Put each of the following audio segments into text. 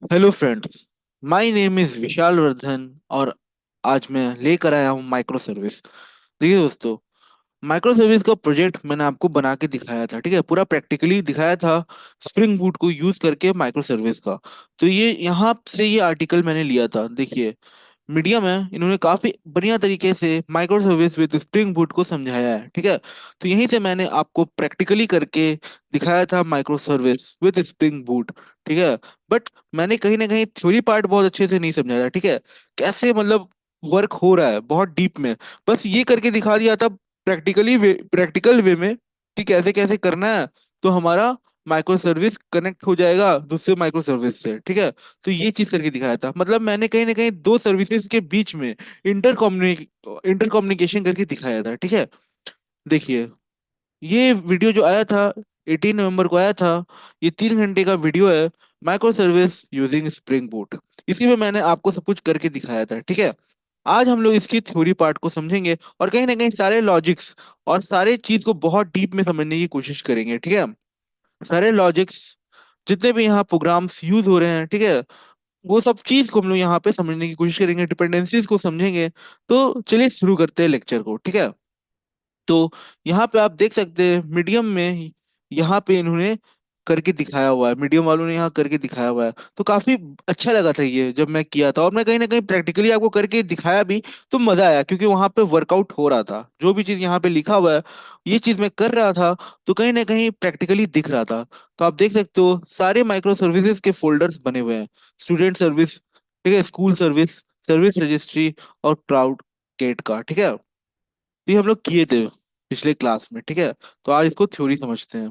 Hello friends. My name is Vishal Vardhan और आज मैं लेकर आया हूँ माइक्रो सर्विस। देखिए दोस्तों, माइक्रो सर्विस का प्रोजेक्ट मैंने आपको बना के दिखाया था, ठीक है, पूरा प्रैक्टिकली दिखाया था स्प्रिंग बूट को यूज करके माइक्रो सर्विस का। तो ये यहाँ से ये आर्टिकल मैंने लिया था। देखिए, मीडिया में इन्होंने काफी बढ़िया तरीके से micro service with spring boot को समझाया है, ठीक है। तो यहीं से मैंने आपको प्रैक्टिकली करके दिखाया था micro service with spring boot, ठीक है। बट मैंने कहीं ना कहीं थ्योरी पार्ट बहुत अच्छे से नहीं समझाया था, ठीक है। कैसे मतलब वर्क हो रहा है बहुत डीप में, बस ये करके दिखा दिया था प्रैक्टिकल वे में कि कैसे कैसे करना है। तो हमारा माइक्रो सर्विस कनेक्ट हो जाएगा दूसरे माइक्रो सर्विस से, ठीक है। तो ये चीज करके दिखाया था, मतलब मैंने कहीं ना कहीं दो सर्विसेज के बीच में इंटर इंटर कम्युनिकेशन करके दिखाया था, ठीक है। देखिए, ये वीडियो जो आया था 18 नवंबर को आया था। ये 3 घंटे का वीडियो है, micro service using spring boot. इसी में मैंने आपको सब कुछ करके दिखाया था, ठीक है। आज हम लोग इसकी थ्योरी पार्ट को समझेंगे और कहीं ना कहीं सारे लॉजिक्स और सारे चीज को बहुत डीप में समझने की कोशिश करेंगे, ठीक है। सारे लॉजिक्स, जितने भी यहाँ प्रोग्राम्स यूज हो रहे हैं, ठीक है, वो सब चीज को हम लोग यहाँ पे समझने की कोशिश करेंगे, डिपेंडेंसीज को समझेंगे। तो चलिए शुरू करते हैं लेक्चर को, ठीक है। तो यहाँ पे आप देख सकते हैं मीडियम में, यहाँ पे इन्होंने करके दिखाया हुआ है, मीडियम वालों ने यहाँ करके दिखाया हुआ है। तो काफी अच्छा लगा था ये जब मैं किया था, और मैं कहीं ना कहीं प्रैक्टिकली आपको करके दिखाया भी। तो मजा आया क्योंकि वहां पे वर्कआउट हो रहा था, जो भी चीज यहाँ पे लिखा हुआ है ये चीज मैं कर रहा था। तो कहीं ना कहीं प्रैक्टिकली दिख रहा था। तो आप देख सकते हो सारे माइक्रो सर्विसेज के फोल्डर्स बने हुए हैं। स्टूडेंट सर्विस, ठीक है, स्कूल सर्विस, सर्विस रजिस्ट्री और क्लाउड गेट का, ठीक है। ये हम लोग किए थे पिछले क्लास में, ठीक है। तो आज इसको थ्योरी समझते हैं।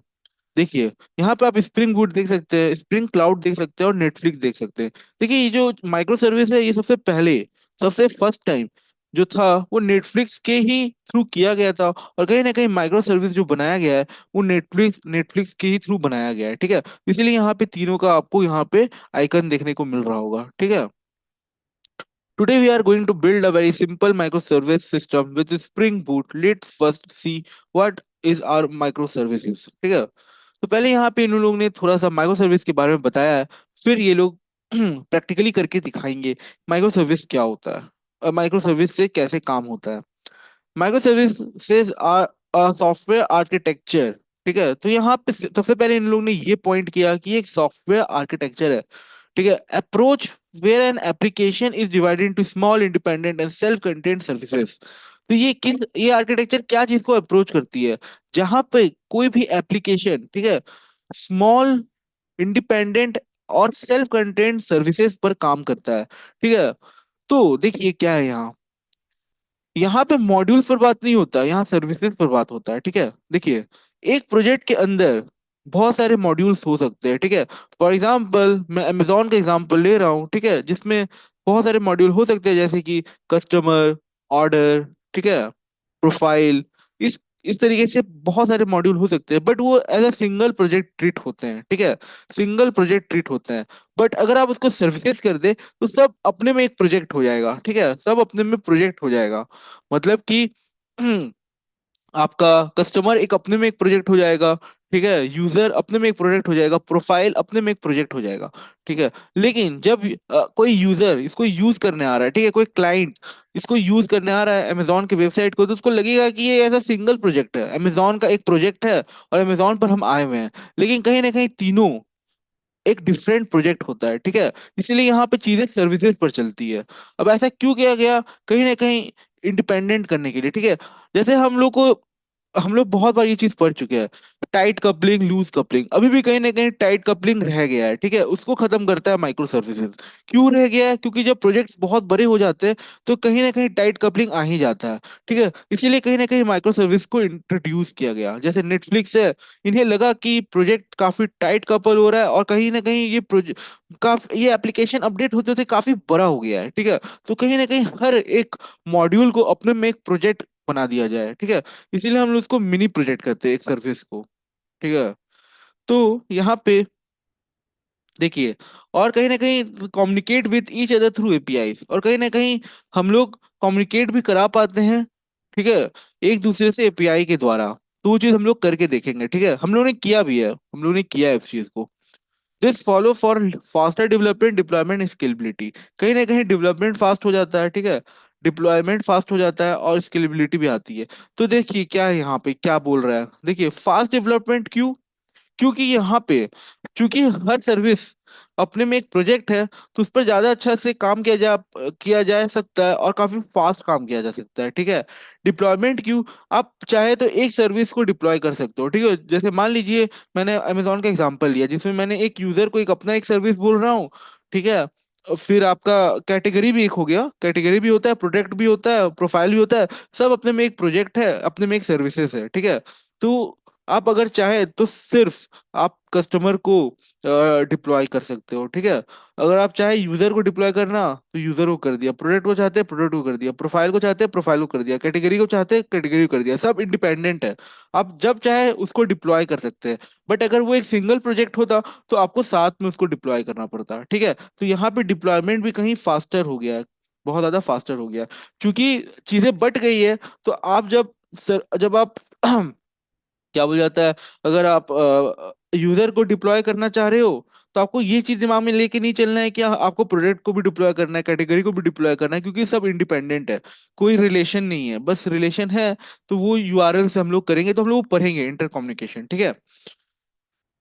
देखिए, यहाँ पे आप स्प्रिंग बूट देख सकते हैं, स्प्रिंग क्लाउड देख सकते हैं और नेटफ्लिक्स देख सकते हैं। देखिए, ये जो माइक्रो सर्विस है ये सबसे पहले, सबसे फर्स्ट टाइम जो था वो नेटफ्लिक्स के ही थ्रू किया गया था। और कहीं ना कहीं माइक्रो सर्विस जो बनाया गया है वो नेटफ्लिक्स नेटफ्लिक्स के ही थ्रू बनाया गया है, ठीक है। इसलिए यहाँ पे तीनों का आपको यहाँ पे आइकन देखने को मिल रहा होगा, ठीक है। Today we are going to build a very simple microservice system with Spring Boot. Let's first see what is our microservices. ठीक है। तो पहले यहाँ पे इन लोगों ने थोड़ा सा माइक्रो सर्विस के बारे में बताया है। फिर ये लोग प्रैक्टिकली करके दिखाएंगे माइक्रो सर्विस क्या होता है और माइक्रो सर्विस से कैसे काम होता है। Micro services are software architecture, ठीक है। तो यहाँ पे सबसे पहले इन लोगों ने ये पॉइंट किया कि ये एक सॉफ्टवेयर आर्किटेक्चर है, ठीक है। Approach where an application is divided into small independent and self contained services. तो ये आर्किटेक्चर क्या चीज को अप्रोच करती है, जहां पे कोई भी एप्लीकेशन, ठीक है, स्मॉल इंडिपेंडेंट और सेल्फ कंटेन्ड सर्विसेज पर काम करता है, ठीक है। तो देखिए क्या है यहाँ पे मॉड्यूल्स पर बात नहीं होता, यहाँ सर्विसेज पर बात होता है, ठीक है। देखिए, एक प्रोजेक्ट के अंदर बहुत सारे मॉड्यूल्स हो सकते हैं, ठीक है। फॉर एग्जांपल मैं अमेजोन का एग्जांपल ले रहा हूँ, ठीक है, जिसमें बहुत सारे मॉड्यूल हो सकते हैं जैसे कि कस्टमर, ऑर्डर, ठीक है, प्रोफाइल। इस तरीके से बहुत सारे मॉड्यूल हो सकते हैं, बट वो as a single project treat होते हैं, ठीक है। सिंगल प्रोजेक्ट ट्रीट होते हैं। बट अगर आप उसको सर्विसेज कर दे तो सब अपने में एक प्रोजेक्ट हो जाएगा, ठीक है, सब अपने में प्रोजेक्ट हो जाएगा। मतलब कि आपका कस्टमर एक अपने में एक प्रोजेक्ट हो जाएगा, ठीक है, यूजर अपने में एक प्रोजेक्ट हो जाएगा, प्रोफाइल अपने में एक प्रोजेक्ट हो जाएगा, ठीक है। लेकिन जब कोई यूजर इसको यूज करने आ रहा है, ठीक है, कोई क्लाइंट इसको यूज करने आ रहा है अमेजोन की वेबसाइट को, तो उसको लगेगा कि ये ऐसा सिंगल प्रोजेक्ट है, अमेजोन का एक प्रोजेक्ट है और अमेजोन पर हम आए हुए हैं। लेकिन कहीं ना कहीं तीनों एक डिफरेंट प्रोजेक्ट होता है, ठीक है। इसीलिए यहाँ पे चीजें सर्विसेज पर चलती है। अब ऐसा क्यों किया गया, कहीं ना कहीं इंडिपेंडेंट करने के लिए, ठीक है। जैसे हम लोग बहुत बार ये चीज पढ़ चुके हैं, टाइट कपलिंग, लूज कपलिंग। अभी भी कहीं ना कहीं टाइट कपलिंग रह गया है, ठीक है, उसको खत्म करता है माइक्रो सर्विसेज। क्यों रह गया है, क्योंकि जब प्रोजेक्ट्स बहुत बड़े हो जाते हैं तो कहीं ना कहीं टाइट कपलिंग आ ही जाता है, ठीक है। इसीलिए कहीं ना कहीं माइक्रो सर्विस को इंट्रोड्यूस किया गया। जैसे नेटफ्लिक्स है, इन्हें लगा कि प्रोजेक्ट काफी टाइट कपल हो रहा है और कहीं ना कहीं ये प्रोजेक्ट ये एप्लीकेशन अपडेट होते होते काफी बड़ा हो गया है, ठीक है। तो कहीं ना कहीं हर एक मॉड्यूल को अपने में एक प्रोजेक्ट बना दिया जाए, ठीक है। इसीलिए हम लोग उसको मिनी प्रोजेक्ट करते हैं एक सर्विस को, ठीक है। तो यहाँ पे देखिए, और कहीं ना कहीं communicate with each other through APIs, और कहीं ना कहीं हम लोग कम्युनिकेट भी करा पाते हैं, ठीक है, एक दूसरे से एपीआई के द्वारा। तो वो चीज हम लोग करके देखेंगे, ठीक है। हम लोगों ने किया भी है, हम लोगों ने किया है इस चीज को। This follow for faster development deployment scalability. कहीं ना कहीं डेवलपमेंट फास्ट हो जाता है, ठीक है, डिप्लॉयमेंट फास्ट हो जाता है और स्केलेबिलिटी भी आती है। तो देखिए क्या है यहाँ पे क्या बोल रहा है, देखिए फास्ट डेवलपमेंट क्यों, क्योंकि यहाँ पे चूंकि हर सर्विस अपने में एक प्रोजेक्ट है, तो उस पर ज्यादा अच्छा से काम किया जा सकता है और काफी फास्ट काम किया जा सकता है, ठीक है। डिप्लॉयमेंट क्यों, आप चाहे तो एक सर्विस को डिप्लॉय कर सकते हो, ठीक है, जैसे मान लीजिए मैंने अमेजोन का एग्जांपल लिया जिसमें मैंने एक यूजर को एक अपना एक सर्विस बोल रहा हूँ, ठीक है। फिर आपका कैटेगरी भी एक हो गया, कैटेगरी भी होता है, प्रोडक्ट भी होता है, प्रोफाइल भी होता है, सब अपने में एक प्रोजेक्ट है, अपने में एक सर्विसेज है, ठीक है। तो आप अगर चाहे तो सिर्फ आप कस्टमर को डिप्लॉय कर सकते हो, ठीक है। अगर आप चाहे यूजर को डिप्लॉय करना तो यूजर को कर दिया, प्रोडक्ट को चाहते हैं प्रोडक्ट को कर दिया, प्रोफाइल को चाहते हैं प्रोफाइल को कर दिया, कैटेगरी को चाहते हैं कैटेगरी को कर दिया, सब इंडिपेंडेंट है। आप जब चाहे उसको डिप्लॉय कर सकते हैं। बट अगर वो एक सिंगल प्रोजेक्ट होता तो आपको साथ में उसको डिप्लॉय करना पड़ता, ठीक है। तो यहाँ पे डिप्लॉयमेंट भी कहीं फास्टर हो गया है, बहुत ज्यादा फास्टर हो गया है, क्योंकि चीजें बट गई है। तो आप जब आप क्या बोल जाता है, अगर आप यूजर को डिप्लॉय करना चाह रहे हो तो आपको ये चीज दिमाग में लेके नहीं चलना है कि आपको प्रोडक्ट को भी डिप्लॉय करना है, कैटेगरी को भी डिप्लॉय करना है, क्योंकि सब इंडिपेंडेंट है, कोई रिलेशन नहीं है। बस रिलेशन है तो वो यूआरएल से हम लोग करेंगे, तो हम लोग वो पढ़ेंगे इंटर कम्युनिकेशन, ठीक है।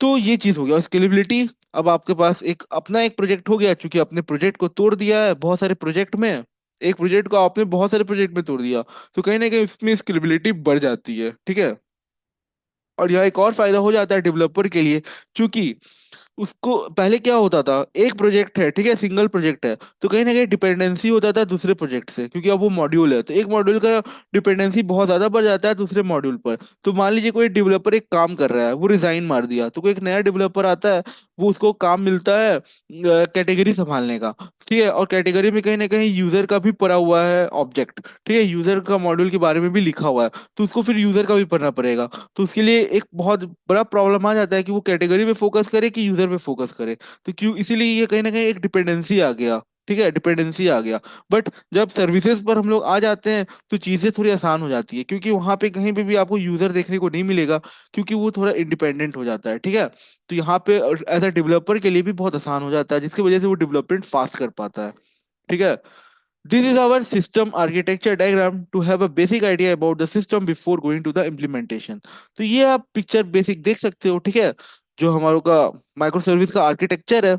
तो ये चीज हो गया और स्केलेबिलिटी। अब आपके पास एक अपना एक प्रोजेक्ट हो गया, क्योंकि अपने प्रोजेक्ट को तोड़ दिया है बहुत सारे प्रोजेक्ट में, एक प्रोजेक्ट को आपने बहुत सारे प्रोजेक्ट में तोड़ दिया, तो कहीं ना कहीं उसमें स्केलेबिलिटी बढ़ जाती है, ठीक है। और यह एक और फायदा हो जाता है डेवलपर के लिए, क्योंकि उसको पहले क्या होता था, एक प्रोजेक्ट है, ठीक है, सिंगल प्रोजेक्ट है, तो कहीं ना कहीं डिपेंडेंसी होता था दूसरे प्रोजेक्ट से, क्योंकि अब वो मॉड्यूल है तो एक मॉड्यूल का डिपेंडेंसी बहुत ज्यादा बढ़ जाता है दूसरे मॉड्यूल पर। तो मान लीजिए कोई डेवलपर एक काम कर रहा है, वो रिजाइन मार दिया, तो कोई एक नया डेवलपर आता है, वो उसको काम मिलता है कैटेगरी संभालने का, ठीक है। और कैटेगरी में कहीं ना कहीं यूजर का भी पड़ा हुआ है ऑब्जेक्ट, ठीक है, यूजर का मॉड्यूल के बारे में भी लिखा हुआ है, तो उसको फिर यूजर का भी पढ़ना पड़ेगा। तो उसके लिए एक बहुत बड़ा प्रॉब्लम आ जाता है कि वो कैटेगरी पे फोकस करे कि यूजर पे फोकस करे। तो क्यों, इसीलिए ये कहीं ना कहीं एक डिपेंडेंसी आ गया, ठीक है, डिपेंडेंसी आ गया। बट जब सर्विसेज पर हम लोग आ जाते हैं तो चीजें थोड़ी आसान हो जाती है, क्योंकि वहां पे कहीं पे भी आपको यूजर देखने को नहीं मिलेगा, क्योंकि वो थोड़ा इंडिपेंडेंट हो जाता है, ठीक है। तो यहाँ पे एज अ डेवलपर के लिए भी बहुत आसान हो जाता है, जिसकी वजह से वो डेवलपमेंट फास्ट कर पाता है, ठीक है। This is our system architecture diagram to have a basic idea about the system before going to the implementation। तो ये आप पिक्चर बेसिक देख सकते हो, ठीक है, जो हमारों का माइक्रो सर्विस का आर्किटेक्चर है।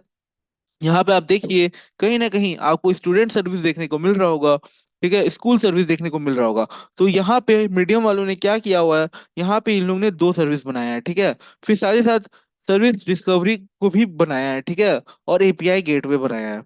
यहाँ पे आप देखिए कहीं ना कहीं आपको स्टूडेंट सर्विस देखने को मिल रहा होगा, ठीक है, स्कूल सर्विस देखने को मिल रहा होगा। तो यहाँ पे मीडियम वालों ने क्या किया हुआ है, यहाँ पे इन लोगों ने दो सर्विस बनाया है, ठीक है। फिर साथ ही साथ सर्विस डिस्कवरी को भी बनाया है, ठीक है, और एपीआई गेटवे बनाया है।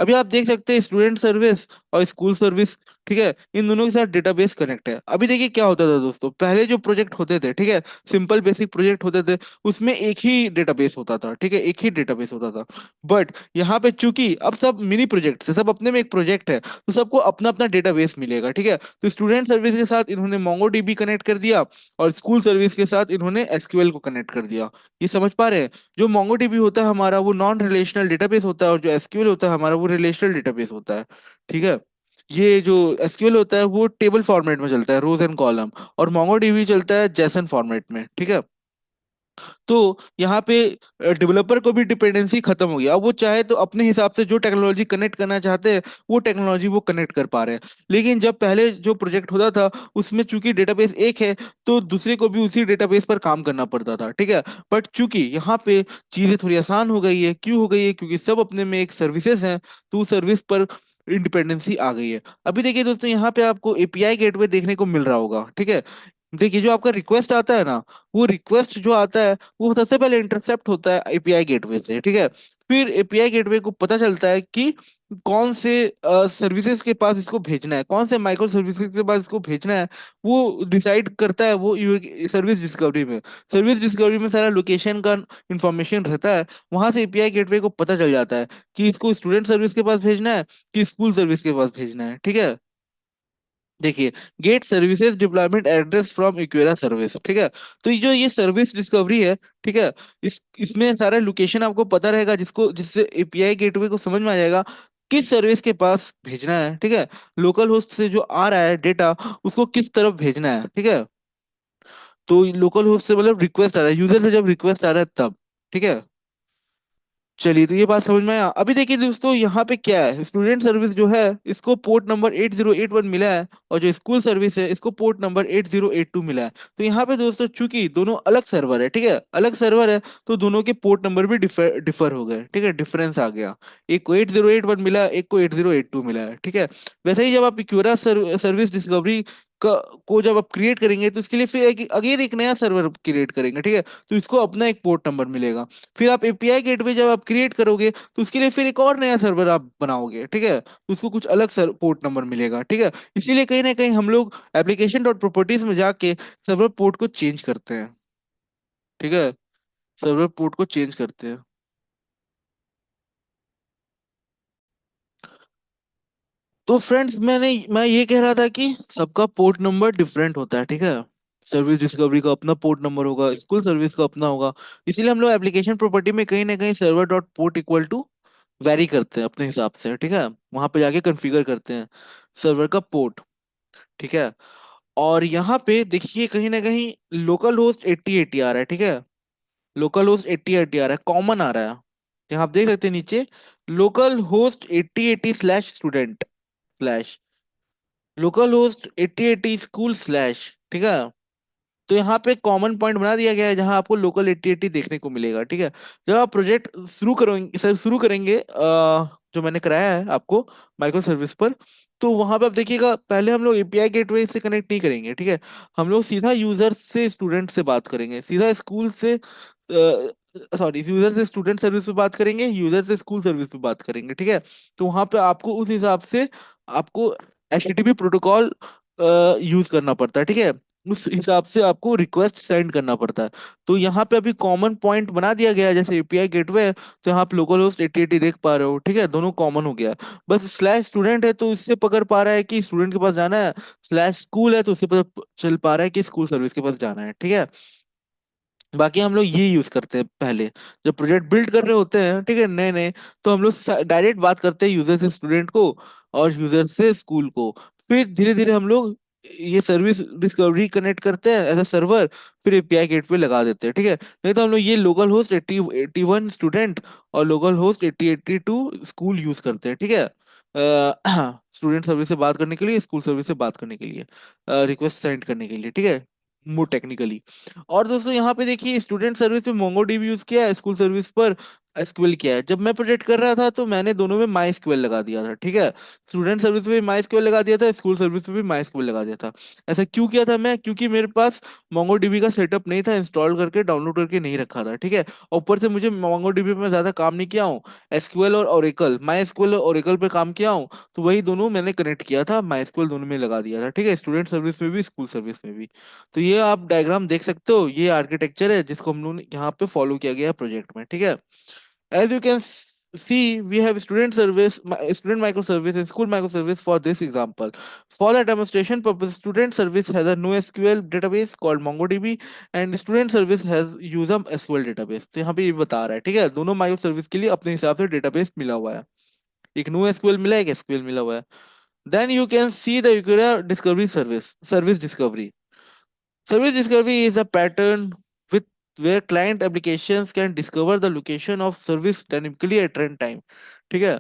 अभी आप देख सकते हैं स्टूडेंट सर्विस और स्कूल सर्विस, ठीक है, इन दोनों के साथ डेटाबेस कनेक्ट है। अभी देखिए क्या होता था दोस्तों, पहले जो प्रोजेक्ट होते थे, ठीक है, सिंपल बेसिक प्रोजेक्ट होते थे, उसमें एक ही डेटाबेस होता था, ठीक है, एक ही डेटाबेस होता था। बट यहाँ पे चूंकि अब सब मिनी प्रोजेक्ट है, सब अपने में एक प्रोजेक्ट है, तो सबको अपना अपना डेटाबेस मिलेगा, ठीक है। तो स्टूडेंट सर्विस के साथ इन्होंने मोंगोडीबी कनेक्ट कर दिया और स्कूल सर्विस के साथ इन्होंने एसक्यूएल को कनेक्ट कर दिया। ये समझ पा रहे हैं, जो मोंगोडीबी होता है हमारा वो नॉन रिलेशनल डेटाबेस होता है, और जो एसक्यूएल होता है हमारा वो रिलेशनल डेटाबेस होता है, ठीक है। ये जो एसक्यूएल होता है वो टेबल फॉर्मेट में चलता है, रोज एंड कॉलम, और मोंगोडीबी चलता है जेसन फॉर्मेट में, ठीक है। तो यहाँ पे डेवलपर को भी डिपेंडेंसी खत्म हो गया, अब वो चाहे तो अपने हिसाब से जो टेक्नोलॉजी कनेक्ट करना चाहते हैं वो टेक्नोलॉजी वो कनेक्ट कर पा रहे हैं। लेकिन जब पहले जो प्रोजेक्ट होता था उसमें चूंकि डेटाबेस एक है, तो दूसरे को भी उसी डेटाबेस पर काम करना पड़ता था, ठीक है। बट चूंकि यहाँ पे चीजें थोड़ी आसान हो गई है, क्यों हो गई है, क्योंकि सब अपने में एक सर्विसेज हैं, तो उस सर्विस पर इंडिपेंडेंसी आ गई है। अभी देखिए दोस्तों यहाँ पे आपको एपीआई गेटवे देखने को मिल रहा होगा, ठीक है। देखिए जो आपका रिक्वेस्ट आता है ना, वो रिक्वेस्ट जो आता है वो सबसे पहले इंटरसेप्ट होता है एपीआई गेटवे से, ठीक है। फिर एपीआई गेटवे को पता चलता है कि कौन से सर्विसेज के पास इसको भेजना है, कौन से माइक्रो सर्विसेज के पास इसको भेजना है, वो डिसाइड करता है वो सर्विस डिस्कवरी में। सर्विस डिस्कवरी में सारा लोकेशन का इंफॉर्मेशन रहता है, वहां से एपीआई गेटवे को पता चल जाता है कि इसको स्टूडेंट सर्विस के पास भेजना है कि स्कूल सर्विस के पास भेजना है, ठीक है। देखिए, get services deployment address from इक्वेरा सर्विस, ठीक है। तो ये जो ये सर्विस डिस्कवरी है, ठीक है, इसमें सारा लोकेशन आपको पता रहेगा, जिससे एपीआई गेटवे को समझ में आ जाएगा किस सर्विस के पास भेजना है, ठीक है। लोकल होस्ट से जो आ रहा है डेटा उसको किस तरफ भेजना है, ठीक है। तो लोकल होस्ट से मतलब रिक्वेस्ट आ रहा है, यूजर से जब रिक्वेस्ट आ रहा है तब, ठीक है। चलिए, तो ये बात समझ में आया। अभी देखिए दोस्तों, यहाँ पे क्या है, स्टूडेंट सर्विस जो है इसको पोर्ट नंबर 8081 मिला है, और जो स्कूल सर्विस है इसको पोर्ट नंबर 8082 मिला है। तो यहाँ पे दोस्तों चूंकि दोनों अलग सर्वर है, ठीक है, अलग सर्वर है, तो दोनों के पोर्ट नंबर भी डिफर डिफर हो गए, ठीक है, डिफरेंस आ गया। एक को 8081 मिला है, एक को 8082 मिला है, ठीक है। वैसे ही जब आप क्यूरा सर्विस डिस्कवरी को जब आप क्रिएट करेंगे, तो इसके लिए फिर अगेन एक नया सर्वर क्रिएट करेंगे, ठीक है। तो इसको अपना एक पोर्ट नंबर मिलेगा। फिर आप एपीआई गेटवे जब आप क्रिएट करोगे, तो उसके लिए फिर एक और नया सर्वर आप बनाओगे, ठीक है, तो उसको कुछ अलग पोर्ट नंबर मिलेगा, ठीक है। इसीलिए कहीं ना कहीं हम लोग एप्लीकेशन डॉट प्रॉपर्टीज में जाके सर्वर पोर्ट को चेंज करते हैं, ठीक है, सर्वर पोर्ट को चेंज करते हैं। तो फ्रेंड्स, मैं ये कह रहा था कि सबका पोर्ट नंबर डिफरेंट होता है, ठीक है। सर्विस डिस्कवरी का अपना पोर्ट नंबर होगा, स्कूल सर्विस का अपना होगा। इसीलिए हम लोग एप्लीकेशन प्रॉपर्टी में कहीं ना कहीं server dot port equal to vary करते हैं अपने हिसाब से, ठीक है। वहां पे जाके कॉन्फ़िगर करते हैं सर्वर का पोर्ट, ठीक है। और यहाँ पे देखिए कहीं ना कहीं लोकल होस्ट 8080 आ रहा है, ठीक है। लोकल होस्ट 8080 आ रहा है, कॉमन आ रहा है। यहाँ आप देख सकते हैं नीचे, local host 8080 slash student slash local host 8080 school slash, ठीक है। तो यहाँ पे कॉमन पॉइंट बना दिया गया है जहाँ आपको लोकल 8080 देखने को मिलेगा, ठीक है। जब आप प्रोजेक्ट शुरू करेंगे, सर शुरू करेंगे, जो मैंने कराया है आपको माइक्रो सर्विस पर, तो वहां पे आप देखिएगा, पहले हम लोग एपीआई गेटवे से कनेक्ट नहीं करेंगे, ठीक है। हम लोग सीधा यूजर से स्टूडेंट से बात करेंगे, सीधा स्कूल से, सॉरी, यूजर से स्टूडेंट सर्विस पे बात करेंगे, यूजर से स्कूल सर्विस पे बात करेंगे, ठीक है। तो वहां पे आपको उस हिसाब से आपको एचटीटीपी प्रोटोकॉल यूज करना पड़ता है, ठीक है। उस हिसाब से आपको रिक्वेस्ट सेंड करना पड़ता है। तो यहाँ पे अभी कॉमन पॉइंट बना दिया गया है, जैसे एपीआई गेटवे है, तो यहाँ आप लोकल होस्ट 8080 देख पा रहे हो, ठीक है, दोनों कॉमन हो गया है। बस स्लैश स्टूडेंट है तो इससे पकड़ पा रहा है कि स्टूडेंट के पास जाना है, स्लैश स्कूल है तो उससे पता चल पा रहा है कि स्कूल सर्विस के पास जाना है, ठीक है। बाकी हम लोग ये यूज करते हैं पहले, जब प्रोजेक्ट बिल्ड कर रहे होते हैं, ठीक है, नए नए, तो हम लोग डायरेक्ट बात करते हैं यूजर से स्टूडेंट को, और यूजर से स्कूल को। फिर धीरे धीरे हम लोग ये सर्विस डिस्कवरी कनेक्ट करते हैं एज अ सर्वर, फिर एपीआई गेटवे लगा देते हैं, ठीक है। नहीं तो हम लोग ये लोकल होस्ट 8081 स्टूडेंट और लोकल होस्ट 8082 स्कूल यूज करते हैं, ठीक है। स्टूडेंट सर्विस से बात करने के लिए, स्कूल सर्विस से बात करने के लिए, रिक्वेस्ट सेंड करने के लिए, ठीक है, मोर टेक्निकली। और दोस्तों यहाँ पे देखिए, स्टूडेंट सर्विस पे मोंगोडीबी यूज किया है, स्कूल सर्विस पर एसक्यूएल किया है। जब मैं प्रोजेक्ट कर रहा था तो मैंने दोनों में माई एसक्यूएल लगा दिया था, ठीक है। स्टूडेंट सर्विस पे भी माई एसक्यूएल लगा दिया था, स्कूल सर्विस पे भी माई एसक्यूएल लगा दिया था। ऐसा क्यों किया था मैं, क्योंकि मेरे पास मोंगोडीबी का सेटअप नहीं था, इंस्टॉल करके डाउनलोड करके नहीं रखा था, ठीक है। और ऊपर से मुझे मोंगोडीबी में ज्यादा काम नहीं किया हूँ, एसक्यूएल और ओरेकल, माई एसक्यूएल और ओरेकल पे काम किया हूँ। तो वही दोनों मैंने कनेक्ट किया था, माई एसक्यूएल दोनों में लगा दिया था, ठीक है, स्टूडेंट सर्विस में भी, स्कूल सर्विस में भी। तो ये आप डायग्राम देख सकते हो, ये आर्किटेक्चर है जिसको हम लोग ने यहाँ पे फॉलो किया गया है प्रोजेक्ट में, ठीक है। As you can see, we have student service, student microservice and school microservice for this example. For the demonstration purpose, student service has a NoSQL database called MongoDB, and student service has use a SQL database. तो यहाँ पे ये बता रहा है, ठीक है, दोनों माइक्रो सर्विस के लिए अपने हिसाब से डेटाबेस मिला हुआ है, एक NoSQL मिला है, एक SQL मिला हुआ है। Then you can see the Euclid discovery service discovery. Service discovery is a pattern with where client applications can discover the location of service dynamically at runtime. ठीक है।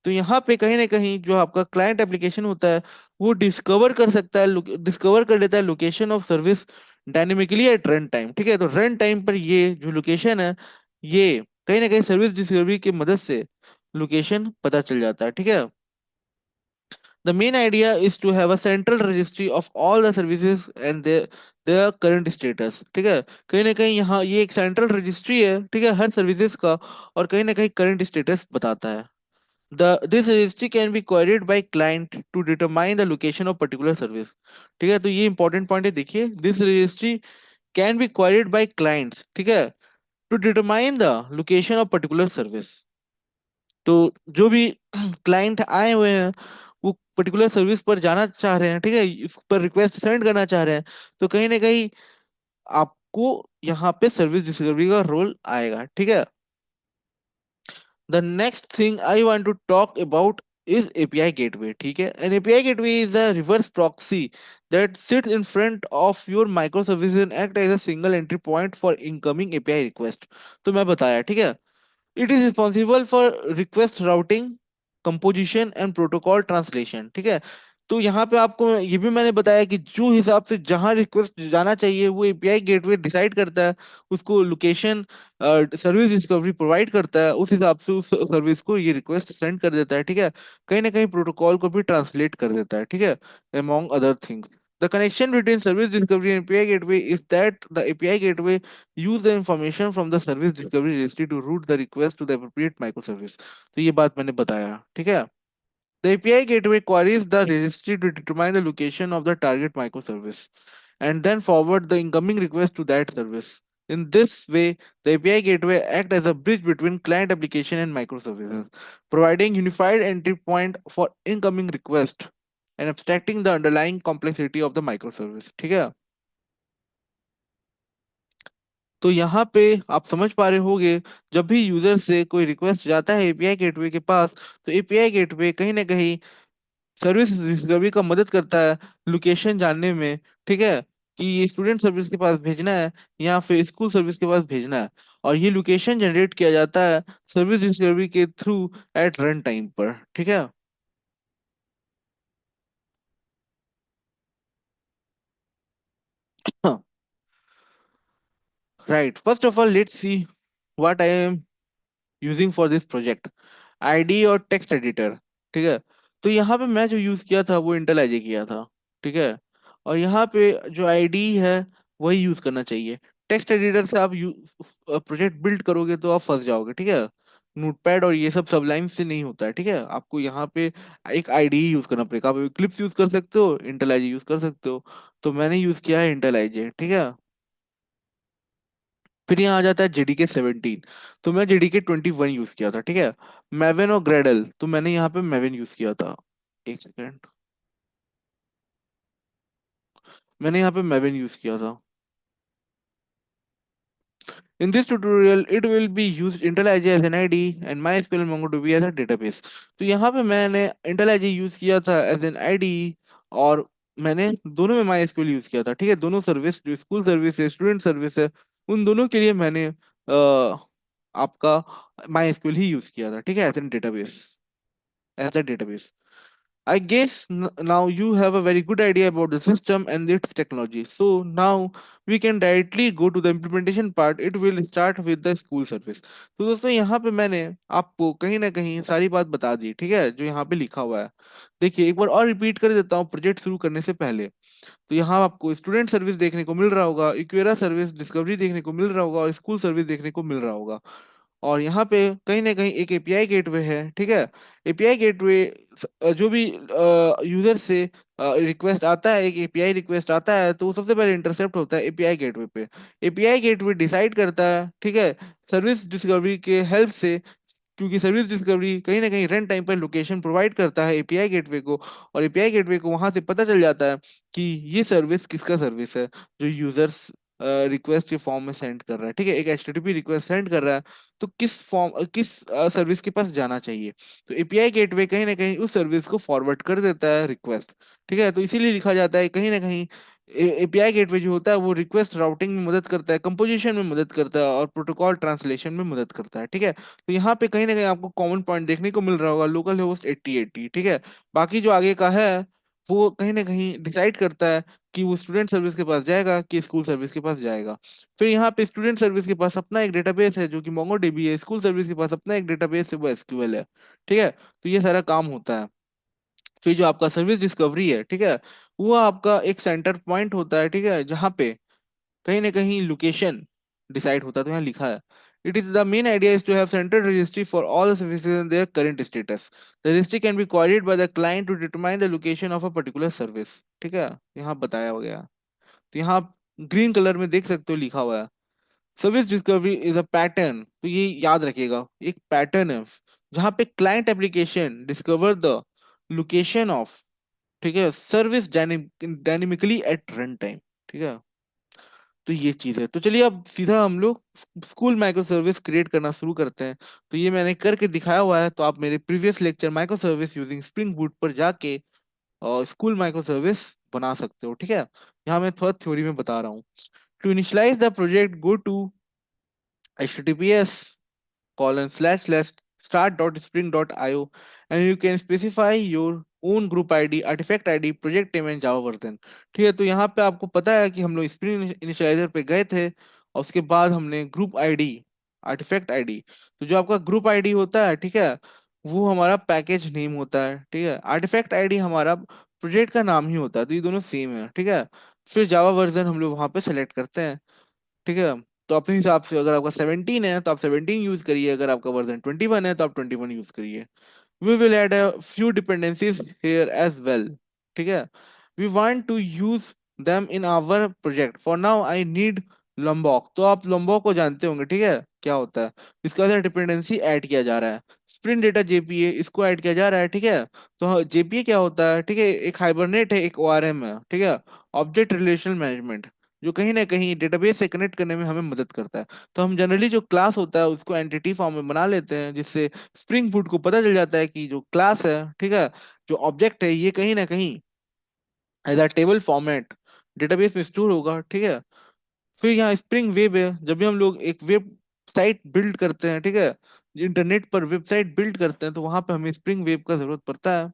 तो यहाँ पे कहीं ना कहीं जो आपका क्लाइंट एप्लीकेशन होता है, वो डिस्कवर कर सकता है, डिस्कवर कर लेता है location of service dynamically at run time, ठीक है। तो रन टाइम पर ये जो लोकेशन है, ये कहीं ना कहीं सर्विस डिस्कवरी की मदद से लोकेशन पता चल जाता है, ठीक है। The main idea is to have a central registry of all the services and their current status, ठीक है। कहीं ना कहीं यहाँ ये एक सेंट्रल रजिस्ट्री है, ठीक है, हर सर्विसेज का, और कहीं ना कहीं करंट स्टेटस बताता है। This registry can be queried by client to determine the location of particular service, ठीक है। तो ये इंपॉर्टेंट पॉइंट है, देखिए, this registry can be queried by clients, ठीक है, to determine the location of particular service. तो जो भी क्लाइंट आए हुए हैं, वो पर्टिकुलर सर्विस पर जाना चाह रहे हैं, ठीक है, इस पर रिक्वेस्ट सेंड करना चाह रहे हैं, तो कहीं ना कहीं आपको यहाँ पे सर्विस डिस्कवरी का रोल आएगा, ठीक है। The next thing I want to talk about is API gateway, ठीक है। An API gateway is a reverse proxy that sits in front of your micro service and act as a single entry point for incoming API request. तो मैं बताया, ठीक है, it is responsible for request routing, composition and protocol translation. ठीक है। तो यहाँ पे आपको ये भी मैंने बताया कि जो हिसाब से जहाँ रिक्वेस्ट जाना चाहिए वो एपीआई गेटवे डिसाइड करता है, उसको लोकेशन सर्विस डिस्कवरी प्रोवाइड करता है, उस हिसाब से उस सर्विस को ये रिक्वेस्ट सेंड कर देता है। ठीक है। कहीं ना कहीं प्रोटोकॉल को भी ट्रांसलेट कर देता है। ठीक है। Among other things, the connection between service discovery and API gateway is that the API gateway use the information from the service discovery registry to route the request to the appropriate microservice। तो ये बात मैंने बताया। ठीक है। The API gateway queries the registry to determine the location of the target microservice and then forward the incoming request to that service. In this way, the API gateway acts as a bridge between client application and microservices, providing unified entry point for incoming request and abstracting the underlying complexity of the microservice। ठीक है। तो यहाँ पे आप समझ पा रहे होंगे, जब भी यूजर से कोई रिक्वेस्ट जाता है एपीआई गेटवे के पास, तो एपीआई गेटवे कहीं ना कहीं सर्विस डिस्कवरी का मदद करता है लोकेशन जानने में। ठीक है। कि ये स्टूडेंट सर्विस के पास भेजना है या फिर स्कूल सर्विस के पास भेजना है, और ये लोकेशन जनरेट किया जाता है सर्विस डिस्कवरी के थ्रू एट रन टाइम पर। ठीक है। Right, first of all let's see what I am using for this project. ID और टेक्स्ट एडिटर। ठीक है। तो यहाँ पे मैं जो यूज किया था वो इंटेल आईजे किया था। ठीक है। और यहाँ पे जो आईडी है वही यूज करना चाहिए। टेक्स्ट एडिटर से आप प्रोजेक्ट बिल्ड करोगे तो आप फंस जाओगे। ठीक है। नोटपैड और ये सब सबलाइन से नहीं होता है। ठीक है। आपको यहाँ पे एक आईडी यूज करना पड़ेगा। आप क्लिप्स यूज कर सकते हो, इंटेल आईजे यूज कर सकते हो। तो मैंने यूज किया है इंटेल आईजे। ठीक है। फिर यहाँ आ जाता है जेडीके 17। तो मैं जेडीके 21 यूज किया था। ठीक है। मैवेन और ग्रेडल, तो मैंने यहाँ पे मैवेन यूज किया था। एक सेकेंड, मैंने यहाँ पे मैवेन यूज किया था। In this tutorial, it will be used IntelliJ as an ID and MySQL MongoDB as a database। तो यहाँ पे मैंने IntelliJ यूज किया था एज एन आईडी, और मैंने दोनों में MySQL यूज किया था। ठीक है। दोनों सर्विस, जो स्कूल सर्विस है, स्टूडेंट सर्विस है, उन दोनों के लिए मैंने आपका MySQL ही यूज किया था। ठीक है। As a database. I guess now you have a very good idea about the system and its technology. So now we can directly go to the implementation part. It will start with the school service। तो दोस्तों यहाँ पे मैंने आपको कहीं ना कहीं सारी बात बता दी। ठीक है, जो यहाँ पे लिखा हुआ है। देखिए एक बार और रिपीट कर देता हूँ प्रोजेक्ट शुरू करने से पहले। तो यहाँ आपको स्टूडेंट सर्विस देखने को मिल रहा होगा, इक्वेरा सर्विस डिस्कवरी देखने को मिल रहा होगा, और स्कूल सर्विस देखने को मिल रहा होगा। और यहाँ पे कहीं ना कहीं एक एपीआई गेटवे है। ठीक है। एपीआई गेटवे जो भी यूजर से रिक्वेस्ट आता है, एक एपीआई रिक्वेस्ट आता है, तो वो सबसे पहले इंटरसेप्ट होता है एपीआई गेटवे पे। एपीआई गेटवे डिसाइड करता है, ठीक है, सर्विस डिस्कवरी के हेल्प से, क्योंकि सर्विस डिस्कवरी कहीं ना कहीं रन टाइम पर लोकेशन प्रोवाइड करता है एपीआई गेटवे को, और एपीआई गेटवे को वहां से पता चल जाता है कि ये सर्विस किसका सर्विस है, जो यूजर्स रिक्वेस्ट के फॉर्म में सेंड कर रहा है। ठीक है। एक एचटीटीपी रिक्वेस्ट सेंड कर रहा है, तो किस फॉर्म, किस सर्विस के पास जाना चाहिए। तो एपीआई गेटवे कहीं ना कहीं उस सर्विस को फॉरवर्ड कर देता है रिक्वेस्ट। ठीक है। तो इसीलिए लिखा जाता है कहीं ना कहीं एपीआई गेटवे जो होता है वो रिक्वेस्ट राउटिंग में मदद करता है, कंपोजिशन में मदद करता है, और प्रोटोकॉल ट्रांसलेशन में मदद करता है। ठीक है। तो यहाँ पे कहीं ना कहीं आपको कॉमन पॉइंट देखने को मिल रहा होगा, लोकल होस्ट 8080। ठीक है। बाकी जो आगे का है वो कहीं ना कहीं डिसाइड करता है कि वो स्टूडेंट सर्विस के पास जाएगा कि स्कूल सर्विस के पास जाएगा। फिर यहाँ पे स्टूडेंट सर्विस के पास अपना एक डेटाबेस है जो कि मोंगोडीबी है, स्कूल सर्विस के पास अपना एक डेटाबेस है वो एसक्यूएल है। ठीक है। तो ये सारा काम होता है। फिर जो आपका सर्विस डिस्कवरी है, ठीक है, वो आपका एक सेंटर पॉइंट होता है। ठीक है। जहाँ पे कहीं ना कहीं लोकेशन डिसाइड होता है। तो यहाँ लिखा है, it is the main idea is to have central registry for all services in their current status. The registry can be queried by the client to determine the location of a particular service. ठीक है। यहाँ बताया हो गया। तो यहाँ आप green colour में देख सकते हो लिखा हुआ है, service discovery is a pattern. तो ये याद रखिएगा, एक पैटर्न है जहाँ पे client application discover the location of, ठीक है, service dynamically at run time. ठीक है। तो ये चीज है। तो चलिए अब सीधा हम लोग स्कूल माइक्रो सर्विस क्रिएट करना शुरू करते हैं। तो ये मैंने करके दिखाया हुआ है, तो आप मेरे previous lecture micro service using spring boot पर जाके और स्कूल माइक्रो सर्विस बना सकते हो। ठीक है। यहाँ मैं थोड़ा थ्योरी में बता रहा हूँ। To initialize the project, go to https colon slash slash start dot spring dot io, and you can specify your own group id, artifact id, project name and java version। ठीक है, तो यहाँ पे आपको पता है कि हम लोग स्प्रिंग इनिशियलाइजर पे गए थे और उसके बाद हमने ग्रुप आईडी, आर्टिफैक्ट आईडी, तो जो आपका ग्रुप आईडी होता है, ठीक है, वो हमारा पैकेज नेम होता है। ठीक है, आर्टिफैक्ट आईडी हमारा प्रोजेक्ट का नाम ही होता है, तो ये दोनों सेम है। ठीक है, फिर जावा वर्जन हम लोग वहां पे सेलेक्ट करते हैं। ठीक है, तो अपने हिसाब से अगर आपका 17 है तो आप 17 यूज करिए, अगर आपका वर्जन 21 है तो आप 21 यूज करिए। We will add a few dependencies here as well। ठीक है, we want to use them in our project। for now I need lombok। तो आप lombok को जानते होंगे, ठीक है, क्या होता है, इसका अंदर डिपेंडेंसी ऐड किया जा रहा है। स्प्रिंग डेटा जेपीए इसको ऐड किया जा रहा है। ठीक है, तो जेपीए क्या होता है, ठीक है, एक हाइबरनेट है, एक ओआरएम है। ठीक है, ऑब्जेक्ट रिलेशनल मैनेजमेंट, जो कहीं ना कहीं डेटाबेस से कनेक्ट करने में हमें मदद करता है। तो हम जनरली जो क्लास होता है उसको एंटिटी फॉर्म में बना लेते हैं, जिससे स्प्रिंग बूट को पता चल जाता है कि जो क्लास है, ठीक है, जो ऑब्जेक्ट है, ये कहीं ना कहीं as a table format database में स्टोर होगा। ठीक है, फिर यहाँ स्प्रिंग वेब है, जब भी हम लोग एक वेब साइट बिल्ड करते हैं, ठीक है, इंटरनेट पर वेबसाइट बिल्ड करते हैं, तो वहां पे हमें स्प्रिंग वेब का जरूरत पड़ता है।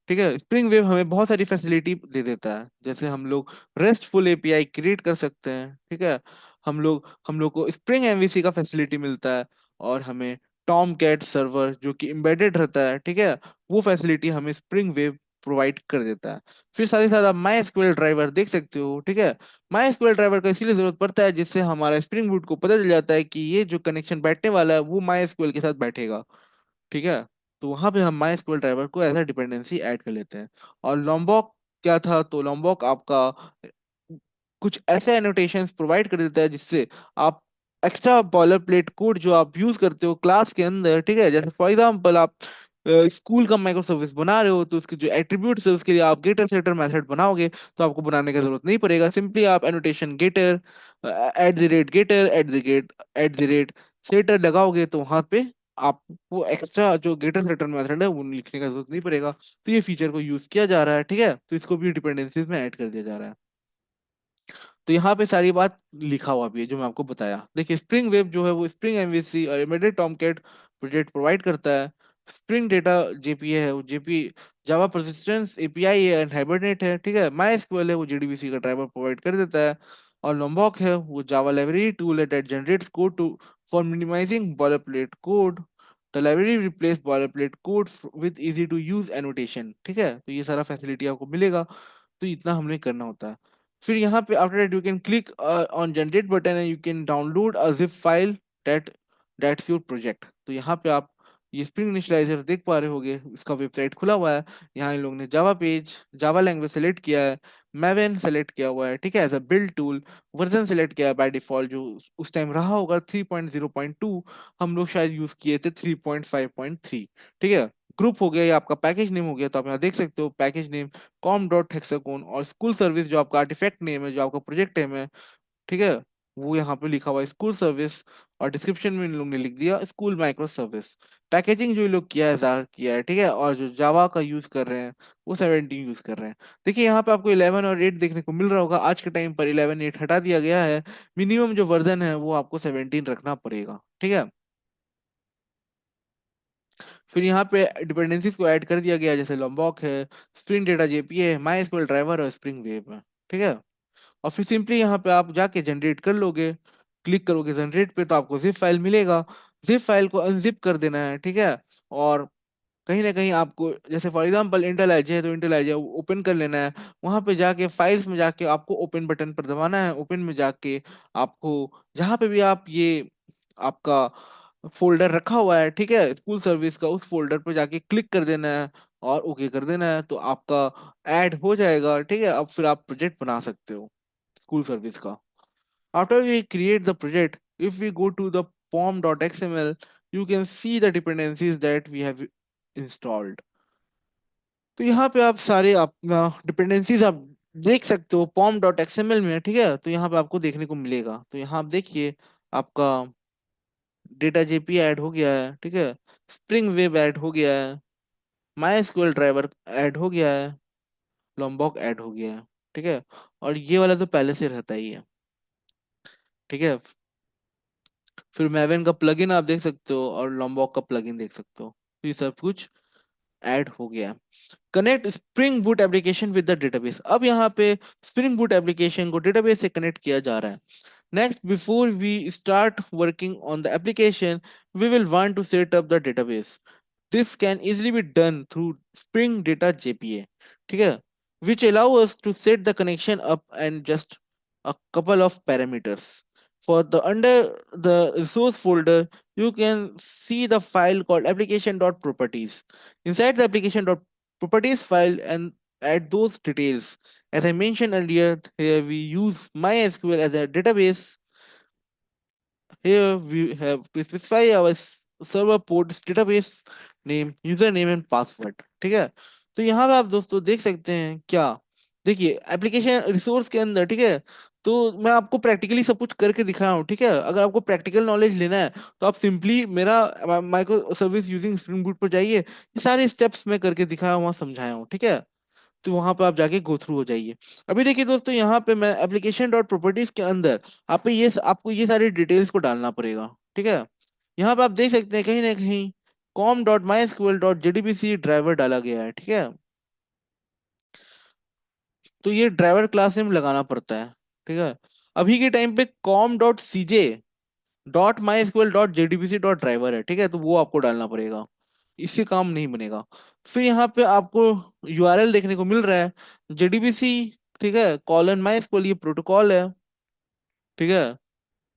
ठीक है, स्प्रिंग वेव हमें बहुत सारी फैसिलिटी दे देता है, जैसे हम लोग रेस्टफुल एपीआई क्रिएट कर सकते हैं। ठीक है, हम लोग को स्प्रिंग एमवीसी का फैसिलिटी मिलता है, और हमें टॉम कैट सर्वर जो कि एम्बेडेड रहता है, ठीक है, वो फैसिलिटी हमें स्प्रिंग वेव प्रोवाइड कर देता है। फिर साथ ही साथ आप माई एसक्यूएल ड्राइवर देख सकते हो। ठीक है, माई एसक्यूएल ड्राइवर का इसीलिए जरूरत पड़ता है, जिससे हमारा स्प्रिंग बूट को पता चल जाता है कि ये जो कनेक्शन बैठने वाला है वो माई एसक्यूएल के साथ बैठेगा। ठीक है, तो वहां पे हम माई एसक्यूएल ड्राइवर को एज अ डिपेंडेंसी ऐड कर लेते हैं। और लॉम्बॉक क्या था, तो लॉम्बॉक आपका कुछ ऐसे एनोटेशंस प्रोवाइड कर देता है, जिससे आप एक्स्ट्रा बॉलर प्लेट कोड जो आप यूज करते हो क्लास के अंदर, ठीक है, जैसे फॉर एग्जांपल आप स्कूल का माइक्रो सर्विस बना रहे हो, तो उसके जो एट्रीब्यूट्स है उसके लिए आप गेटर सेटर मेथड बनाओगे, तो आपको बनाने की जरूरत नहीं पड़ेगा। सिंपली आप annotation getter at the rate getter at the rate setter लगाओगे, तो वहां पे आपको एक्स्ट्रा जो गेटर सेटर मेथड है वो लिखने का जरूरत नहीं पड़ेगा। तो ये फीचर को यूज किया जा रहा है। ठीक है, तो इसको भी डिपेंडेंसीज में ऐड कर दिया जा रहा है। तो यहाँ पे सारी बात लिखा हुआ भी है जो मैं आपको बताया। देखिए, स्प्रिंग वेब जो है वो स्प्रिंग एमवीसी और एम्बेडेड टॉमकैट प्रोजेक्ट प्रोवाइड करता है। स्प्रिंग डेटा जेपीए है, वो जेपी जावा परसिस्टेंस एपीआई है एंड हाइबरनेट है। ठीक है, माई एसक्यूएल है, वो जेडीबीसी का ड्राइवर प्रोवाइड कर देता है। और लॉम्बॉक है, वो जावा लाइब्रेरी टूल है that generates code to for minimizing boilerplate code. The library replace boilerplate code with easy to use annotation. ठीक है, तो ये सारा फैसिलिटी आपको मिलेगा। तो इतना हमने करना होता है। फिर यहाँ पे after that you can click on generate button and you can download a zip file that that's your project. तो यहाँ पे आप ये स्प्रिंग इनिशियलाइजर देख पा रहे होगे, इसका वेबसाइट खुला हुआ है। यहाँ इन लोगों ने Java page, Java language select किया है, मैवेन सेलेक्ट किया हुआ है। ठीक है, as a build tool version select किया है बाय डिफॉल्ट, जो उस टाइम रहा होगा 3.0.2। हम लोग शायद यूज किए थे 3.5.3। ठीक है, ग्रुप हो गया, या आपका पैकेज नेम हो गया, तो आप यहाँ देख सकते हो package name com dot hexagon, और स्कूल सर्विस जो आपका आर्टिफैक्ट नेम है, जो आपका प्रोजेक्ट नेम है, ठीक है, वो यहाँ पे लिखा हुआ है स्कूल सर्विस। और डिस्क्रिप्शन में इन लोग ने लिख दिया स्कूल माइक्रो सर्विस। पैकेजिंग जो ये लोग किया है, जार किया है। ठीक है, और जो जावा का यूज कर रहे हैं वो 17 यूज कर रहे हैं। देखिए, यहाँ पे आपको 11 और 8 देखने को मिल रहा होगा। आज के टाइम पर 11 8 हटा दिया गया है। मिनिमम जो वर्जन है वो आपको 17 रखना पड़ेगा। ठीक है, फिर यहाँ पे डिपेंडेंसीज को ऐड कर दिया गया, जैसे लॉम्बॉक है, स्प्रिंग डेटा जेपीए है, माई एसक्यूएल ड्राइवर और स्प्रिंग वेब है। ठीक है, और फिर सिंपली यहाँ पे आप जाके जनरेट कर लोगे। क्लिक करोगे जनरेट पे, तो आपको जिप फाइल मिलेगा। जिप फाइल को अनजिप कर देना है। ठीक है, और कहीं ना कहीं आपको, जैसे फॉर एग्जांपल इंटेल एज है, तो इंटेल एज ओपन कर लेना है। वहां पे जाके फाइल्स में जाके आपको ओपन बटन पर दबाना है। ओपन में जाके आपको जहां पे भी आप ये आपका फोल्डर रखा हुआ है, ठीक है, स्कूल सर्विस का, उस फोल्डर पे जाके क्लिक कर देना है और ओके कर देना है, तो आपका ऐड हो जाएगा। ठीक है, अब फिर आप प्रोजेक्ट बना सकते हो स्कूल सर्विस का। After we create the project, if we go to the pom.xml, you can see the dependencies that we have installed। तो यहाँ पे आप सारे अपना डिपेंडेंसीज आप देख सकते हो pom.xml में। ठीक है, तो यहाँ पे आपको देखने को मिलेगा। तो यहाँ आप देखिए, आपका डेटा जेपी ऐड हो गया है। ठीक है, स्प्रिंग वेब ऐड हो गया है, माई एसक्यूएल ड्राइवर ऐड हो गया है, लॉम्बॉक ऐड हो गया है। ठीक है, और ये वाला तो पहले से रहता ही है। ठीक है, फिर मैवन का प्लगइन आप देख सकते हो और लॉम्बॉक का प्लगइन देख सकते हो। तो ये सब कुछ ऐड हो गया। Connect spring boot application with the database. अब यहाँ पे स्प्रिंग बूट एप्लीकेशन को डेटाबेस से कनेक्ट किया जा रहा है। Next, before we start working on the application, we will want to set up the database. This can easily be done through Spring Data JPA, ठीक है, which allow us to set the connection up and just a couple of parameters. For the under the resource folder, you can see the file called application.properties. Inside the application.properties file and add those details. As I mentioned earlier, here we use MySQL as a database. Here we have to specify our server port, database name, username and password, ठीक है। तो यहाँ पे आप दोस्तों देख सकते हैं क्या, देखिए एप्लीकेशन रिसोर्स के अंदर, ठीक है। तो मैं आपको प्रैक्टिकली सब कुछ करके दिखा रहा हूँ, ठीक है। अगर आपको प्रैक्टिकल नॉलेज लेना है तो आप सिंपली मेरा micro service using spring boot पर जाइए, ये सारे स्टेप्स मैं करके दिखाया हूँ, वहाँ समझाया हूँ, ठीक है। तो वहां पे आप जाके गो थ्रू हो जाइए। अभी देखिए दोस्तों, यहाँ पे मैं एप्लीकेशन डॉट प्रॉपर्टीज के अंदर आपको ये सारी डिटेल्स को डालना पड़ेगा, ठीक है। यहाँ पे आप देख सकते हैं कहीं ना कहीं com dot my SQL dot JDBC driver डाला गया है, ठीक है। तो ये ड्राइवर क्लास में लगाना पड़ता है, ठीक है। अभी के टाइम पे com dot CJ dot my SQL dot JDBC dot driver है, ठीक है। तो वो आपको डालना पड़ेगा, इससे काम नहीं बनेगा। फिर यहाँ पे आपको यूआरएल देखने को मिल रहा है जेडीबीसी, ठीक है, कॉलन माई एसक्यूएल, ये प्रोटोकॉल है, ठीक है।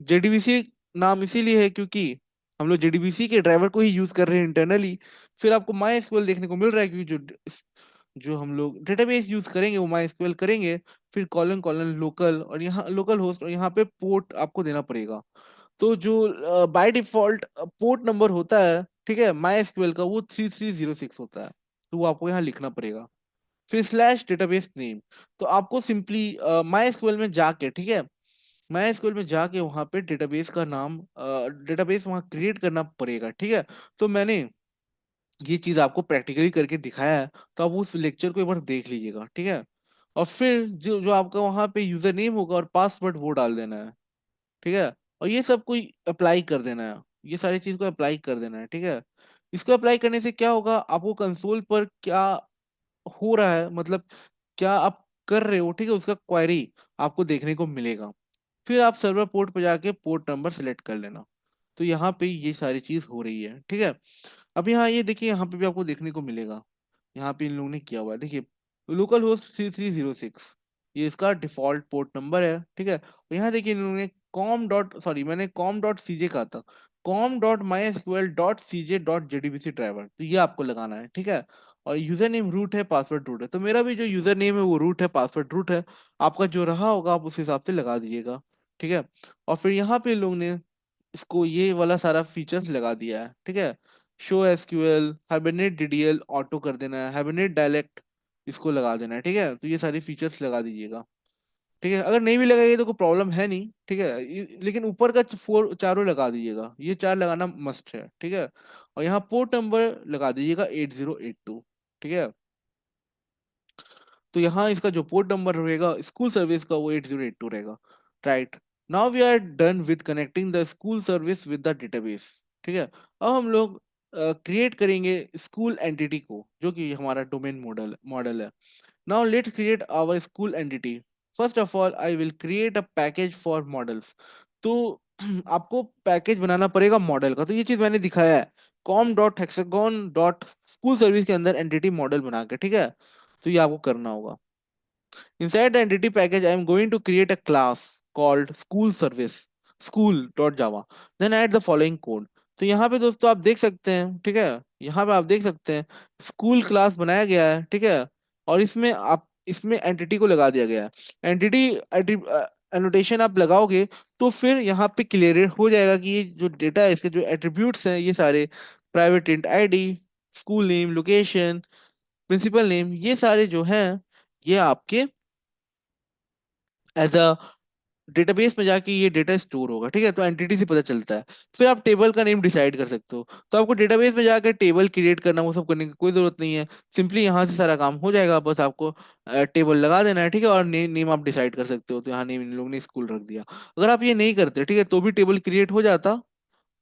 जेडीबीसी नाम इसीलिए है क्योंकि हम लोग जेडीबीसी के ड्राइवर को ही यूज कर रहे हैं इंटरनली। फिर आपको माई एसक्यूएल देखने को मिल रहा है क्योंकि जो जो हम लोग डेटाबेस यूज करेंगे वो माई एसक्यूएल करेंगे। फिर कॉलन कॉलन लोकल, और यहाँ लोकल होस्ट, और यहाँ पे पोर्ट आपको देना पड़ेगा। तो जो बाय डिफॉल्ट पोर्ट नंबर होता है, ठीक है, माई एसक्यूएल का, वो 3306 होता है। तो वो आपको यहाँ लिखना पड़ेगा। फिर स्लैश डेटाबेस नेम। तो आपको सिंपली माई एसक्यूएल में जाके, ठीक है, माई एसक्यूएल में जाके वहाँ पे डेटाबेस का नाम, डेटाबेस वहाँ क्रिएट करना पड़ेगा, ठीक है। तो मैंने ये चीज आपको प्रैक्टिकली करके दिखाया है, तो आप उस लेक्चर को एक बार देख लीजिएगा, ठीक है। और फिर जो जो आपका वहाँ पे यूजर नेम होगा और पासवर्ड वो डाल देना है, ठीक है। और ये सब कोई अप्लाई कर देना है, ये सारी चीज को अप्लाई कर देना है, ठीक है। इसको अप्लाई करने से क्या होगा, आपको कंसोल पर क्या हो रहा है, मतलब क्या आप कर रहे हो, ठीक है, उसका क्वेरी आपको देखने को मिलेगा। फिर आप सर्वर पोर्ट पर जाके पोर्ट नंबर सेलेक्ट कर लेना। तो यहाँ पे ये सारी चीज हो रही है, ठीक है। अब यहाँ ये देखिए, यहाँ पे भी आपको देखने को मिलेगा, यहाँ पे इन लोगों ने किया हुआ है, देखिए लोकल होस्ट 3306, ये इसका डिफॉल्ट पोर्ट नंबर है, ठीक है। और यहाँ देखिए इन्होंने कॉम डॉट सॉरी मैंने कॉम डॉट सीजे कहा था, com dot my SQL dot CJ dot JDBC driver, तो ये आपको लगाना है, ठीक है। और यूजर नेम रूट है, पासवर्ड रूट है, तो मेरा भी जो यूजर नेम है वो रूट है, पासवर्ड रूट है। आपका जो रहा होगा आप उस हिसाब से लगा दीजिएगा, ठीक है। और फिर यहाँ पे लोग ने इसको ये वाला सारा फीचर्स लगा दिया है, ठीक है। Show SQL, hibernate DDL auto कर देना है, हाइबरनेट डायलेक्ट इसको लगा देना है, ठीक है। तो ये सारी फीचर्स लगा दीजिएगा, ठीक है। अगर नहीं भी लगाइए तो कोई प्रॉब्लम है नहीं, ठीक है। लेकिन ऊपर का फोर चारों लगा दीजिएगा, ये चार लगाना मस्ट है, ठीक है। और यहाँ पोर्ट नंबर लगा दीजिएगा 8082, ठीक है। तो यहाँ इसका जो पोर्ट नंबर रहेगा स्कूल सर्विस का वो 8082 रहेगा, right. Now we are done with connecting the school service with the database, ठीक है। अब हम लोग क्रिएट करेंगे स्कूल एंटिटी को, जो कि हमारा डोमेन मॉडल मॉडल है। Now let's create our school entity. First of all, I will create a package for models. तो आपको पैकेज बनाना पड़ेगा मॉडल का, तो ये चीज मैंने दिखाया है com dot hexagon dot school service के अंदर एंटिटी मॉडल बना के, ठीक है। तो ये आपको करना होगा। Inside the entity package, I am going to create a class called school service, school.java. Then add the following code. तो यहाँ पे दोस्तों आप देख सकते हैं, ठीक है, यहाँ पे आप देख सकते हैं स्कूल क्लास बनाया गया है, ठीक है। और इसमें एंटिटी को लगा दिया गया है। एंटिटी एनोटेशन आप लगाओगे तो फिर यहाँ पे क्लियर हो जाएगा कि ये जो डेटा है, इसके जो एट्रीब्यूट्स हैं, ये सारे private int ID, school name, location, principal name, ये सारे जो हैं ये आपके एज अ डेटाबेस में जाके ये डेटा स्टोर होगा, ठीक है। तो एंटिटी से पता चलता है। फिर आप टेबल का नेम डिसाइड कर सकते हो। तो आपको डेटाबेस में जाकर टेबल क्रिएट करना, वो सब करने की कोई जरूरत नहीं है। सिंपली यहाँ से सारा काम हो जाएगा, बस आपको टेबल लगा देना है, ठीक है। और नेम आप डिसाइड कर सकते हो। तो यहाँ नेम इन लोगों ने स्कूल रख दिया। अगर आप ये नहीं करते, ठीक है, तो भी टेबल क्रिएट हो जाता,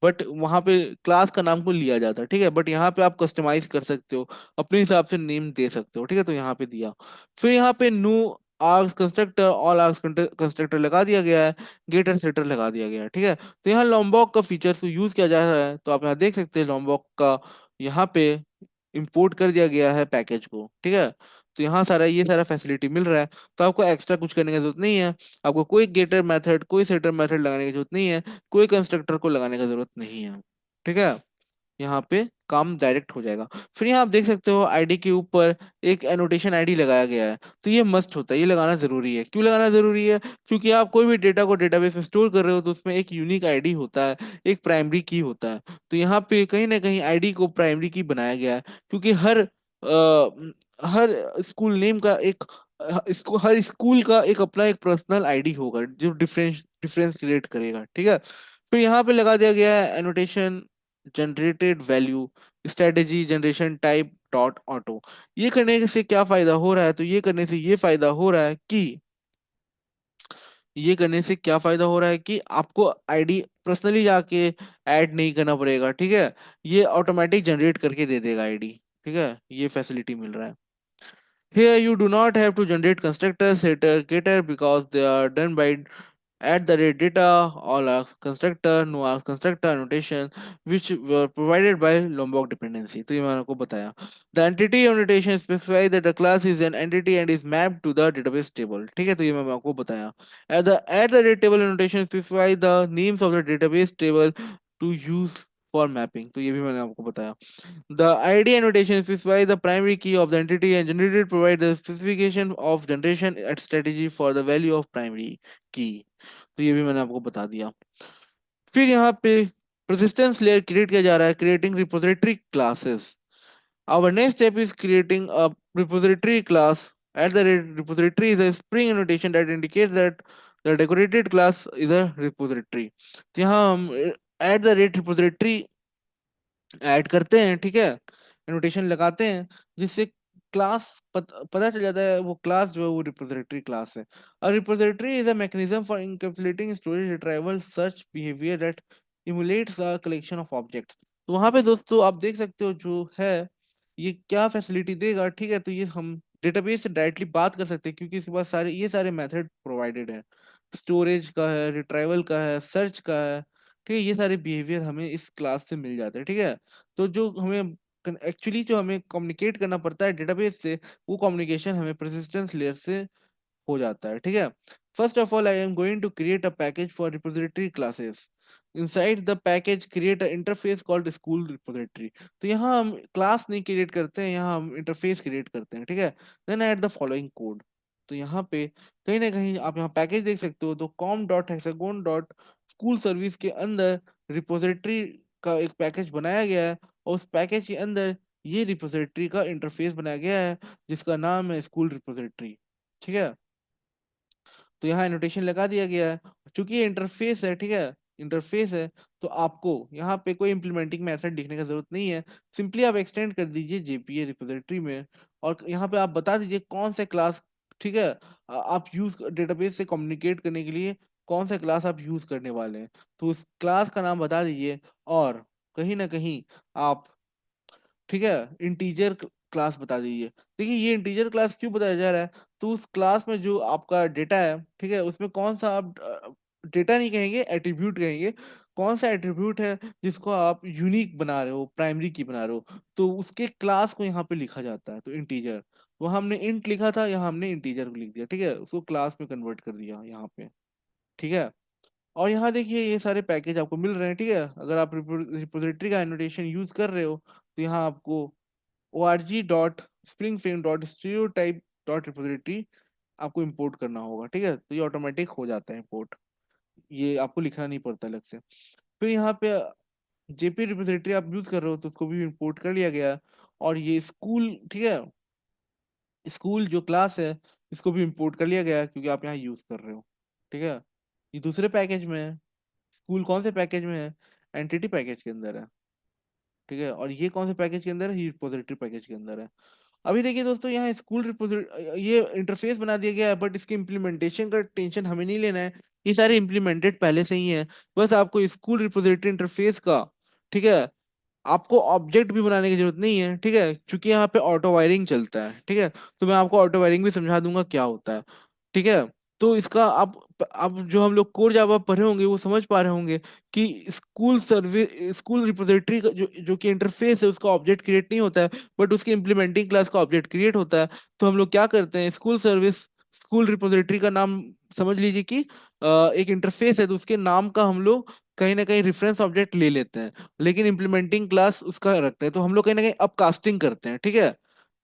बट वहां पे क्लास का नाम को लिया जाता है, ठीक है। बट यहाँ पे आप कस्टमाइज कर सकते हो, अपने हिसाब से नेम दे सकते हो, ठीक है। तो यहाँ पे दिया, फिर यहाँ पे new args constructor, all args constructor लगा दिया गया है, गेटर सेटर लगा दिया गया है, ठीक है। तो यहाँ लॉम्बॉक का फीचर्स को यूज किया जा रहा है, तो आप यहाँ देख सकते हैं लॉम्बॉक का यहाँ पे इंपोर्ट कर दिया गया है पैकेज को, ठीक है। तो यहाँ सारा ये सारा फैसिलिटी मिल रहा है, तो आपको एक्स्ट्रा कुछ करने की जरूरत नहीं है। आपको कोई गेटर मेथड, कोई सेटर मेथड लगाने की जरूरत नहीं है, कोई कंस्ट्रक्टर को लगाने की जरूरत नहीं है, ठीक है। यहाँ पे काम डायरेक्ट हो जाएगा। फिर यहाँ आप देख सकते हो आईडी के ऊपर एक एनोटेशन आईडी लगाया गया है, तो ये मस्ट होता है, ये लगाना जरूरी है। क्यों लगाना जरूरी है? क्योंकि आप कोई भी डेटा को डेटाबेस में स्टोर कर रहे हो तो उसमें एक यूनिक आईडी होता है, एक प्राइमरी की होता है। तो यहाँ पे कहीं ना कहीं आईडी को प्राइमरी की बनाया गया है, क्योंकि हर स्कूल नेम का एक इसको हर स्कूल का एक अपना एक पर्सनल आईडी होगा जो डिफरेंस डिफरेंस क्रिएट करेगा, ठीक है। फिर यहाँ पे लगा दिया गया है annotation generated value strategy generation type dot auto. ये करने से क्या फायदा हो रहा है? तो ये करने से ये फायदा हो रहा है कि ये करने से क्या फायदा हो रहा है कि आपको आईडी पर्सनली जाके ऐड नहीं करना पड़ेगा, ठीक है। ये ऑटोमेटिक जनरेट करके दे देगा आईडी, ठीक है। ये फैसिलिटी मिल रहा है। Here you do not have to generate constructor, setter, getter because they are done by at the rate data, all are constructor, no are constructor annotation which were provided by Lombok dependency. तो ये मैंने आपको बताया। The entity annotation specifies that the class is an entity and is mapped to the database table. ठीक है, तो ये मैंने आपको बताया। At the rate table annotation specifies the names of the database table to use for mapping. तो ये भी मैंने आपको बताया। The ID annotation specifies the primary key of the entity and generated provide the specification of generation at strategy for the value of primary key. तो ये भी मैंने आपको बता दिया। फिर यहाँ पे persistence layer क्रिएट किया जा रहा है, creating repository classes. Our next step is creating a repository class. At the repository is a string annotation that indicates that the decorated class is a repository. तो यहाँ हम at the rate repository add करते हैं, ठीक है, annotation लगाते हैं, जिससे क्लास पता चल जाता है वो क्लास जो है वो रिपोजिटरी क्लास है। और repository is a mechanism for encapsulating storage retrieval search behaviour that emulates a collection of objects. तो वहां पे दोस्तों आप देख सकते हो जो है ये क्या फैसिलिटी देगा, ठीक है। तो ये हम डेटाबेस से डायरेक्टली बात कर सकते हैं, क्योंकि इसके पास सारे ये सारे मेथड प्रोवाइडेड है, स्टोरेज का है, रिट्राइवल का है, सर्च का है, ठीक है। ये सारे बिहेवियर हमें इस क्लास से मिल जाते हैं, ठीक है। तो जो हमें एक्चुअली जो हमें कम्युनिकेट करना पड़ता है डेटाबेस से, वो कम्युनिकेशन हमें परसिस्टेंस लेयर से हो जाता है, ठीक है। First of all I am going to create a package for repository classes. Inside the package create a interface called school repository. तो यहाँ हम क्लास नहीं क्रिएट करते हैं, यहाँ हम इंटरफेस क्रिएट करते हैं, ठीक है। Then add the following code. तो यहाँ पे कहीं ना कहीं आप यहाँ पैकेज देख सकते हो, तो com dot hexagon dot school service के अंदर रिपोजिटरी का एक पैकेज बनाया गया है, और उस पैकेज के अंदर ये रिपोजिटरी का इंटरफेस बनाया गया है, जिसका नाम है स्कूल रिपोजिटरी, ठीक है। तो यहाँ एनोटेशन लगा दिया गया है, चूंकि ये इंटरफेस है, ठीक है, इंटरफेस है, तो आपको यहाँ पे कोई इम्प्लीमेंटिंग मेथड लिखने का जरूरत नहीं है। सिंपली आप एक्सटेंड कर दीजिए जेपीए रिपोजिटरी में, और यहाँ पे आप बता दीजिए कौन सा क्लास, ठीक है, आप यूज डेटाबेस से कम्युनिकेट करने के लिए कौन सा क्लास आप यूज करने वाले हैं, तो उस क्लास का नाम बता दीजिए। और कहीं ना कहीं आप, ठीक है, इंटीजर क्लास बता दीजिए। देखिए ये इंटीजर क्लास क्यों बताया जा रहा है, तो उस क्लास में जो आपका डेटा है, ठीक है, उसमें कौन सा आप डेटा नहीं कहेंगे, एट्रीब्यूट कहेंगे, कौन सा एट्रीब्यूट है जिसको आप यूनिक बना रहे हो, प्राइमरी की बना रहे हो, तो उसके क्लास को यहाँ पे लिखा जाता है। तो इंटीजर, वहां हमने इंट लिखा था, यहाँ हमने इंटीजर को लिख दिया, ठीक है, उसको क्लास में कन्वर्ट कर दिया यहाँ पे, ठीक है। और यहाँ देखिए ये सारे पैकेज आपको मिल रहे हैं, ठीक है। अगर आप रिपोजिटरी का एनोटेशन यूज कर रहे हो, तो यहाँ आपको org.springframe.stereotype.repository आपको इंपोर्ट करना होगा, ठीक है। तो ये ऑटोमेटिक हो जाता है इंपोर्ट, ये आपको लिखना नहीं पड़ता अलग से। फिर यहाँ पे जेपी रिपोजिटरी आप यूज कर रहे हो, तो उसको भी इंपोर्ट कर लिया गया। और ये स्कूल, ठीक है, स्कूल जो क्लास है, इसको भी इंपोर्ट कर लिया गया, क्योंकि आप यहाँ यूज कर रहे हो, ठीक है। ये दूसरे पैकेज में है, स्कूल कौन से पैकेज में है? एंटिटी पैकेज के अंदर है, ठीक है। और ये कौन से पैकेज के अंदर है? ये रिपोजिटरी पैकेज के अंदर है। अभी देखिए दोस्तों, यहाँ स्कूल रिपोजिट ये इंटरफेस बना दिया गया है, बट इसके इम्प्लीमेंटेशन का टेंशन हमें नहीं लेना है, ये सारे इम्प्लीमेंटेड पहले से ही है। बस आपको स्कूल रिपोजिटरी इंटरफेस का, ठीक है, आपको ऑब्जेक्ट भी बनाने की जरूरत नहीं है, ठीक है, क्योंकि यहाँ पे ऑटो वायरिंग चलता है, ठीक है। तो मैं आपको ऑटो वायरिंग भी समझा दूंगा क्या होता है, ठीक है। तो इसका आप जो हम लोग कोर जावा पढ़े होंगे वो समझ पा रहे होंगे कि स्कूल सर्विस, स्कूल रिपोजिटरी का जो कि इंटरफेस है उसका ऑब्जेक्ट क्रिएट नहीं होता है, बट उसकी इम्प्लीमेंटिंग क्लास का ऑब्जेक्ट क्रिएट होता है। तो हम लोग क्या करते हैं, स्कूल सर्विस, स्कूल रिपोजिटरी का नाम समझ लीजिए कि एक इंटरफेस है, तो उसके नाम का हम लोग कहीं ना कहीं रेफरेंस ऑब्जेक्ट ले लेते हैं, लेकिन इम्प्लीमेंटिंग क्लास उसका रखते हैं। तो हम लोग कहीं ना कहीं अपकास्टिंग करते हैं, ठीक है।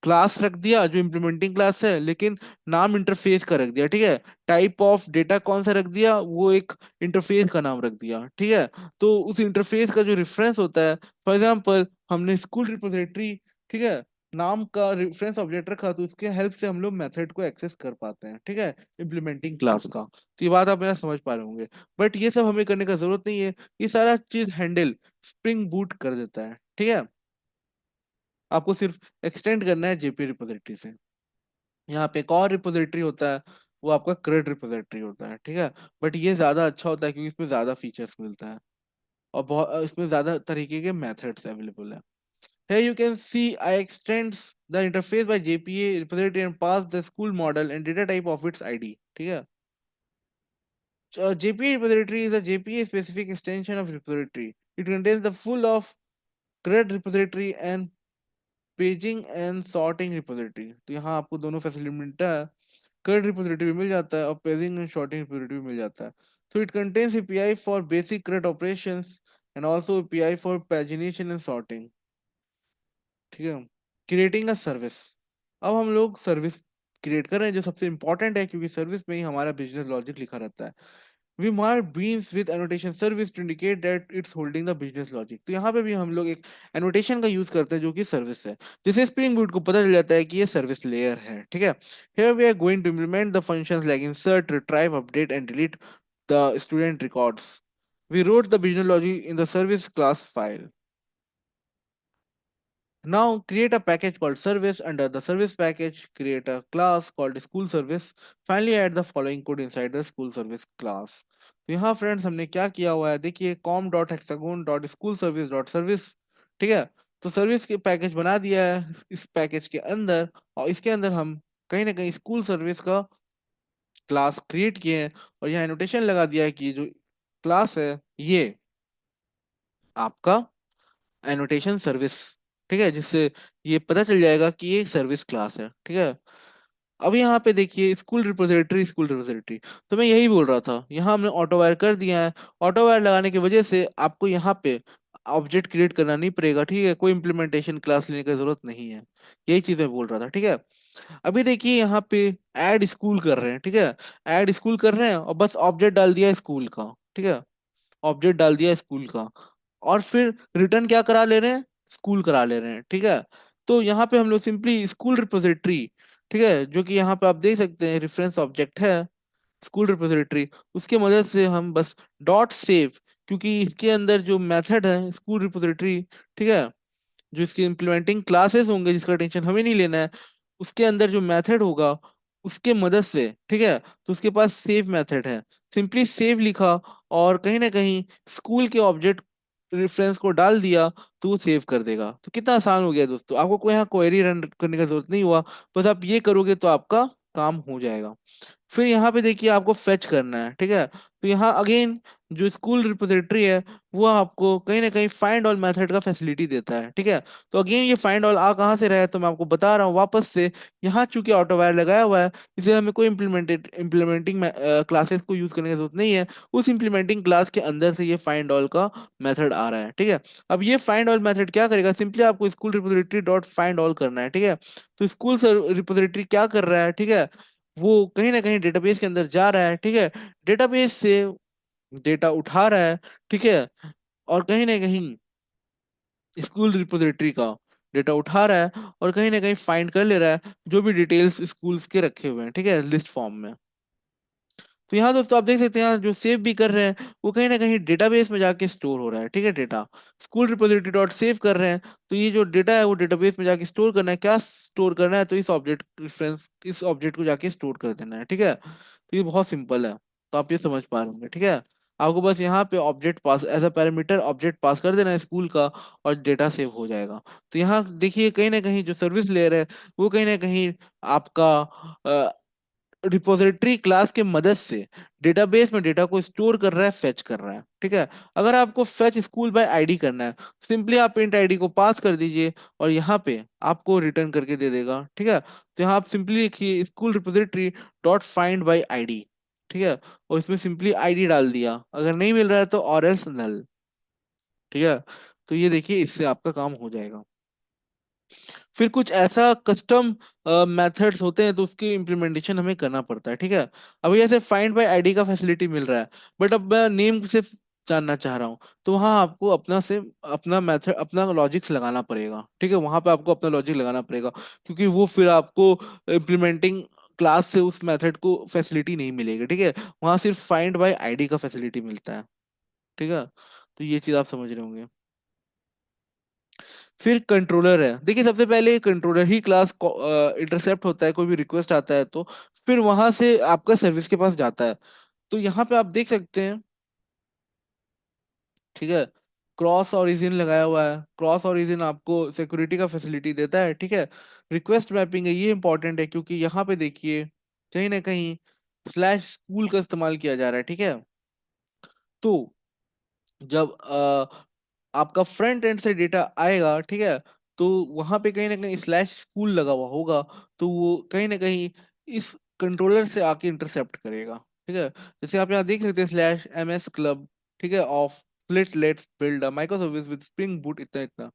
क्लास रख दिया जो इम्प्लीमेंटिंग क्लास है, लेकिन नाम इंटरफेस का रख दिया, ठीक है। टाइप ऑफ डेटा कौन सा रख दिया, वो एक इंटरफेस का नाम रख दिया, ठीक है। तो उस इंटरफेस का जो रेफरेंस होता है, फॉर एग्जांपल हमने स्कूल रिपोजिटरी, ठीक है, नाम का रेफरेंस ऑब्जेक्ट रखा, तो उसके हेल्प से हम लोग मेथड को एक्सेस कर पाते हैं, ठीक है, इम्प्लीमेंटिंग क्लास का। तो ये बात आप मेरा समझ पा रहे होंगे। बट ये सब हमें करने का जरूरत नहीं है, ये सारा चीज हैंडल स्प्रिंग बूट कर देता है, ठीक है। आपको सिर्फ एक्सटेंड करना है जेपी रिपोजिटरी से। यहाँ पे एक और रिपोजिटरी होता है, वो आपका क्रेड रिपोजिटरी होता है, ठीक है। बट ये ज्यादा अच्छा होता है क्योंकि इसमें ज्यादा फीचर्स मिलता है, और बहुत इसमें ज्यादा तरीके के मेथड्स अवेलेबल है। Here you can see I extends the interface by JPA repository and pass the school model and data type of its ID, ठीक है। JPA repository is a JPA specific extension of repository. It contains the full of CRUD repository and paging and sorting repository. तो यहाँ आपको दोनों facility मिलता है, CRUD repository भी मिल जाता है और पेजिंग एंड सॉर्टिंग रिपोजिटरी भी मिल जाता है। So it contains API for basic CRUD operations and also API for pagination and sorting, ठीक है। क्रिएटिंग अ सर्विस, अब हम लोग सर्विस क्रिएट कर रहे हैं जो सबसे इंपॉर्टेंट है, क्योंकि सर्विस में ही हमारा बिजनेस लॉजिक लिखा रहता है। We mark beans with annotation service to indicate that it's holding the business logic। तो यहाँ पे भी हम लोग एक एनोटेशन का यूज करते हैं जो कि सर्विस है, जिससे स्प्रिंग बूट को पता चल जाता है कि ये सर्विस लेयर है, ठीक है। Here we are going to implement the functions like insert, retrieve, update and delete the student records। We wrote the business logic in the service class file। Now create a package called service. Under the service package, create a class called school service। Finally add the following code inside the school service class। तो यहाँ friends हमने क्या किया हुआ है, देखिए com dot hexagon dot school service dot service, ठीक है। तो सर्विस के पैकेज बना दिया है इस पैकेज के अंदर, और इसके अंदर हम कहीं ना कहीं स्कूल सर्विस का क्लास क्रिएट किए हैं, और यहाँ एनोटेशन लगा दिया है कि ये जो क्लास है ये आपका एनोटेशन सर्विस, ठीक है, जिससे ये पता चल जाएगा कि ये सर्विस क्लास है, ठीक है। अब यहाँ पे देखिए स्कूल रिपोजिटरी, स्कूल रिपोजिटरी, तो मैं यही बोल रहा था, यहाँ हमने ऑटो वायर कर दिया है। ऑटो वायर लगाने की वजह से आपको यहाँ पे ऑब्जेक्ट क्रिएट करना नहीं पड़ेगा, ठीक है, कोई इम्प्लीमेंटेशन क्लास लेने की जरूरत नहीं है। यही चीज मैं बोल रहा था, ठीक है। अभी देखिए यहाँ पे ऐड स्कूल कर रहे हैं, ठीक है, ऐड स्कूल कर रहे हैं और बस ऑब्जेक्ट डाल दिया स्कूल का, ठीक है, ऑब्जेक्ट डाल दिया स्कूल का, और फिर रिटर्न क्या करा ले रहे हैं, स्कूल करा ले रहे हैं, ठीक है। तो यहाँ पे हम लोग सिंपली स्कूल रिपोजिटरी, ठीक है, जो कि यहाँ पे आप देख सकते हैं रेफरेंस ऑब्जेक्ट है स्कूल रिपोजिटरी, उसके मदद से हम बस डॉट सेव, क्योंकि इसके अंदर जो मेथड है स्कूल रिपोजिटरी, ठीक है, जो इसके इम्प्लीमेंटिंग क्लासेस होंगे जिसका टेंशन हमें नहीं लेना है, उसके अंदर जो मेथड होगा उसके मदद से, ठीक है, तो उसके पास सेव मेथड है, सिंपली सेव लिखा और कहीं ना कहीं स्कूल के ऑब्जेक्ट रेफरेंस को डाल दिया, तो वो सेव कर देगा। तो कितना आसान हो गया दोस्तों, आपको कोई यहाँ क्वेरी रन करने का जरूरत नहीं हुआ, बस आप ये करोगे तो आपका काम हो जाएगा। फिर यहाँ पे देखिए आपको फेच करना है, ठीक है। तो यहाँ अगेन जो स्कूल रिपोजिटरी है वो आपको कहीं ना कहीं फाइंड ऑल मेथड का फैसिलिटी देता है, ठीक है। तो अगेन ये फाइंड ऑल आ कहाँ से रहा है, तो मैं आपको बता रहा हूँ वापस से। यहाँ चूंकि ऑटो वायर लगाया हुआ है, इसलिए हमें कोई इम्प्लीमेंटिंग क्लासेस को यूज करने की जरूरत नहीं है। उस इम्प्लीमेंटिंग क्लास के अंदर से ये फाइंड ऑल का मेथड आ रहा है, ठीक है। अब ये फाइंड ऑल मेथड क्या करेगा, सिंपली आपको school repository dot find all करना है, ठीक है। तो स्कूल रिपोजिटरी क्या कर रहा है, ठीक है, वो कहीं ना कहीं डेटाबेस के अंदर जा रहा है, ठीक है, डेटाबेस से डेटा उठा रहा है, ठीक है, और कहीं ना कहीं स्कूल रिपोजिटरी का डेटा उठा रहा है और कहीं ना कहीं फाइंड कर ले रहा है जो भी डिटेल्स स्कूल्स के रखे हुए हैं, ठीक है, लिस्ट फॉर्म में। तो यहाँ दोस्तों आप देख सकते हैं यहाँ जो सेव भी कर रहे हैं वो कहीं ना कहीं डेटाबेस में जाके स्टोर हो रहा है, ठीक है, data school repository dot save कर रहे हैं, तो ये जो डेटा है वो डेटाबेस में जाके स्टोर करना है, क्या स्टोर करना है, तो इस ऑब्जेक्ट रेफरेंस, इस ऑब्जेक्ट को जाके स्टोर कर देना है, ठीक है। तो ये बहुत सिंपल है। तो आप ये समझ पा रहे होंगे, ठीक है। आपको बस यहाँ पे object pass as a parameter object pass कर देना है स्कूल का, और डेटा सेव हो जाएगा। तो यहाँ देखिए कहीं ना कहीं जो सर्विस लेयर है वो कहीं ना कहीं आपका रिपोजिटरी क्लास के मदद से डेटाबेस में डेटा को स्टोर कर रहा है, फेच कर रहा है, ठीक है। अगर आपको फेच स्कूल बाय आईडी करना है, सिंपली आप इंट आईडी को पास कर दीजिए और यहाँ पे आपको रिटर्न करके दे देगा, ठीक है। तो यहाँ आप सिंपली लिखिए school repository dot find by ID, ठीक है। और इसमें सिंपली आईडी डाल दिया, अगर नहीं मिल रहा है तो और एल्स नल, ठीक है। तो ये देखिए इससे आपका काम हो जाएगा। फिर कुछ ऐसा कस्टम मेथड्स होते हैं तो उसकी इम्प्लीमेंटेशन हमें करना पड़ता है, ठीक है। अभी जैसे फाइंड बाय आईडी का फैसिलिटी मिल रहा है, बट अब मैं नेम सिर्फ जानना चाह रहा हूँ, तो वहाँ आपको अपना मेथड अपना लॉजिक्स लगाना पड़ेगा, ठीक है। वहाँ पे आपको अपना लॉजिक लगाना पड़ेगा, क्योंकि वो फिर आपको इम्प्लीमेंटिंग क्लास से उस मेथड को फैसिलिटी नहीं मिलेगी, ठीक है। वहाँ सिर्फ फाइंड बाय आईडी का फैसिलिटी मिलता है, ठीक है। तो ये चीज आप समझ रहे होंगे। फिर कंट्रोलर है, देखिए सबसे पहले कंट्रोलर ही क्लास इंटरसेप्ट होता है, कोई भी रिक्वेस्ट आता है तो फिर वहां से आपका सर्विस के पास जाता है। तो यहाँ पे आप देख सकते हैं, ठीक है, क्रॉस ओरिजिन लगाया हुआ है। क्रॉस ओरिजिन आपको सिक्योरिटी का फैसिलिटी देता है, ठीक है। रिक्वेस्ट मैपिंग है, ये इंपॉर्टेंट है क्योंकि यहाँ पे देखिए कहीं ना कहीं स्लैश स्कूल का इस्तेमाल किया जा रहा है, ठीक है। तो जब आपका फ्रंट एंड से डेटा आएगा, ठीक है, तो वहां पे कहीं ना कहीं स्लैश स्कूल लगा हुआ होगा, तो वो कहीं ना कहीं इस कंट्रोलर से आके इंटरसेप्ट करेगा, ठीक है। जैसे आप यहाँ देख सकते हैं स्लैश एम एस क्लब, ठीक है, of let's build a micro service with spring boot, इतना इतना।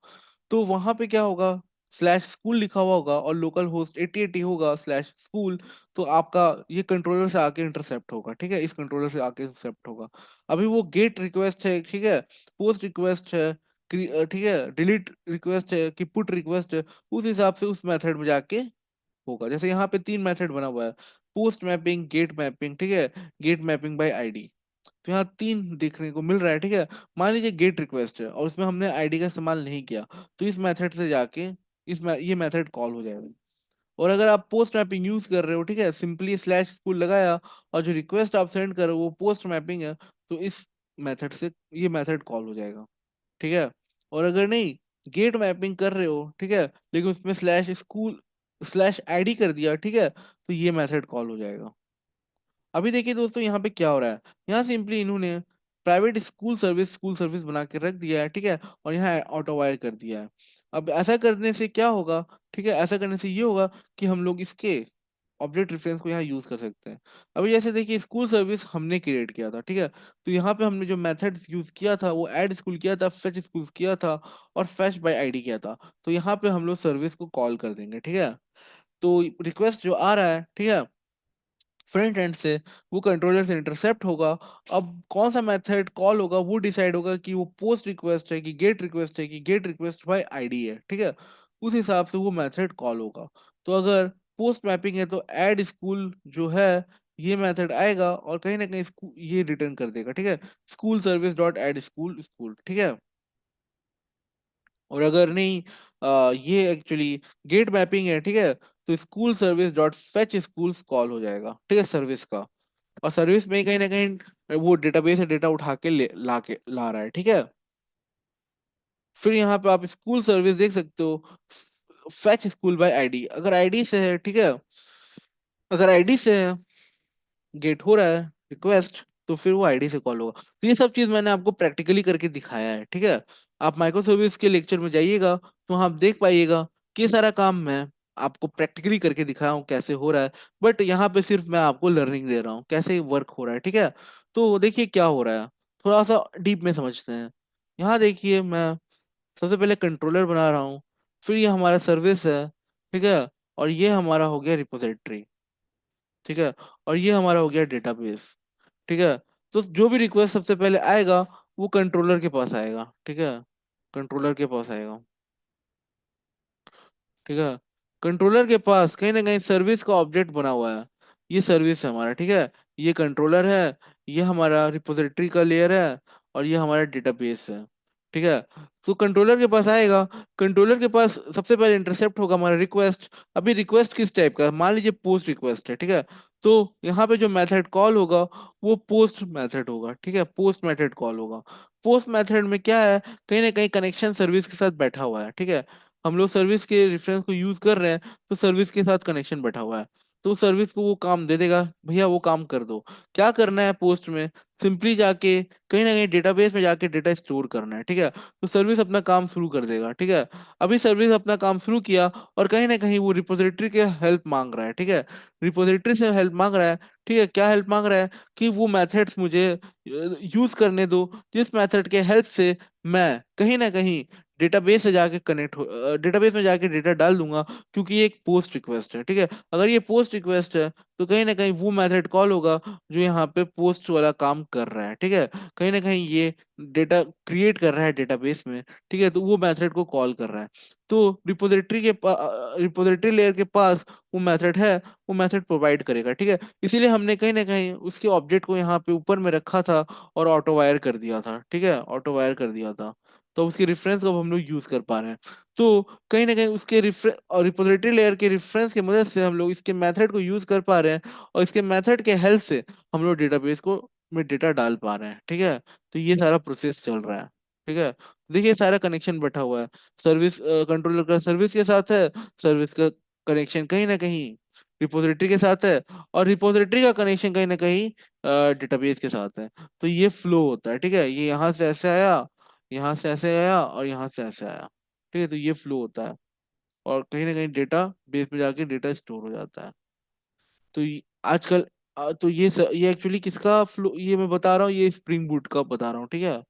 तो वहां पे क्या होगा, स्लैश स्कूल लिखा हुआ होगा और लोकल होस्ट 8080 होगा स्लैश स्कूल। तो आपका ये कंट्रोलर से आके इंटरसेप्ट होगा, ठीक है, इस कंट्रोलर से आके इंटरसेप्ट होगा। अभी वो गेट रिक्वेस्ट है, ठीक है, पोस्ट रिक्वेस्ट है, ठीक है, डिलीट रिक्वेस्ट है कि पुट रिक्वेस्ट है, उस हिसाब से उस मेथड में जाके होगा। जैसे यहाँ पे तीन मेथड बना हुआ है, पोस्ट मैपिंग, गेट मैपिंग, ठीक है, गेट मैपिंग बाय आईडी। तो यहाँ तीन देखने को मिल रहा है, ठीक है। मान लीजिए गेट रिक्वेस्ट है और उसमें हमने आईडी का इस्तेमाल नहीं किया, तो इस मेथड से जाके ये मेथड कॉल हो जाएगा। और अगर आप पोस्ट मैपिंग यूज कर रहे हो, ठीक है, सिंपली स्लैश स्कूल लगाया और जो रिक्वेस्ट आप सेंड कर रहे हो वो पोस्ट मैपिंग है, तो इस मेथड से ये मेथड कॉल हो जाएगा, ठीक है। और अगर नहीं, गेट मैपिंग कर रहे हो, ठीक है, लेकिन उसमें स्लैश स्कूल स्लैश आईडी कर दिया, ठीक है, तो ये मेथड कॉल हो जाएगा। अभी देखिए दोस्तों यहाँ पे क्या हो रहा है, यहाँ सिंपली इन्होंने प्राइवेट स्कूल सर्विस बना के रख दिया है, ठीक है, और यहाँ ऑटो वायर कर दिया है। अब ऐसा करने से क्या होगा, ठीक है, ऐसा करने से ये होगा कि हम लोग इसके ऑब्जेक्ट रेफरेंस को यहाँ यूज कर सकते हैं। अभी जैसे देखिए स्कूल सर्विस हमने क्रिएट किया था, ठीक है, तो यहाँ पे हमने जो मेथड्स यूज किया था वो ऐड स्कूल किया था, फेच स्कूल किया था, और फेच बाय आईडी किया था। तो यहाँ पे हम लोग सर्विस को कॉल कर देंगे, ठीक है। तो रिक्वेस्ट जो आ रहा है, ठीक है, फ्रंट एंड से, वो कंट्रोलर से इंटरसेप्ट होगा। अब कौन सा मेथड कॉल होगा वो डिसाइड होगा कि वो पोस्ट रिक्वेस्ट है कि गेट रिक्वेस्ट है कि गेट रिक्वेस्ट बाय आईडी है, ठीक है। उस हिसाब से वो मेथड कॉल होगा। तो अगर पोस्ट मैपिंग है तो ऐड स्कूल जो है ये मेथड आएगा और कहीं ना कहीं ये रिटर्न कर देगा, ठीक है, school service dot add school school, ठीक है। और अगर नहीं, ये एक्चुअली गेट मैपिंग है, ठीक है, तो school service dot fetch schools call हो जाएगा, ठीक है, सर्विस का। और सर्विस में ही कहीं ना कहीं वो डेटाबेस से डेटा उठा के ला रहा है, ठीक है। फिर यहाँ पे आप स्कूल सर्विस देख सकते हो, फेच स्कूल बाय आईडी, अगर आईडी से है, ठीक है, अगर आईडी से है, गेट हो रहा है रिक्वेस्ट, तो फिर वो आईडी से कॉल होगा। तो ये सब चीज मैंने आपको प्रैक्टिकली करके दिखाया है, ठीक है। आप माइक्रो सर्विस के लेक्चर में जाइएगा तो वहाँ आप देख पाइएगा कि ये सारा काम मैं आपको प्रैक्टिकली करके दिखाया हूँ कैसे हो रहा है। बट यहाँ पे सिर्फ मैं आपको लर्निंग दे रहा हूँ कैसे वर्क हो रहा है, ठीक है। तो देखिए क्या हो रहा है, थोड़ा सा डीप में समझते हैं। यहाँ देखिए मैं सबसे पहले कंट्रोलर बना रहा हूँ, फिर ये हमारा सर्विस है, ठीक है, और ये हमारा हो गया रिपोजिटरी, ठीक है, और ये हमारा हो गया डेटाबेस, ठीक है। तो जो भी रिक्वेस्ट सबसे पहले आएगा वो कंट्रोलर के पास आएगा, ठीक है, कंट्रोलर के पास आएगा, ठीक है। कंट्रोलर के पास कहीं ना कहीं सर्विस का ऑब्जेक्ट बना हुआ है, ये सर्विस है हमारा, ठीक है, ये कंट्रोलर है, ये हमारा रिपोजिटरी का लेयर है, और ये हमारा डेटाबेस है, ठीक है। तो कंट्रोलर के पास आएगा, कंट्रोलर के पास सबसे पहले इंटरसेप्ट होगा हमारा रिक्वेस्ट। अभी रिक्वेस्ट किस टाइप का है? मान लीजिए पोस्ट रिक्वेस्ट है, ठीक है। तो यहाँ पे जो मेथड कॉल होगा वो पोस्ट मेथड होगा, ठीक है, पोस्ट मेथड कॉल होगा। पोस्ट मेथड में क्या है, कहीं ना कहीं कनेक्शन सर्विस के साथ बैठा हुआ है, ठीक है। हम लोग सर्विस के रेफरेंस को यूज कर रहे हैं, तो सर्विस के साथ कनेक्शन बैठा हुआ है। तो सर्विस को वो काम दे देगा, भैया वो काम कर दो। क्या करना है पोस्ट में? सिंपली जाके कहीं ना कहीं डेटाबेस में जाके डेटा स्टोर करना है, ठीक है। तो सर्विस अपना काम शुरू कर देगा, ठीक है। अभी सर्विस अपना काम शुरू किया और कहीं ना कहीं वो रिपोजिटरी के हेल्प मांग रहा है, ठीक है। रिपोजिटरी से हेल्प मांग रहा है, ठीक है। क्या हेल्प मांग रहा है? कि वो मेथड्स मुझे यूज करने दो, जिस मेथड के हेल्प से मैं कहीं ना कहीं डेटाबेस से जाके कनेक्ट हो, डेटाबेस में जाके डेटा डाल दूंगा। क्योंकि ये एक पोस्ट रिक्वेस्ट है, ठीक है। अगर ये पोस्ट रिक्वेस्ट है तो कहीं ना कहीं वो मेथड कॉल होगा जो यहाँ पे पोस्ट वाला काम कर रहा है, ठीक है। कहीं ना कहीं ये डेटा क्रिएट कर रहा है डेटाबेस में, ठीक है। तो वो मेथड को कॉल कर रहा है। तो रिपोजिटरी लेयर के पास वो मेथड है, वो मेथड प्रोवाइड करेगा, ठीक है। इसीलिए हमने कहीं ना कहीं उसके ऑब्जेक्ट को यहाँ पे ऊपर में रखा था और ऑटो वायर कर दिया था, ठीक है, ऑटो वायर कर दिया था। तो उसके रेफरेंस को अब हम लोग यूज कर पा रहे हैं। तो कहीं ना कहीं उसके रेफरेंस और रिपोजिटरी लेयर के रेफरेंस की मदद से हम लोग इसके मेथड को यूज कर पा रहे हैं, और इसके मेथड के हेल्प से हम लोग डेटाबेस को में डेटा डाल पा रहे हैं, ठीक है। तो ये सारा प्रोसेस चल रहा है, ठीक है। देखिए सारा कनेक्शन बैठा हुआ है। सर्विस कंट्रोलर का सर्विस के साथ है, सर्विस का कनेक्शन कहीं ना कहीं रिपोजिटरी के साथ है, और रिपोजिटरी का कनेक्शन कहीं ना कहीं डेटाबेस के साथ है। तो ये फ्लो होता है, ठीक है। ये यहाँ से ऐसे आया, यहाँ से ऐसे आया, और यहाँ से ऐसे आया, ठीक है। तो ये फ्लो होता है, और कहीं ना कहीं डेटा बेस में जाके डेटा स्टोर हो जाता है। तो आजकल तो ये एक्चुअली किसका फ्लो, ये मैं बता रहा हूँ, ये स्प्रिंग बूट का बता रहा हूँ, ठीक है।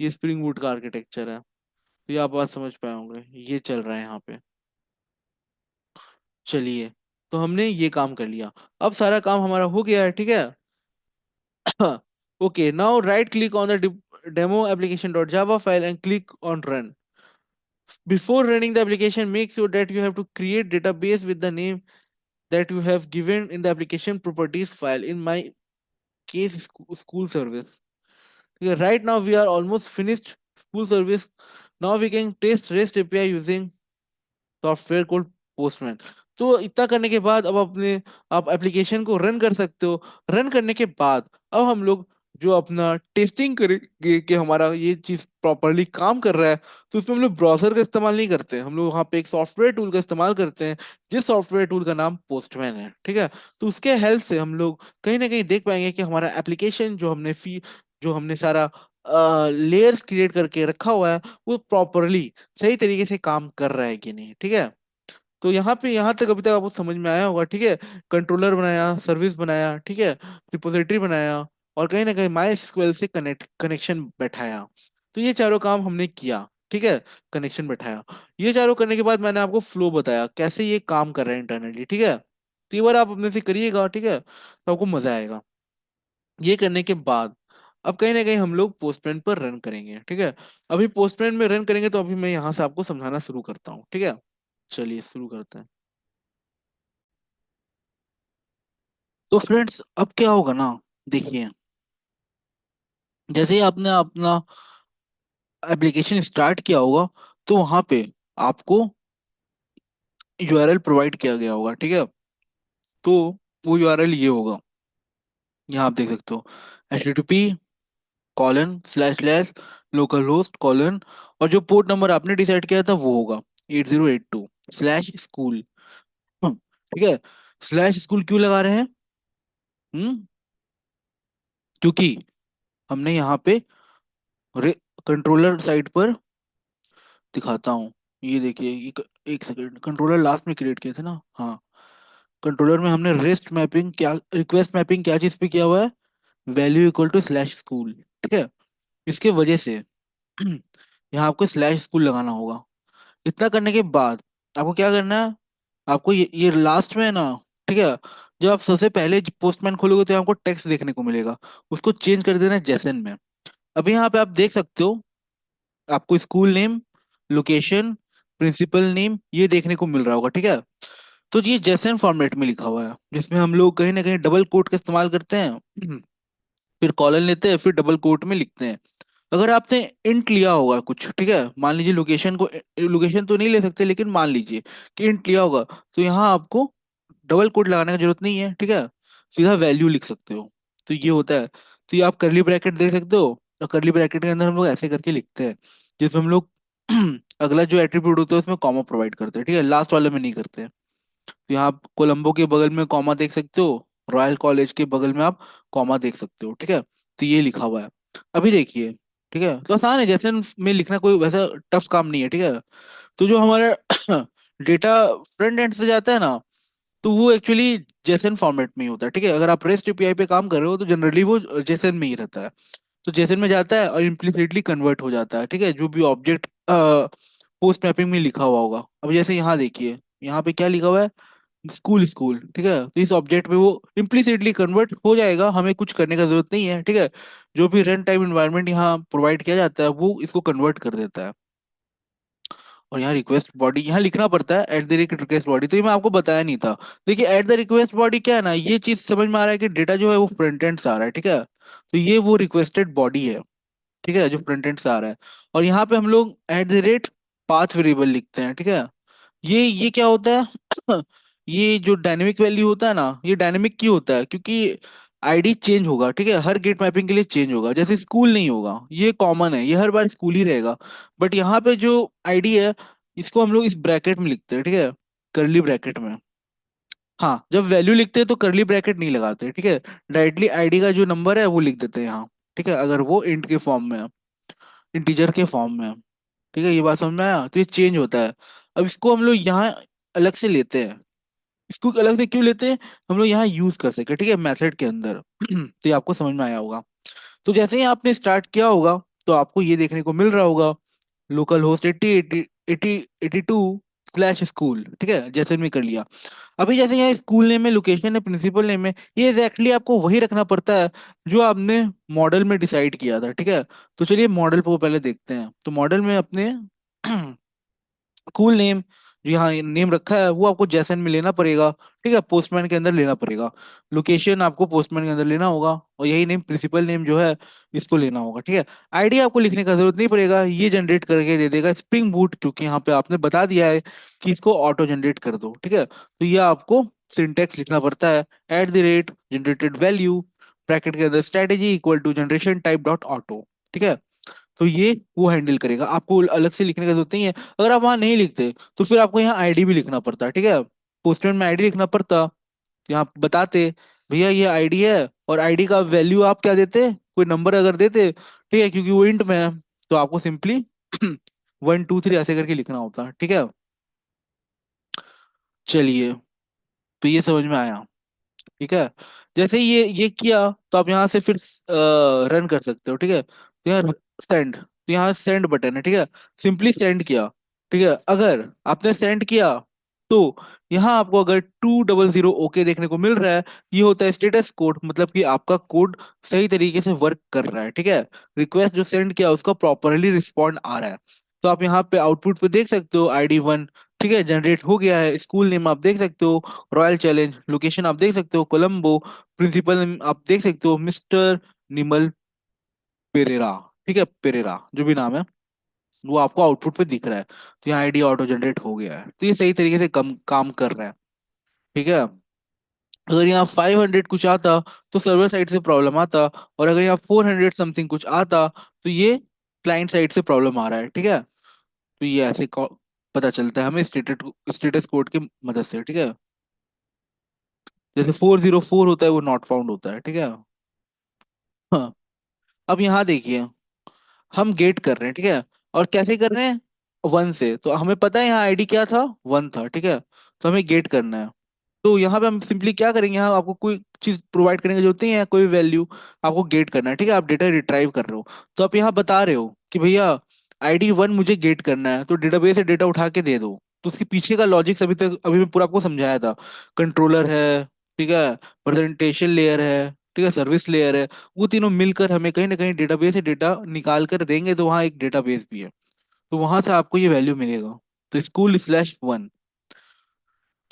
ये स्प्रिंग बूट का आर्किटेक्चर है। तो ये आप बात समझ पाए होंगे, ये चल रहा है यहाँ पे। चलिए, तो हमने ये काम कर लिया। अब सारा काम हमारा हो गया है, ठीक है। Okay, now right click on the demo application dot Java file and click on run. Before running the application, make sure that you have to create database with the name that you have given in the application properties file. In my case, school service. Okay, right now we are almost finished school service. Now we can test REST API using software code postman. तो इतना करने के बाद अब आप application को run कर सकते हो। रन करने के बाद अब हम लोग जो अपना टेस्टिंग करेंगे कि हमारा ये चीज प्रॉपरली काम कर रहा है, तो उसमें हम लोग ब्राउजर का इस्तेमाल नहीं करते, हम लोग वहाँ पे एक सॉफ्टवेयर टूल का इस्तेमाल करते हैं, जिस सॉफ्टवेयर टूल का नाम पोस्टमैन है, ठीक है। तो उसके हेल्प से हम लोग कहीं ना कहीं देख पाएंगे कि हमारा एप्लीकेशन जो हमने सारा लेयर्स क्रिएट करके रखा हुआ है, वो प्रॉपरली सही तरीके से काम कर रहा है कि नहीं, ठीक है। तो यहाँ तक अभी तक आपको समझ में आया होगा, ठीक है। कंट्रोलर बनाया, सर्विस बनाया, ठीक है, रिपोजिटरी बनाया, और कहीं ना कहीं माई एसक्यूएल से कनेक्शन बैठाया। तो ये चारों काम हमने किया, ठीक है। कनेक्शन बैठाया, ये चारों करने के बाद मैंने आपको फ्लो बताया कैसे ये काम कर रहा है इंटरनली, ठीक है। तो ये बार आप अपने से करिएगा, ठीक है, तो आपको मजा आएगा। ये करने के बाद अब कहीं ना कहीं हम लोग पोस्टमैन पर रन करेंगे, ठीक है। अभी पोस्टमैन में रन करेंगे, तो अभी मैं यहाँ से आपको समझाना शुरू करता हूँ, ठीक है। चलिए शुरू करते हैं। तो फ्रेंड्स अब क्या होगा ना, देखिए, जैसे ही आपने अपना एप्लीकेशन स्टार्ट किया होगा, तो वहां पे आपको यूआरएल प्रोवाइड किया गया होगा, ठीक है। तो वो यूआरएल ये होगा, यहाँ आप देख सकते हो, http://localhost : और जो पोर्ट नंबर आपने डिसाइड किया था वो होगा 8082/school। ठीक है। स्लैश स्कूल क्यों लगा रहे हैं? हम्म क्योंकि हमने यहाँ पे कंट्रोलर साइड पर दिखाता हूँ। ये देखिए, एक सेकंड, कंट्रोलर लास्ट में क्रिएट किए थे ना, हाँ। कंट्रोलर में हमने रेस्ट मैपिंग क्या, रिक्वेस्ट मैपिंग क्या चीज पे किया हुआ है? Value equal to slash school, ठीक है। इसके वजह से यहाँ आपको स्लैश स्कूल लगाना होगा। इतना करने के बाद आपको क्या करना है? आपको ये लास्ट में है ना, ठीक है। जब आप सबसे पहले पोस्टमैन खोलोगे तो आपको टेक्स्ट देखने को मिलेगा, उसको चेंज कर देना है जेसन में। अभी यहाँ पे आप देख सकते हो, आपको school name, location, principal name ये देखने को मिल रहा होगा, ठीक है। तो ये जेसन फॉर्मेट में लिखा हुआ है, जिसमें हम लोग कहीं ना कहीं डबल कोट का इस्तेमाल करते हैं, फिर कॉलन लेते हैं, फिर डबल कोट में लिखते हैं। अगर आपने इंट लिया होगा कुछ, ठीक है, मान लीजिए लोकेशन को, लोकेशन तो नहीं ले सकते लेकिन मान लीजिए कि इंट लिया होगा, तो यहाँ आपको डबल कोट लगाने की जरूरत नहीं है, ठीक है, सीधा वैल्यू लिख सकते हो। तो ये होता है। तो ये आप करली ब्रैकेट देख सकते हो, और करली ब्रैकेट के अंदर हम लोग ऐसे करके लिखते हैं, जिसमें हम लोग अगला जो एट्रीब्यूट होता है उसमें कॉमा प्रोवाइड करते हैं, ठीक है, लास्ट वाले में नहीं करते। तो यहाँ आप कोलंबो के बगल में कॉमा देख सकते हो, रॉयल कॉलेज के बगल में आप कॉमा देख सकते हो, ठीक है, तो ये लिखा हुआ है। अभी देखिए, ठीक है, तो आसान है, जैसे में लिखना कोई वैसा टफ काम नहीं है, ठीक है। तो जो हमारा डेटा फ्रंट एंड से जाता है ना, तो वो एक्चुअली जेसन फॉर्मेट में ही होता है, ठीक है। अगर आप रेस्ट एपीआई पे काम कर रहे हो तो जनरली वो जेसन में ही रहता है। तो जेसन में जाता है और इम्प्लिसिटली कन्वर्ट हो जाता है, ठीक है, जो भी ऑब्जेक्ट पोस्ट मैपिंग में लिखा हुआ होगा। अब जैसे यहाँ देखिए, यहाँ पे क्या लिखा हुआ है, स्कूल स्कूल, ठीक है, तो इस ऑब्जेक्ट में वो इम्प्लिसिटली कन्वर्ट हो जाएगा, हमें कुछ करने का जरूरत नहीं है, ठीक है। जो भी रन टाइम इन्वायरमेंट यहाँ प्रोवाइड किया जाता है वो इसको कन्वर्ट कर देता है। और यहाँ रिक्वेस्ट बॉडी यहाँ लिखना पड़ता है, at the rate request body, तो ये मैं आपको बताया नहीं था। देखिए एट द रिक्वेस्ट बॉडी क्या है ना, ये चीज समझ में आ रहा है कि डेटा जो है वो फ्रंट एंड से आ रहा है, ठीक है, तो ये वो रिक्वेस्टेड बॉडी है, ठीक है, जो फ्रंट एंड से आ रहा है। और यहाँ पे हम लोग eight the rate path variable लिखते हैं, ठीक है। ये क्या होता है ये जो डायनेमिक वैल्यू होता है ना, ये डायनेमिक क्यों होता है, क्योंकि आईडी चेंज होगा, ठीक है, हर गेट मैपिंग के लिए चेंज होगा। जैसे स्कूल नहीं होगा, ये कॉमन है, ये हर बार स्कूल ही रहेगा। बट यहाँ पे जो आईडी है, इसको हम लोग इस ब्रैकेट में लिखते हैं, ठीक है, करली ब्रैकेट में। हाँ, जब वैल्यू लिखते हैं तो करली ब्रैकेट नहीं लगाते, ठीक है, डायरेक्टली आईडी का जो नंबर है वो लिख देते हैं यहाँ, ठीक है, अगर वो इंट के फॉर्म में है, इंटीजर के फॉर्म में है, ठीक है, ये बात समझ में आया। तो ये चेंज होता है। अब इसको हम लोग यहाँ अलग से लेते हैं। इसको अलग से क्यों लेते हैं, हम लोग यहाँ यूज कर सके, ठीक है, मेथड के अंदर तो ये आपको समझ में आया होगा। तो जैसे ही आपने स्टार्ट किया होगा, तो आपको ये देखने को मिल रहा होगा, लोकल होस्ट 80 82 स्लैश स्कूल, ठीक है, जैसे भी कर लिया। अभी जैसे यहाँ स्कूल नेम है, लोकेशन है, प्रिंसिपल नेम है, ये एग्जैक्टली आपको वही रखना पड़ता है जो आपने मॉडल में डिसाइड किया था, ठीक है। तो चलिए मॉडल को पहले देखते हैं। तो मॉडल में अपने कूल नेम, जो यहाँ नेम रखा है वो आपको जैसन में लेना पड़ेगा, ठीक है, पोस्टमैन के अंदर लेना पड़ेगा। लोकेशन आपको पोस्टमैन के अंदर लेना होगा, और यही नेम प्रिंसिपल नेम जो है इसको लेना होगा, ठीक है। आईडी आपको लिखने का जरूरत नहीं पड़ेगा, ये जनरेट करके दे देगा स्प्रिंग बूट, क्योंकि यहाँ पे आपने बता दिया है कि इसको ऑटो जनरेट कर दो, ठीक है। तो ये आपको सिंटेक्स लिखना पड़ता है, at the rate generated value, bracket के अंदर strategy equal to generation type dot auto, ठीक है। तो ये वो हैंडल करेगा, आपको अलग से लिखने का जरूरत नहीं है। अगर आप वहां नहीं लिखते तो फिर आपको यहाँ आईडी भी लिखना पड़ता है, ठीक है, पोस्टमैन में आईडी लिखना पड़ता। यहाँ बताते भैया ये आईडी है, और आईडी का वैल्यू आप क्या देते, कोई नंबर अगर देते, ठीक है, क्योंकि वो इंट में है, तो आपको सिंपली 1 2 3 ऐसे करके लिखना होता है, ठीक है। चलिए, तो ये समझ में आया, ठीक है। जैसे ही ये किया, तो आप यहाँ से फिर रन कर सकते हो, ठीक है। तो यहाँ सेंड, तो यहाँ सेंड बटन है, ठीक है, सिंपली सेंड किया, ठीक है। अगर आपने सेंड किया, तो यहाँ आपको अगर 200 ओके देखने को मिल रहा है, ये होता है स्टेटस कोड, मतलब कि आपका कोड सही तरीके से वर्क कर रहा है, ठीक है। रिक्वेस्ट जो सेंड किया उसका प्रॉपरली रिस्पॉन्ड आ रहा है। तो आप यहाँ पे आउटपुट पे देख सकते हो ID 1, ठीक है, जनरेट हो गया है। स्कूल नेम आप देख सकते हो, रॉयल चैलेंज, लोकेशन आप देख सकते हो कोलंबो, प्रिंसिपल आप देख सकते हो मिस्टर निमल पेरेरा, ठीक है, पेरेरा जो भी नाम है वो आपको आउटपुट पे दिख रहा है। तो यहाँ आईडी ऑटो जनरेट हो गया है, तो ये सही तरीके से काम कर रहा है, ठीक है। अगर यहाँ 500 कुछ आता तो सर्वर साइड से प्रॉब्लम आता, और अगर यहाँ 400 समथिंग कुछ आता तो ये क्लाइंट साइड से प्रॉब्लम आ रहा है, ठीक है। तो ये ऐसे पता चलता है हमें स्टेटस स्टेटस कोड की मदद से, ठीक है। जैसे 404 होता है वो नॉट फाउंड होता है, ठीक है। हाँ, अब यहाँ देखिए, हम गेट कर रहे हैं, ठीक है, और कैसे कर रहे हैं, 1 से। तो हमें पता है यहाँ आईडी क्या था, 1 था, ठीक है, तो हमें गेट करना है। तो यहाँ पे हम सिंपली क्या करेंगे, यहाँ आपको कोई चीज प्रोवाइड करने की जरूरत नहीं है, कोई वैल्यू आपको गेट करना है, ठीक है, आप डेटा रिट्राइव कर रहे हो। तो आप यहाँ बता रहे हो कि भैया ID 1 मुझे गेट करना है, तो डेटाबेस से डेटा उठा के दे दो। तो उसके पीछे का लॉजिक्स अभी मैं पूरा आपको समझाया था। कंट्रोलर है, ठीक है, प्रेजेंटेशन लेयर है, ठीक है, सर्विस लेयर है, वो तीनों मिलकर हमें कहीं ना कहीं डेटाबेस से डेटा निकाल कर देंगे, तो वहाँ एक डेटाबेस भी है, तो वहां से आपको ये वैल्यू मिलेगा। तो स्कूल/1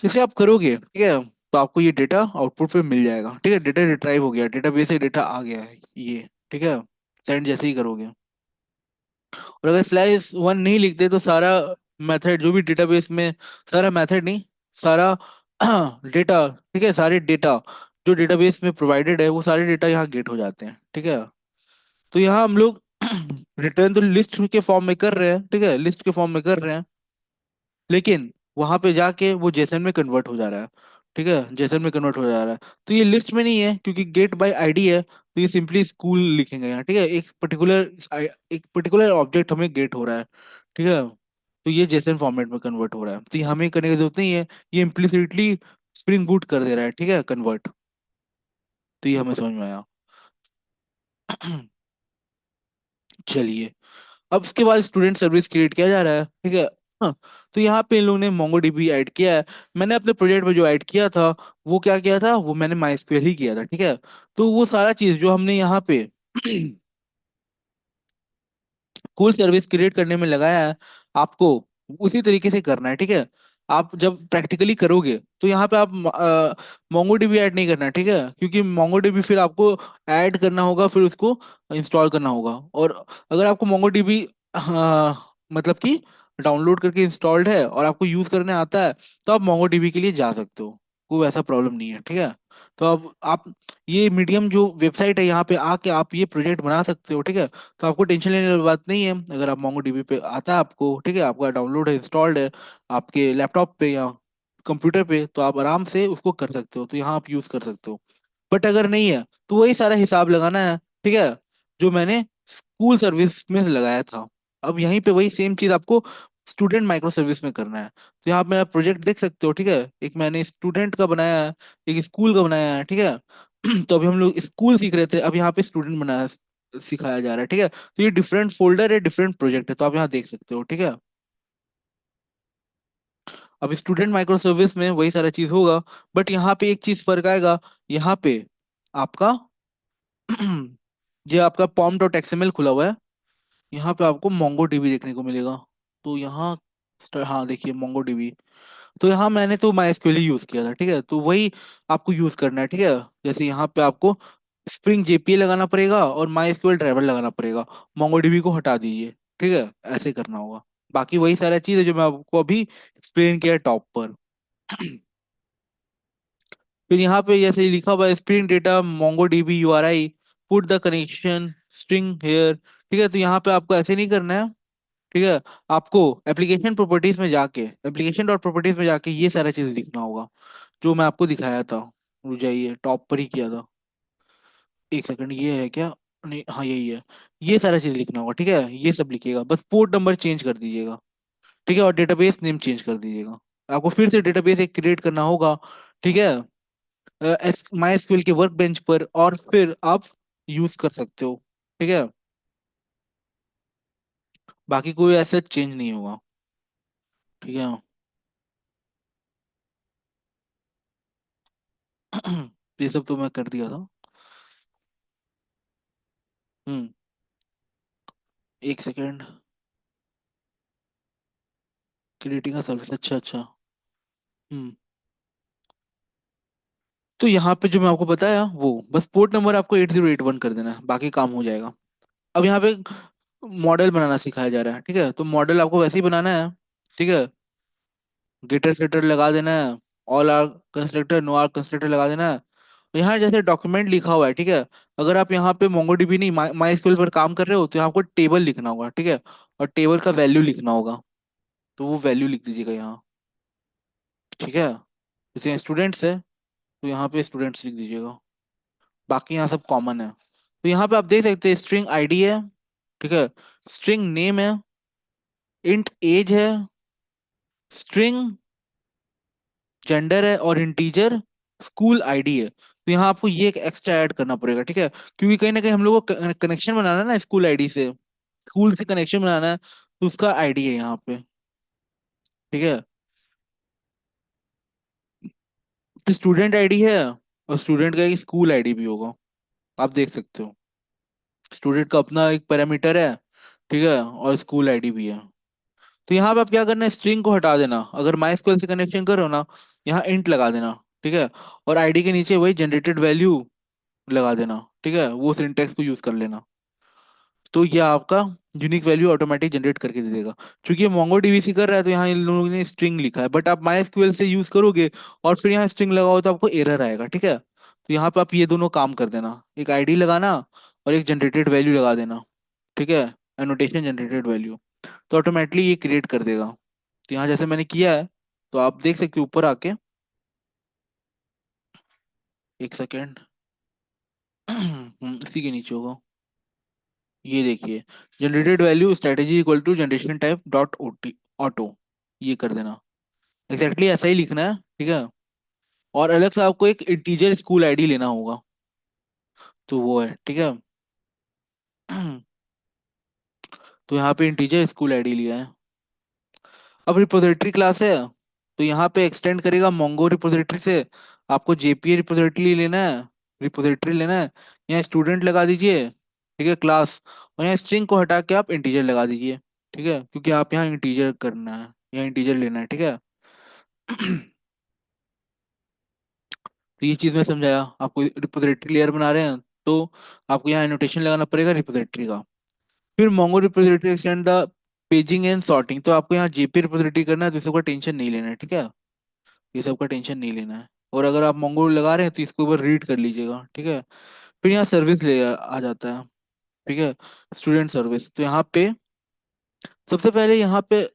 जैसे आप करोगे, ठीक है, तो आपको ये डेटा आउटपुट पे मिल जाएगा, ठीक है, डेटा रिट्राइव हो गया, डेटाबेस से डेटा आ गया है ये, ठीक है, सेंड जैसे ही करोगे। और अगर स्लाइस वन नहीं लिखते तो सारा मेथड जो भी डेटाबेस में, सारा मेथड नहीं, सारा डेटा, ठीक है, सारे डेटा जो डेटाबेस में प्रोवाइडेड है वो सारे डेटा यहाँ गेट हो जाते हैं, ठीक है। तो यहाँ हम लोग रिटर्न तो लिस्ट के फॉर्म में कर रहे हैं, ठीक है, लिस्ट के फॉर्म में कर रहे हैं, लेकिन वहां पे जाके वो जेसन में कन्वर्ट हो जा रहा है, ठीक है, जेसन में कन्वर्ट हो जा रहा है। तो ये लिस्ट में नहीं है क्योंकि गेट बाय आईडी है, तो ये सिंपली स्कूल लिखेंगे यहाँ, ठीक है, एक पर्टिकुलर ऑब्जेक्ट हमें गेट हो रहा है, ठीक है। तो ये जेसन फॉर्मेट में कन्वर्ट हो रहा है, तो ये हमें करने की जरूरत नहीं है, ये इम्प्लिसिटली स्प्रिंग बूट कर दे रहा है, ठीक है, कन्वर्ट। तो ये हमें समझ में आया। चलिए, अब उसके बाद स्टूडेंट सर्विस क्रिएट किया जा रहा है, ठीक है। हाँ, तो यहाँ पे इन लोगों ने मोंगोडीबी ऐड किया है। मैंने अपने प्रोजेक्ट में जो ऐड किया था वो क्या किया था, वो मैंने माइस्क्वेल ही किया था, ठीक है। तो वो सारा चीज जो हमने यहाँ पे कूल सर्विस क्रिएट करने में लगाया है, आपको उसी तरीके से करना है, ठीक है। आप जब प्रैक्टिकली करोगे तो यहाँ पे आप मोंगोडीबी ऐड नहीं करना है, ठीक है, क्योंकि मोंगोडीबी फिर आपको ऐड करना होगा, फिर उसको इंस्टॉल करना होगा। और अगर आपको मोंगोडीबी मतलब कि डाउनलोड करके इंस्टॉल्ड है और आपको यूज करने आता है, तो आप मोंगोडीबी के लिए जा सकते हो, कोई ऐसा प्रॉब्लम नहीं है, ठीक है। तो अब आप ये मीडियम जो वेबसाइट है यहाँ पे आके आप ये प्रोजेक्ट बना सकते हो, ठीक है। तो आपको टेंशन लेने वाली बात नहीं है, अगर आप मोंगो डीबी पे आता है आपको, ठीक है, आपका डाउनलोड है, इंस्टॉल्ड है आपके लैपटॉप पे या कंप्यूटर पे, तो आप आराम से उसको कर सकते हो, तो यहाँ आप यूज कर सकते हो। बट अगर नहीं है तो वही सारा हिसाब लगाना है, ठीक है, जो मैंने स्कूल सर्विस में लगाया था। अब यहीं पे वही सेम चीज आपको स्टूडेंट माइक्रो सर्विस में करना है। तो यहाँ आप मेरा प्रोजेक्ट देख सकते हो, ठीक है, एक मैंने स्टूडेंट का बनाया है, एक स्कूल का बनाया है, ठीक है। तो अभी हम लोग स्कूल सीख रहे थे, अब यहाँ पे स्टूडेंट बनाया सिखाया जा रहा है, ठीक है। तो ये डिफरेंट फोल्डर है, डिफरेंट प्रोजेक्ट है, तो आप यहाँ देख सकते हो, ठीक है। अब स्टूडेंट माइक्रो सर्विस में वही सारा चीज होगा, बट यहाँ पे एक चीज फर्क आएगा। यहाँ पे आपका जो आपका पॉम डॉट एक्सएमएल खुला हुआ है, यहाँ पे आपको मोंगो डीबी देखने को मिलेगा। तो यहाँ हाँ देखिए मोंगो डीबी। तो यहाँ मैंने तो माई ही यूज किया था, ठीक है, तो वही आपको यूज करना है, ठीक है। जैसे यहाँ पे आपको स्प्रिंग जेपीए लगाना पड़ेगा और माई एसक्यूएल ड्राइवर लगाना पड़ेगा, मोंगोडीबी को हटा दीजिए, ठीक है, ऐसे करना होगा। बाकी वही सारा चीज है जो मैं आपको अभी एक्सप्लेन किया टॉप पर। फिर यहाँ पे जैसे लिखा हुआ है spring data MongoDB URI, put the connection string here, ठीक है। तो यहाँ पे आपको ऐसे नहीं करना है, ठीक है। आपको एप्लीकेशन डॉट प्रॉपर्टीज में जाके ये सारा चीज लिखना होगा जो मैं आपको दिखाया था। रुक जाइए, टॉप पर ही किया था, एक सेकंड, ये है क्या, नहीं हाँ यही है। ये सारा चीज लिखना होगा, ठीक है, ये सब लिखिएगा, बस पोर्ट नंबर चेंज कर दीजिएगा, ठीक है, और डेटाबेस नेम चेंज कर दीजिएगा। आपको फिर से डेटाबेस एक क्रिएट करना होगा, ठीक है, माई एसक्यूएल के वर्क बेंच पर, और फिर आप यूज कर सकते हो, ठीक है। बाकी कोई ऐसा चेंज नहीं होगा, ठीक है। ये सब तो मैं कर दिया था। हम्म, एक सेकेंड, क्रिएटिंग अ सर्विस, अच्छा अच्छा। हम्म, तो यहाँ पे जो मैं आपको बताया वो बस पोर्ट नंबर आपको 8081 कर देना है, बाकी काम हो जाएगा। अब यहाँ पे मॉडल बनाना सिखाया जा रहा है, ठीक है, तो मॉडल आपको वैसे ही बनाना है, ठीक है। गेटर सेटर लगा देना है, all are constructor no are constructor लगा देना है। यहाँ जैसे डॉक्यूमेंट लिखा हुआ है, ठीक है, अगर आप यहाँ पे मोंगोडीबी नहीं माई एसक्यूएल पर काम कर रहे हो तो यहाँ आपको टेबल लिखना होगा, ठीक है, और टेबल का वैल्यू लिखना होगा, तो वो वैल्यू लिख दीजिएगा यहाँ, ठीक है। जैसे स्टूडेंट्स है तो यहाँ पे स्टूडेंट्स लिख दीजिएगा, बाकी यहाँ सब कॉमन है। तो यहाँ पे आप देख सकते हैं स्ट्रिंग आईडी है, ठीक है, स्ट्रिंग नेम है, इंट एज है, स्ट्रिंग जेंडर है, और इंटीजर स्कूल आईडी है। तो यहाँ आपको ये एक एक्स्ट्रा ऐड करना पड़ेगा, ठीक है, क्योंकि कहीं ना कहीं हम लोग को कनेक्शन बनाना है ना स्कूल आईडी से, स्कूल से कनेक्शन बनाना है, तो उसका आईडी है यहाँ पे, ठीक है। तो स्टूडेंट आईडी है, और स्टूडेंट का एक स्कूल आईडी भी होगा, आप देख सकते हो। स्टूडेंट का अपना एक पैरामीटर है, ठीक है, और स्कूल आईडी भी है। तो यहाँ पे आप क्या करना है, स्ट्रिंग को हटा देना, अगर माई स्क्वेल से कनेक्शन करो ना, यहाँ इंट लगा देना, ठीक है, और आईडी के नीचे वही जनरेटेड वैल्यू लगा देना, ठीक है, वो सिंटेक्स को यूज कर लेना। तो ये आपका यूनिक वैल्यू ऑटोमेटिक जनरेट करके दे देगा। क्योंकि ये मोंगो डीबीसी कर रहा है तो यहाँ इन लोगों ने स्ट्रिंग लिखा है, बट आप माई एसक्यूएल से यूज करोगे और फिर यहाँ स्ट्रिंग लगाओ तो आपको एरर आएगा, ठीक है। तो यहाँ पे आप ये दोनों काम कर देना, एक आईडी लगाना और एक जनरेटेड वैल्यू लगा देना, ठीक है, एनोटेशन जनरेटेड वैल्यू। तो ऑटोमेटिकली ये क्रिएट कर देगा। तो यहाँ जैसे मैंने किया है, तो आप देख सकते हो ऊपर आके, एक सेकेंड, इसी के नीचे होगा, ये देखिए, generated value strategy equal to generation type dot auto auto, ये कर देना। एग्जैक्टली ऐसा ही लिखना है, ठीक है। और अलग से आपको एक इंटीजर स्कूल आईडी लेना होगा, तो वो है, ठीक है। तो यहाँ पे इंटीजर स्कूल आईडी लिया है। अब रिपोजिटरी क्लास है, तो यहाँ पे एक्सटेंड करेगा मोंगो रिपोजिटरी से। आपको जेपीए रिपोजिटरी लेना है, रिपोजिटरी लेना है, यहाँ स्टूडेंट लगा दीजिए, ठीक है, क्लास। और यहाँ स्ट्रिंग को हटा के आप इंटीजर लगा दीजिए, ठीक है, क्योंकि आप यहाँ इंटीजर करना है, यहाँ इंटीजर लेना है, ठीक है। तो ये चीज मैं समझाया आपको, रिपोजिटरी लेयर बना रहे हैं तो आपको यहाँ एनोटेशन लगाना पड़ेगा रिपोजिटरी का। फिर Mongo repository extend the paging and sorting, तो आपको यहाँ जेपी रिपोजिटरी करना है, तो इसका टेंशन नहीं लेना है, ठीक है। ये सब का टेंशन नहीं लेना है। और अगर आप मोंगो लगा रहे हैं तो इसको एक बार रीड कर लीजिएगा, ठीक है। फिर यहाँ सर्विस ले आ जाता है, ठीक है, स्टूडेंट सर्विस। तो यहाँ पे सबसे पहले यहाँ पे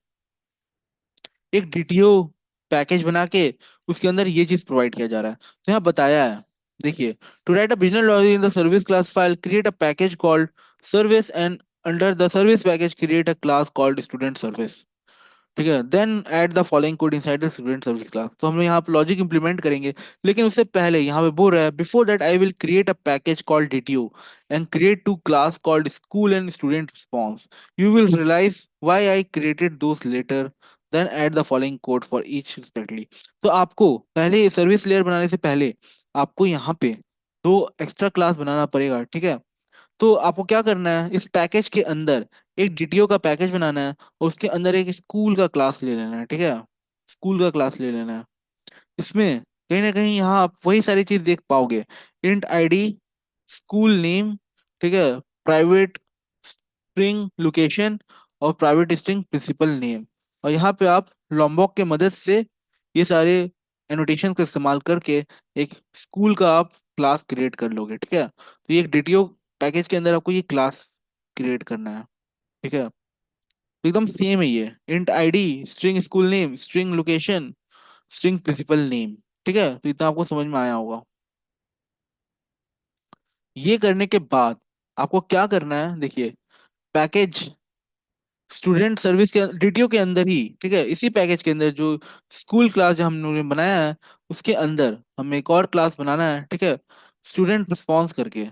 एक डीटीओ पैकेज बना के उसके अंदर ये चीज प्रोवाइड किया जा रहा है। तो यहाँ बताया है, देखिए, to write a business logic in the service class file create a package called service and under the service package create a class called student service, ठीक है। Then add the following code inside the student service class. तो हम लोग यहाँ पे logic implement करेंगे, लेकिन उससे पहले यहाँ पे बोल रहा है before that I will create a package called DTO and create two class called school and student response. You will realize why I created those later, then add the following code for each respectively. तो आपको पहले service layer बनाने से पहले आपको यहाँ पे दो एक्स्ट्रा क्लास बनाना पड़ेगा, ठीक है। तो आपको क्या करना है, इस पैकेज के अंदर एक जीटीओ का पैकेज बनाना है और उसके अंदर एक स्कूल का क्लास ले लेना है, ठीक है, स्कूल का क्लास ले लेना है। इसमें कहीं ना कहीं यहाँ आप वही सारी चीज देख पाओगे, इंट आईडी, स्कूल नेम, ठीक है, प्राइवेट स्ट्रिंग लोकेशन और प्राइवेट स्ट्रिंग प्रिंसिपल नेम। और यहाँ पे आप लॉम्बॉक के मदद से ये सारे एनोटेशन का इस्तेमाल करके एक स्कूल का आप क्लास क्रिएट कर लोगे, ठीक है। तो ये एक डीटीओ पैकेज के अंदर आपको ये क्लास क्रिएट करना है, ठीक है। तो एकदम सेम है ये, int ID, string school name, string location, string principal name, ठीक है। तो इतना आपको समझ में आया होगा। ये करने के बाद आपको क्या करना है, देखिए, पैकेज स्टूडेंट सर्विस के डीटीओ के अंदर ही, ठीक है, इसी पैकेज के अंदर जो स्कूल क्लास जो हम लोगों ने बनाया है उसके अंदर हमें एक और क्लास बनाना है, ठीक है, स्टूडेंट रिस्पॉन्स करके।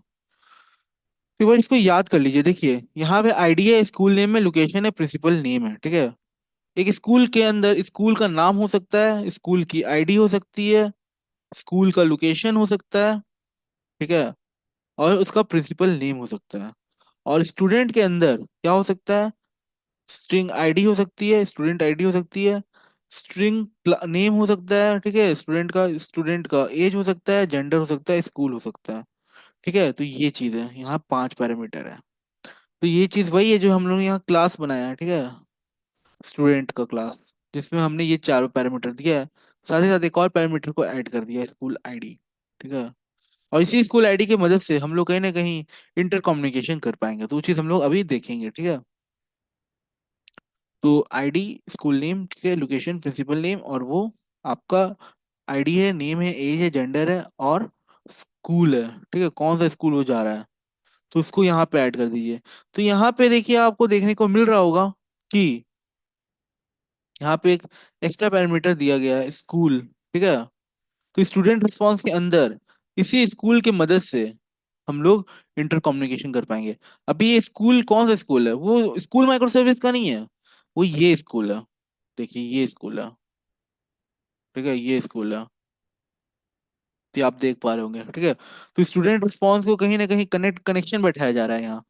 एक बार इसको याद कर लीजिए, देखिए यहाँ पे आईडी है, स्कूल नेम में लोकेशन है, प्रिंसिपल नेम है, ठीक है। एक स्कूल के अंदर स्कूल का नाम हो सकता है, स्कूल की आईडी हो सकती है, स्कूल का लोकेशन हो सकता है, ठीक है, और उसका प्रिंसिपल नेम हो सकता है। और स्टूडेंट के अंदर क्या हो सकता है, स्ट्रिंग आईडी हो सकती है, स्टूडेंट आईडी हो सकती है, स्ट्रिंग नेम हो सकता है, ठीक है, स्टूडेंट का एज हो सकता है, जेंडर हो सकता है, स्कूल हो सकता है, ठीक है। तो ये चीज है, यहाँ 5 पैरामीटर है। तो ये चीज वही है जो हम लोग ने यहाँ क्लास बनाया है, ठीक है, स्टूडेंट का क्लास, जिसमें हमने ये चारों पैरामीटर दिया है। साथ ही साथ एक और पैरामीटर को ऐड कर दिया है, स्कूल आईडी, ठीक है। और इसी स्कूल आईडी की मदद से हम लोग कहीं ना कहीं इंटर कम्युनिकेशन कर पाएंगे, तो वो चीज हम लोग अभी देखेंगे, ठीक है। तो आईडी, स्कूल नेम, ठीक है, लोकेशन, प्रिंसिपल नेम, और वो आपका आईडी है, नेम है, एज है, जेंडर है, और स्कूल है, ठीक है, कौन सा स्कूल वो जा रहा है, तो उसको यहाँ पे ऐड कर दीजिए। तो यहाँ पे देखिए आपको देखने को मिल रहा होगा कि यहाँ पे एक एक्स्ट्रा पैरामीटर दिया गया है, स्कूल, ठीक है। तो स्टूडेंट रिस्पांस के अंदर इसी स्कूल की मदद से हम लोग इंटर कम्युनिकेशन कर पाएंगे। अभी ये स्कूल कौन सा स्कूल है, वो स्कूल माइक्रो सर्विस का नहीं है, वो ये स्कूल है, देखिए ये स्कूल है, ठीक है, ये स्कूल है। तो ये आप देख पा रहे होंगे, ठीक है। तो स्टूडेंट रिस्पांस को कहीं ना कहीं कनेक्शन बैठाया जा रहा है यहाँ।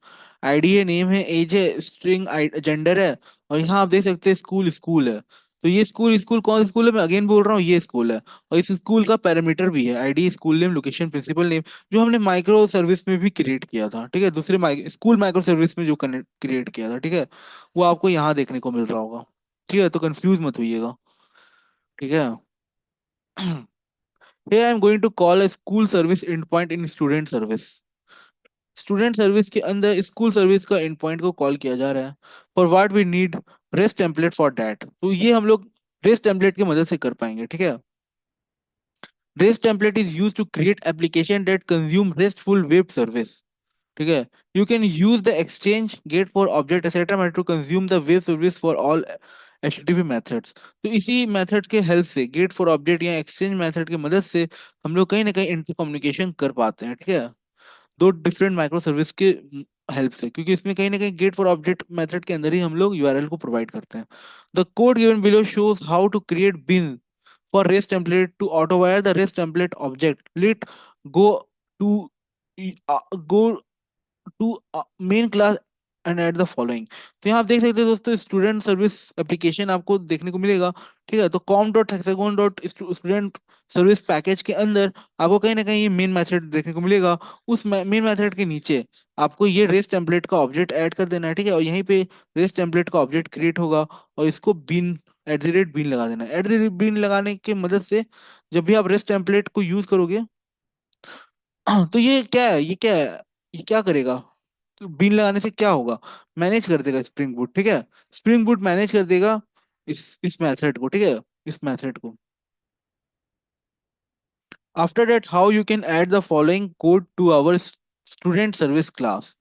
आईडी है, नेम है, एज है, स्ट्रिंग जेंडर है, और यहाँ आप देख सकते हैं स्कूल स्कूल है। तो ये स्कूल स्कूल कौन सा स्कूल है, मैं अगेन बोल रहा हूँ, ये स्कूल है। और इस स्कूल का पैरामीटर भी है, ID, school name, location, principal name, जो हमने माइक्रो सर्विस में भी क्रिएट किया था, ठीक है, दूसरे स्कूल माइक्रो सर्विस में जो क्रिएट किया था, ठीक है, वो आपको यहाँ देखने को मिल रहा होगा। ठीक है, तो कंफ्यूज मत होइएगा। ठीक है। Here I am going to call a school service endpoint in student service। Student service के अंदर स्कूल सर्विस का एंड पॉइंट को कॉल किया जा रहा है। For what we need rest template for that, तो ये हम लोग रेस्ट टेम्पलेट की मदद से कर पाएंगे। ठीक है। Rest template is use to create application that consume restful web service. ठीक है। You can use the exchange get for object etcetera to consume the web service for all HTTP methods. तो इसी मेथड के help से, get for object या exchange method की मदद से, हम लोग कहीं ना कहीं इंटर कम्युनिकेशन कर पाते हैं। ठीक है, दो डिफरेंट माइक्रो सर्विस के हेल्प से, क्योंकि इसमें कहीं ना कहीं गेट फॉर ऑब्जेक्ट मेथड के अंदर ही हम लोग URL को प्रोवाइड करते हैं। The code given below shows how to create bean for rest template to auto wire the rest template object let go to go to main class and at the following. तो यहाँ आप देख सकते हैं दोस्तों, student service application आपको देखने को मिलेगा। ठीक है, तो com dot hexagon dot student service package के अंदर आपको कहीं ना कहीं ये मेन मेथड देखने को मिलेगा। उस मेन मेथड के नीचे आपको ये रेस्ट टेम्पलेट का ऑब्जेक्ट ऐड कर देना है। ठीक है, और यहीं पे रेस्ट टेम्पलेट का ऑब्जेक्ट क्रिएट होगा, और इसको बिन @bin लगा देना है। @bin लगाने की मदद से जब भी आप रेस्ट टेम्पलेट को यूज करोगे, तो ये क्या है, ये क्या है, ये क्या करेगा, तो बीन लगाने से क्या होगा, मैनेज कर देगा स्प्रिंग बूट। ठीक है, स्प्रिंग बूट मैनेज कर देगा इस मेथड को। ठीक है, इस मेथड को। After that how you can add the following code to our student service class.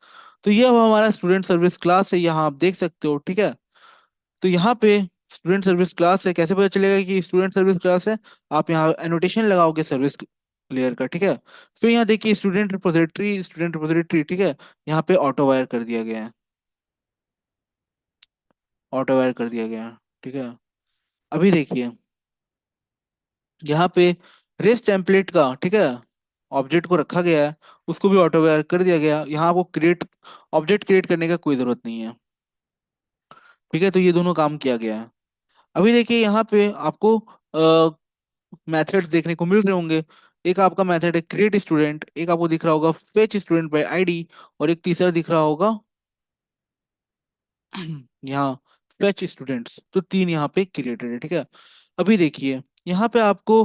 तो ये अब हमारा स्टूडेंट सर्विस क्लास है, यहाँ आप देख सकते हो। ठीक है, तो यहाँ पे स्टूडेंट सर्विस क्लास है, कैसे पता चलेगा कि स्टूडेंट सर्विस क्लास है, आप यहाँ एनोटेशन लगाओगे सर्विस लेयर का। ठीक है, फिर यहाँ देखिए स्टूडेंट रिपोजिटरी, स्टूडेंट रिपोजिटरी। ठीक है, यहाँ पे ऑटो वायर कर दिया गया है, ऑटो वायर कर दिया गया है। ठीक है, अभी देखिए यहाँ पे रेस्ट टेम्पलेट का, ठीक है, ऑब्जेक्ट को रखा गया है, उसको भी ऑटो वेयर कर दिया गया। यहाँ आपको क्रिएट ऑब्जेक्ट क्रिएट करने का कोई जरूरत नहीं है। ठीक है, तो ये दोनों काम किया गया है। अभी देखिए यहाँ पे आपको मेथड्स देखने को मिल रहे होंगे। एक आपका मेथड है क्रिएट स्टूडेंट, एक आपको दिख रहा होगा फेच स्टूडेंट बाय आईडी, और एक तीसरा दिख रहा होगा यहाँ फेच स्टूडेंट्स। तो तीन यहाँ पे क्रिएटेड है। ठीक है, अभी देखिए यहाँ पे आपको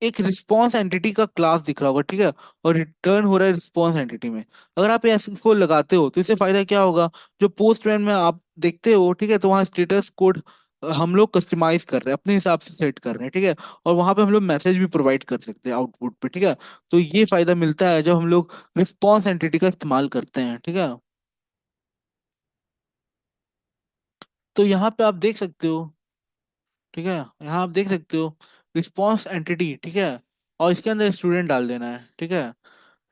एक रिस्पॉन्स एंटिटी का क्लास दिख रहा होगा। ठीक है, और रिटर्न हो रहा है रिस्पॉन्स एंटिटी में। अगर आप इसको लगाते हो तो इससे फायदा क्या होगा, जो पोस्टमैन में आप देखते हो, ठीक है, तो वहाँ स्टेटस कोड हम लोग कस्टमाइज कर रहे हैं, अपने हिसाब से सेट कर रहे हैं। ठीक है, और वहां पे हम लोग मैसेज भी प्रोवाइड कर सकते हैं आउटपुट पे। ठीक है, तो ये फायदा मिलता है जब हम लोग रिस्पॉन्स एंटिटी का इस्तेमाल करते हैं। ठीक है, तो यहाँ पे आप देख सकते हो। ठीक है, यहाँ आप देख सकते हो रिस्पॉन्स एंटिटी। ठीक है, और इसके अंदर स्टूडेंट डाल देना है। ठीक है,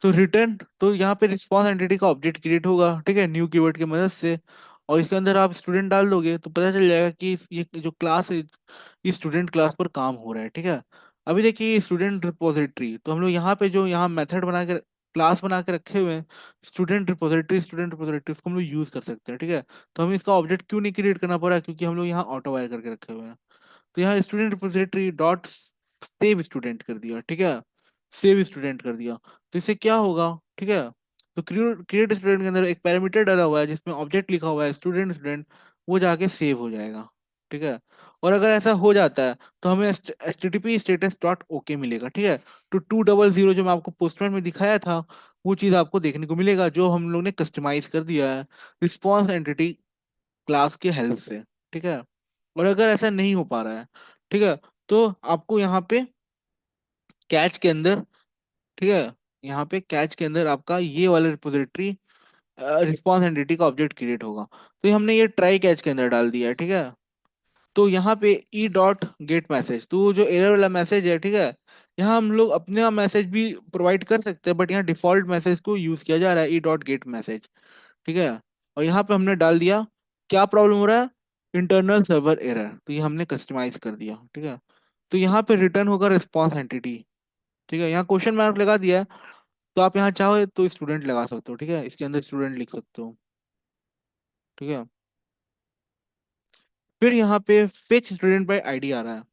तो रिटर्न, तो यहाँ पे रिस्पॉन्स एंटिटी का ऑब्जेक्ट क्रिएट होगा। ठीक है, न्यू कीवर्ड की मदद से, और इसके अंदर आप स्टूडेंट डाल दोगे तो पता चल जाएगा कि ये जो क्लास है, इस स्टूडेंट क्लास पर काम हो रहा है। ठीक है, अभी देखिए स्टूडेंट रिपोजिटरी, तो हम लोग यहाँ पे जो यहाँ मेथड बना के क्लास बना के रखे हुए हैं, स्टूडेंट रिपोजिटरी, उसको हम लोग यूज कर सकते हैं। ठीक है, तो हमें इसका ऑब्जेक्ट क्यों नहीं क्रिएट करना पड़ा, क्योंकि हम लोग यहाँ ऑटो वायर करके रखे हुए हैं। तो यहाँ student repository dot save student कर दिया। ठीक है, सेव स्टूडेंट कर दिया, तो इससे क्या होगा। ठीक है, तो क्रिएट स्टूडेंट के अंदर एक पैरामीटर डाला हुआ है जिसमें ऑब्जेक्ट लिखा हुआ है स्टूडेंट स्टूडेंट, वो जाके सेव हो जाएगा। ठीक है, और अगर ऐसा हो जाता है तो हमें HTTP स्टेटस डॉट ओके मिलेगा। ठीक है, तो 200 जो मैं आपको पोस्टमैन में दिखाया था, वो चीज़ आपको देखने को मिलेगा, जो हम लोग ने कस्टमाइज कर दिया है रिस्पॉन्स एंटिटी क्लास के हेल्प से। ठीक है, और अगर ऐसा नहीं हो पा रहा है, ठीक है, तो आपको यहाँ पे कैच के अंदर, ठीक है, यहाँ पे कैच के अंदर आपका ये वाला रिपोजिटरी रिस्पॉन्स एंटिटी का ऑब्जेक्ट क्रिएट होगा। तो ये हमने ये ट्राई कैच के अंदर डाल दिया है। ठीक है, तो यहाँ पे ई डॉट गेट मैसेज, तो वो जो एरर वाला मैसेज है, ठीक है, यहाँ हम लोग अपना मैसेज भी प्रोवाइड कर सकते हैं, बट यहाँ डिफॉल्ट मैसेज को यूज किया जा रहा है, ई डॉट गेट मैसेज। ठीक है, और यहाँ पे हमने डाल दिया क्या प्रॉब्लम हो रहा है, इंटरनल सर्वर एरर, तो ये हमने कस्टमाइज कर दिया। ठीक है, तो यहाँ पे रिटर्न होगा रिस्पॉन्स एंटिटी। ठीक है, यहाँ क्वेश्चन मार्क लगा दिया है, तो आप यहाँ चाहो तो स्टूडेंट लगा सकते हो। ठीक है, इसके अंदर स्टूडेंट लिख सकते हो। ठीक है, फिर यहाँ पे फेच स्टूडेंट बाय आईडी आ रहा है।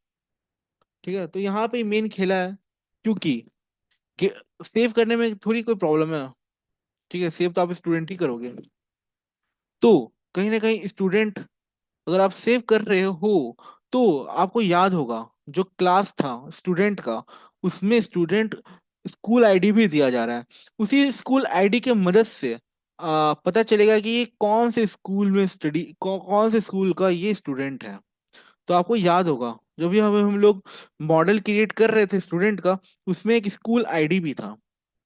ठीक है, तो यहाँ पे मेन खेला है, क्योंकि सेव करने में थोड़ी कोई प्रॉब्लम है। ठीक है, सेव तो आप स्टूडेंट ही करोगे। तो कहीं ना कहीं स्टूडेंट अगर आप सेव कर रहे हो तो आपको याद होगा जो क्लास था स्टूडेंट का, उसमें स्टूडेंट स्कूल आईडी भी दिया जा रहा है। उसी स्कूल आईडी के मदद से पता चलेगा कि ये कौन से स्कूल में कौन से स्कूल का ये स्टूडेंट है। तो आपको याद होगा जो भी हम लोग मॉडल क्रिएट कर रहे थे स्टूडेंट का, उसमें एक स्कूल आईडी भी था।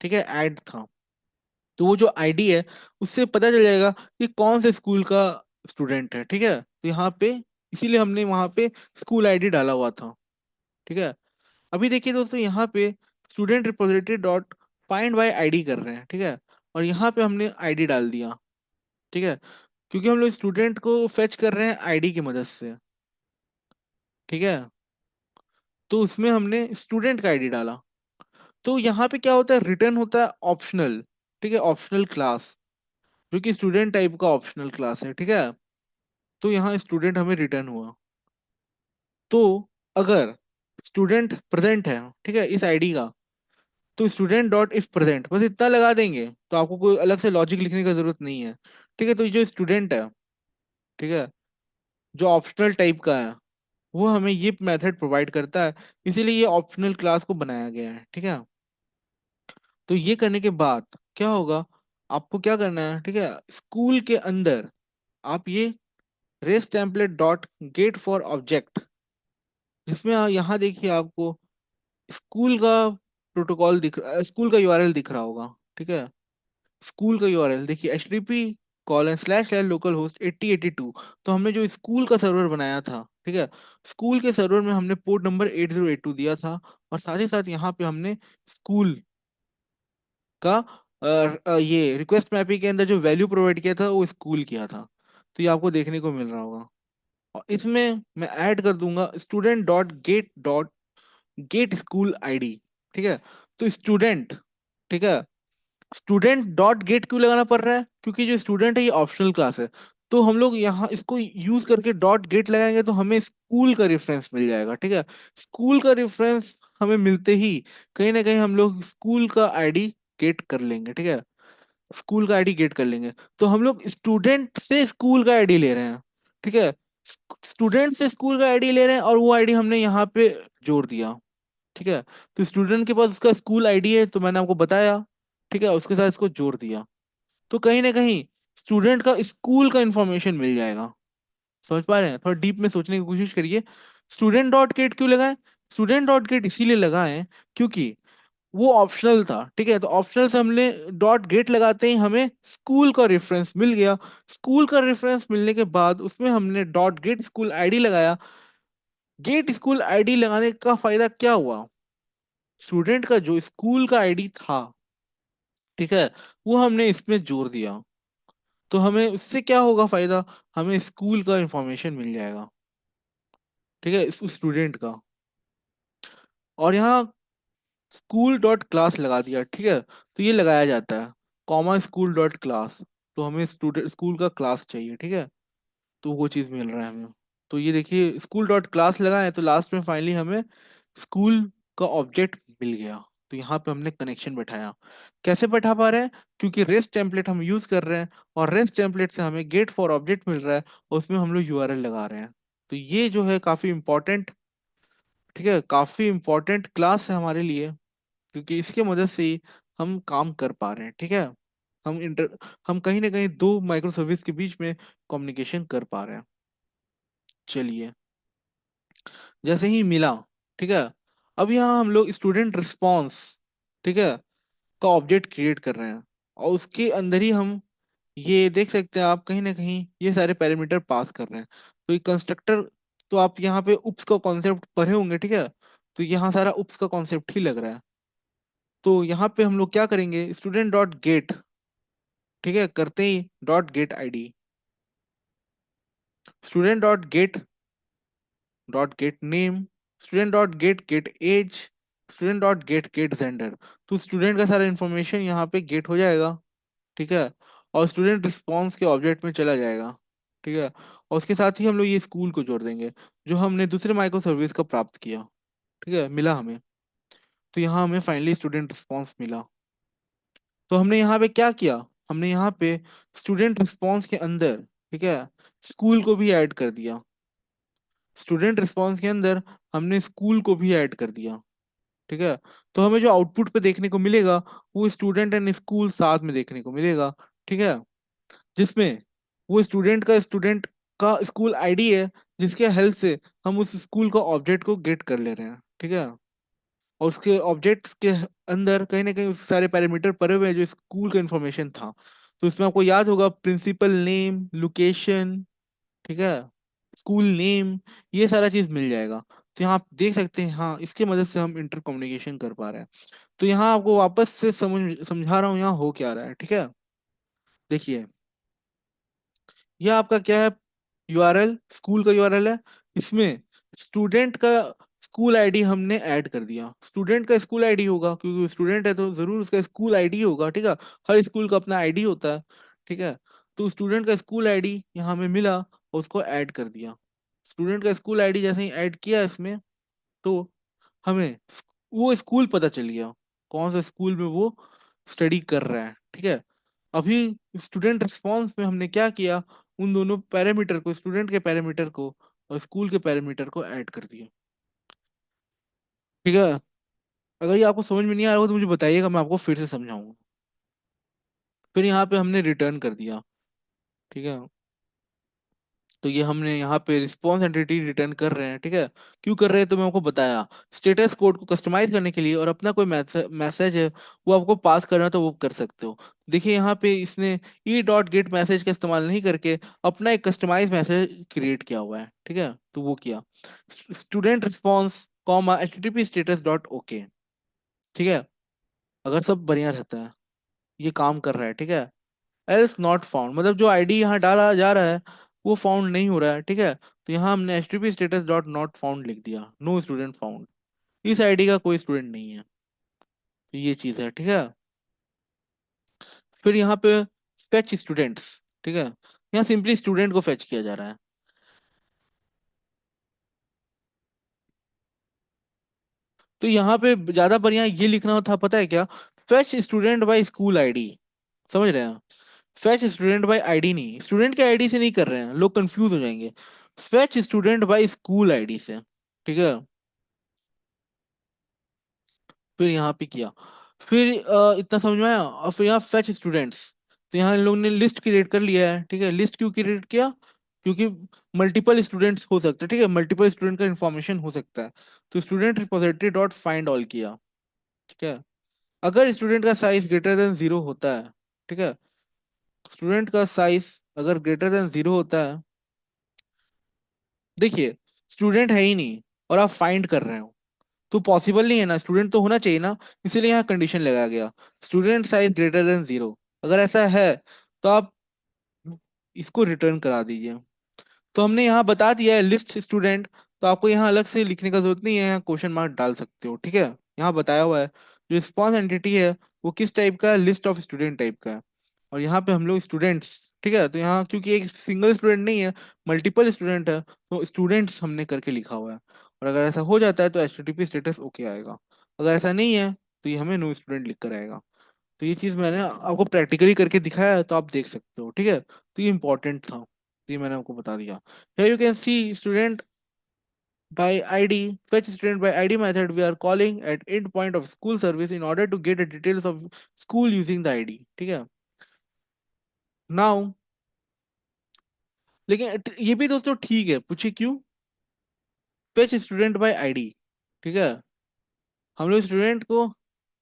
ठीक है, ऐड था। तो वो जो आईडी है उससे पता चल जाएगा कि कौन से स्कूल का स्टूडेंट है। ठीक है, तो यहाँ पे इसीलिए हमने वहाँ पे स्कूल आईडी डाला हुआ था। ठीक है, अभी देखिए दोस्तों, यहाँ पे student repository dot find by ID कर रहे हैं। ठीक है, और यहाँ पे हमने आईडी डाल दिया। ठीक है, क्योंकि हम लोग स्टूडेंट को फेच कर रहे हैं आईडी की मदद से। ठीक है, तो उसमें हमने स्टूडेंट का आईडी डाला। तो यहाँ पे क्या होता है, रिटर्न होता है ऑप्शनल। ठीक है, ऑप्शनल क्लास, जो कि स्टूडेंट टाइप का ऑप्शनल क्लास है। ठीक है, तो यहाँ स्टूडेंट हमें रिटर्न हुआ। तो अगर स्टूडेंट प्रेजेंट है, ठीक है, इस आईडी का, तो स्टूडेंट डॉट इफ प्रेजेंट बस इतना लगा देंगे, तो आपको कोई अलग से लॉजिक लिखने की जरूरत नहीं है। ठीक है, तो ये जो स्टूडेंट है, ठीक है, जो ऑप्शनल टाइप का है, वो हमें ये मेथड प्रोवाइड करता है, इसीलिए ये ऑप्शनल क्लास को बनाया गया है। ठीक है, तो ये करने के बाद क्या होगा, आपको क्या करना है, ठीक है, स्कूल के अंदर आप ये rest template dot get for object, जिसमें यहाँ देखिए आपको स्कूल का प्रोटोकॉल स्कूल का यूआरएल दिख रहा होगा। ठीक है, स्कूल का यूआरएल देखिए, http:// लोकल होस्ट 8082। तो हमने जो स्कूल का सर्वर बनाया था, ठीक है, स्कूल के सर्वर में हमने पोर्ट नंबर 8082 दिया था, और साथ ही साथ यहाँ पे हमने स्कूल का ये रिक्वेस्ट मैपिंग के अंदर जो वैल्यू प्रोवाइड किया था वो स्कूल किया था। तो ये आपको देखने को मिल रहा होगा। और इसमें मैं ऐड कर दूंगा student dot gate school ID. ठीक है, तो स्टूडेंट, ठीक है, स्टूडेंट डॉट गेट क्यों लगाना पड़ रहा है, क्योंकि जो स्टूडेंट है ये ऑप्शनल क्लास है। तो हम लोग यहाँ इसको यूज करके डॉट गेट लगाएंगे तो हमें स्कूल का रेफरेंस मिल जाएगा। ठीक है, स्कूल का रेफरेंस हमें मिलते ही कहीं ना कहीं हम लोग स्कूल का आईडी गेट कर लेंगे। ठीक है, स्कूल का आईडी गेट कर लेंगे, तो हम लोग स्टूडेंट से स्कूल का आईडी ले रहे हैं। ठीक है, स्टूडेंट से स्कूल का आईडी ले रहे हैं और वो आईडी हमने यहाँ पे जोड़ दिया। ठीक है, तो स्टूडेंट के पास उसका स्कूल आईडी है, तो मैंने आपको बताया। ठीक है, उसके साथ इसको जोड़ दिया, तो कहीं ना कहीं स्टूडेंट का स्कूल का इंफॉर्मेशन मिल जाएगा। समझ पा रहे हैं, थोड़ा डीप में सोचने की कोशिश करिए। स्टूडेंट डॉट गेट क्यों लगाएं, स्टूडेंट डॉट गेट इसीलिए लगाएं क्योंकि वो ऑप्शनल था। ठीक है, तो ऑप्शनल से हमने डॉट गेट लगाते ही हमें स्कूल का रेफरेंस मिल गया। स्कूल का रेफरेंस मिलने के बाद उसमें हमने डॉट गेट स्कूल आईडी लगाया। गेट स्कूल आईडी लगाने का फायदा क्या हुआ, स्टूडेंट का जो स्कूल का आईडी था, ठीक है, वो हमने इसमें जोड़ दिया। तो हमें उससे क्या होगा फायदा, हमें स्कूल का इंफॉर्मेशन मिल जाएगा। ठीक है, इस स्टूडेंट का। और यहाँ स्कूल डॉट क्लास लगा दिया। ठीक है, तो ये लगाया जाता है कॉमा स्कूल डॉट क्लास। तो हमें स्टूडेंट स्कूल का क्लास चाहिए। ठीक है, तो वो चीज़ मिल रहा है हमें। तो ये देखिए स्कूल डॉट क्लास लगाए तो लास्ट में फाइनली हमें स्कूल का ऑब्जेक्ट मिल गया। तो यहाँ पे हमने कनेक्शन बैठाया। कैसे बैठा पा रहे हैं, क्योंकि रेस्ट टेम्पलेट हम यूज कर रहे हैं, और रेस्ट टेम्पलेट से हमें गेट फॉर ऑब्जेक्ट मिल रहा है, और उसमें हम लोग यूआरएल लगा रहे हैं। तो ये जो है काफी इंपॉर्टेंट, ठीक है, काफी इंपॉर्टेंट क्लास है हमारे लिए, क्योंकि इसके मदद से ही हम काम कर पा रहे हैं। ठीक है, हम इंटर हम कहीं ना कहीं दो माइक्रो सर्विस के बीच में कम्युनिकेशन कर पा रहे हैं। चलिए, जैसे ही मिला, ठीक है, अब यहाँ हम लोग स्टूडेंट रिस्पॉन्स, ठीक है, का ऑब्जेक्ट क्रिएट कर रहे हैं, और उसके अंदर ही हम ये देख सकते हैं आप कहीं ना कहीं ये सारे पैरामीटर पास कर रहे हैं। तो ये कंस्ट्रक्टर, तो आप यहाँ पे उप्स का कॉन्सेप्ट पढ़े होंगे। ठीक है, तो यहाँ सारा उप्स का कॉन्सेप्ट ही लग रहा है। तो यहाँ पे हम लोग क्या करेंगे, स्टूडेंट डॉट गेट, ठीक है, करते ही dot get ID, student dot get name, student dot get get age, student dot get get gender. तो स्टूडेंट का सारा इन्फॉर्मेशन यहाँ पे गेट हो जाएगा। ठीक है, और स्टूडेंट रिस्पॉन्स के ऑब्जेक्ट में चला जाएगा। ठीक है, और उसके साथ ही हम लोग ये स्कूल को जोड़ देंगे जो हमने दूसरे माइक्रो सर्विस का प्राप्त किया। ठीक है, मिला हमें। तो यहाँ हमें फाइनली स्टूडेंट रिस्पॉन्स मिला। तो हमने यहाँ पे क्या किया, हमने यहाँ पे स्टूडेंट रिस्पॉन्स के अंदर, ठीक है, स्कूल को भी ऐड कर दिया। स्टूडेंट रिस्पॉन्स के अंदर हमने स्कूल को भी ऐड कर दिया। ठीक है। तो हमें जो आउटपुट पे देखने को मिलेगा वो स्टूडेंट एंड स्कूल साथ में देखने को मिलेगा। ठीक है। जिसमें वो स्टूडेंट का स्कूल आईडी है, जिसके हेल्प से हम उस स्कूल का ऑब्जेक्ट को गेट कर ले रहे हैं। ठीक है। और उसके ऑब्जेक्ट्स के अंदर कहीं ना कहीं उसके सारे पैरामीटर पड़े हुए हैं जो स्कूल का इंफॉर्मेशन था। तो इसमें आपको याद होगा प्रिंसिपल नेम, लोकेशन, ठीक है, स्कूल नेम, ये सारा चीज मिल जाएगा। तो यहाँ आप देख सकते हैं, हाँ, इसकी मदद से हम इंटर कम्युनिकेशन कर पा रहे हैं। तो यहाँ आपको वापस से समझा रहा हूँ यहाँ हो क्या रहा है। ठीक है। देखिए, यह आपका क्या है, यूआरएल, स्कूल का यूआरएल है। इसमें स्टूडेंट का स्कूल आईडी हमने ऐड कर दिया। स्टूडेंट का स्कूल आईडी होगा क्योंकि स्टूडेंट है तो जरूर उसका स्कूल आईडी होगा। ठीक है। हर स्कूल का अपना आईडी होता है। ठीक है। तो स्टूडेंट का स्कूल आईडी यहाँ हमें मिला और उसको ऐड कर दिया। स्टूडेंट का स्कूल आईडी जैसे ही ऐड किया इसमें, तो हमें वो स्कूल पता चल गया, कौन सा स्कूल में वो स्टडी कर रहा है। ठीक है। अभी स्टूडेंट रिस्पॉन्स में हमने क्या किया, उन दोनों पैरामीटर को, स्टूडेंट के पैरामीटर को और स्कूल के पैरामीटर को ऐड कर दिया। ठीक है। अगर ये आपको समझ में नहीं आ रहा हो तो मुझे बताइएगा, मैं आपको फिर से समझाऊंगा। फिर यहाँ पे हमने रिटर्न कर दिया। ठीक है। तो ये हमने यहाँ पे रिस्पॉन्स एंटिटी रिटर्न कर रहे हैं। ठीक है। क्यों कर रहे हैं तो मैं आपको बताया, स्टेटस कोड को कस्टमाइज करने के लिए, और अपना कोई मैसेज है वो आपको पास करना है तो वो कर सकते हो। देखिए यहाँ पे इसने ई डॉट गेट मैसेज का इस्तेमाल नहीं करके अपना एक कस्टमाइज मैसेज क्रिएट किया हुआ है। ठीक है। तो वो किया student response comma http status dot okay. ठीक है। अगर सब बढ़िया रहता है, ये काम कर रहा है। ठीक है। एल्स नॉट फाउंड, मतलब जो आईडी यहाँ डाला जा रहा है वो फाउंड नहीं हो रहा है। ठीक है। तो यहाँ हमने http status dot not found लिख दिया, नो स्टूडेंट फाउंड, इस आईडी का कोई स्टूडेंट नहीं है। तो ये चीज है। ठीक है। फिर यहाँ पे फेच स्टूडेंट्स। ठीक है। यहाँ सिंपली स्टूडेंट को फेच किया जा रहा है। तो यहाँ पे ज्यादा बढ़िया ये लिखना था, पता है क्या, fetch student by school ID. समझ रहे हैं। फेच स्टूडेंट बाय आईडी नहीं, स्टूडेंट के आईडी से नहीं कर रहे हैं, लोग कंफ्यूज हो जाएंगे। Fetch student by school ID से। ठीक है। फिर यहाँ पे किया, फिर इतना समझ में आया। और फिर यहाँ फेच स्टूडेंट्स, तो यहाँ इन लोगों ने लिस्ट क्रिएट कर लिया है। ठीक है। लिस्ट क्यों क्रिएट किया, क्योंकि मल्टीपल स्टूडेंट्स हो सकते हैं। ठीक है। मल्टीपल स्टूडेंट का इन्फॉर्मेशन हो सकता है। तो student repository dot find all किया। ठीक है। अगर स्टूडेंट का साइज ग्रेटर देन 0 होता है, ठीक है, स्टूडेंट का साइज अगर ग्रेटर देन 0 होता है, देखिए स्टूडेंट है ही नहीं और आप फाइंड कर रहे हो, तो पॉसिबल नहीं है ना, स्टूडेंट तो होना चाहिए ना। इसीलिए यहाँ कंडीशन लगाया गया, स्टूडेंट साइज ग्रेटर देन 0। अगर ऐसा है तो आप इसको रिटर्न करा दीजिए। तो हमने यहाँ बता दिया है लिस्ट स्टूडेंट, तो आपको यहाँ अलग से लिखने का जरूरत नहीं है, यहाँ क्वेश्चन मार्क डाल सकते हो। ठीक है। यहाँ बताया हुआ है जो रिस्पॉन्स एंटिटी है वो किस टाइप का है, लिस्ट ऑफ स्टूडेंट टाइप का है। और यहाँ पे हम लोग स्टूडेंट्स, ठीक है, तो यहाँ क्योंकि एक सिंगल स्टूडेंट नहीं है, मल्टीपल स्टूडेंट है, तो स्टूडेंट्स हमने करके लिखा हुआ है। और अगर ऐसा हो जाता है तो HTTP स्टेटस ओके आएगा। अगर ऐसा नहीं है तो ये हमें नो स्टूडेंट लिख कर आएगा। तो ये चीज मैंने आपको प्रैक्टिकली करके दिखाया है, तो आप देख सकते हो। ठीक है। तो ये इंपॉर्टेंट था, तो ये मैंने आपको बता दिया। Here you can see student by ID, fetch student by ID method we are calling at endpoint of school service in order to get the details of school using the ID। ठीक है। Now, लेकिन ये भी दोस्तों ठीक है, पूछिए क्यों, फेच स्टूडेंट बाय आईडी। ठीक है। हम लोग स्टूडेंट को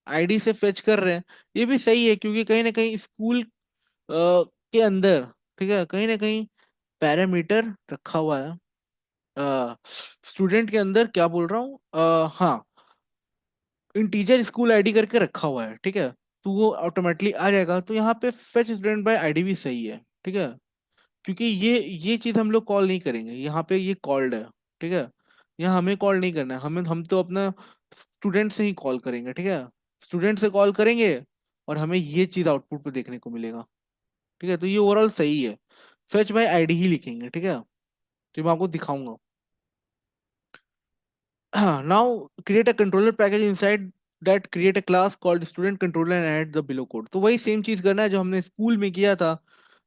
आईडी से फेच कर रहे हैं, ये भी सही है क्योंकि कहीं ना कहीं स्कूल के अंदर, ठीक है, कहीं ना कहीं पैरामीटर रखा हुआ है। स्टूडेंट के अंदर क्या बोल रहा हूँ, हाँ, इंटीजर स्कूल आईडी करके रखा हुआ है। ठीक है। तो वो ऑटोमेटिकली आ जाएगा। तो यहाँ पे फेच स्टूडेंट बाय आईडी भी सही है। ठीक है। क्योंकि ये चीज हम लोग कॉल नहीं करेंगे, यहाँ पे ये कॉल्ड है। ठीक है। यहाँ हमें कॉल नहीं करना है, हम तो अपना स्टूडेंट से ही कॉल करेंगे। ठीक है। स्टूडेंट से कॉल करेंगे और हमें ये चीज आउटपुट पे देखने को मिलेगा। ठीक है। तो ये ओवरऑल सही है, फेच बाय आईडी ही लिखेंगे। ठीक है। तो मैं आपको दिखाऊंगा। Now create a controller package inside that create a class called student controller and add the below code। तो वही सेम चीज करना है जो हमने स्कूल में किया था।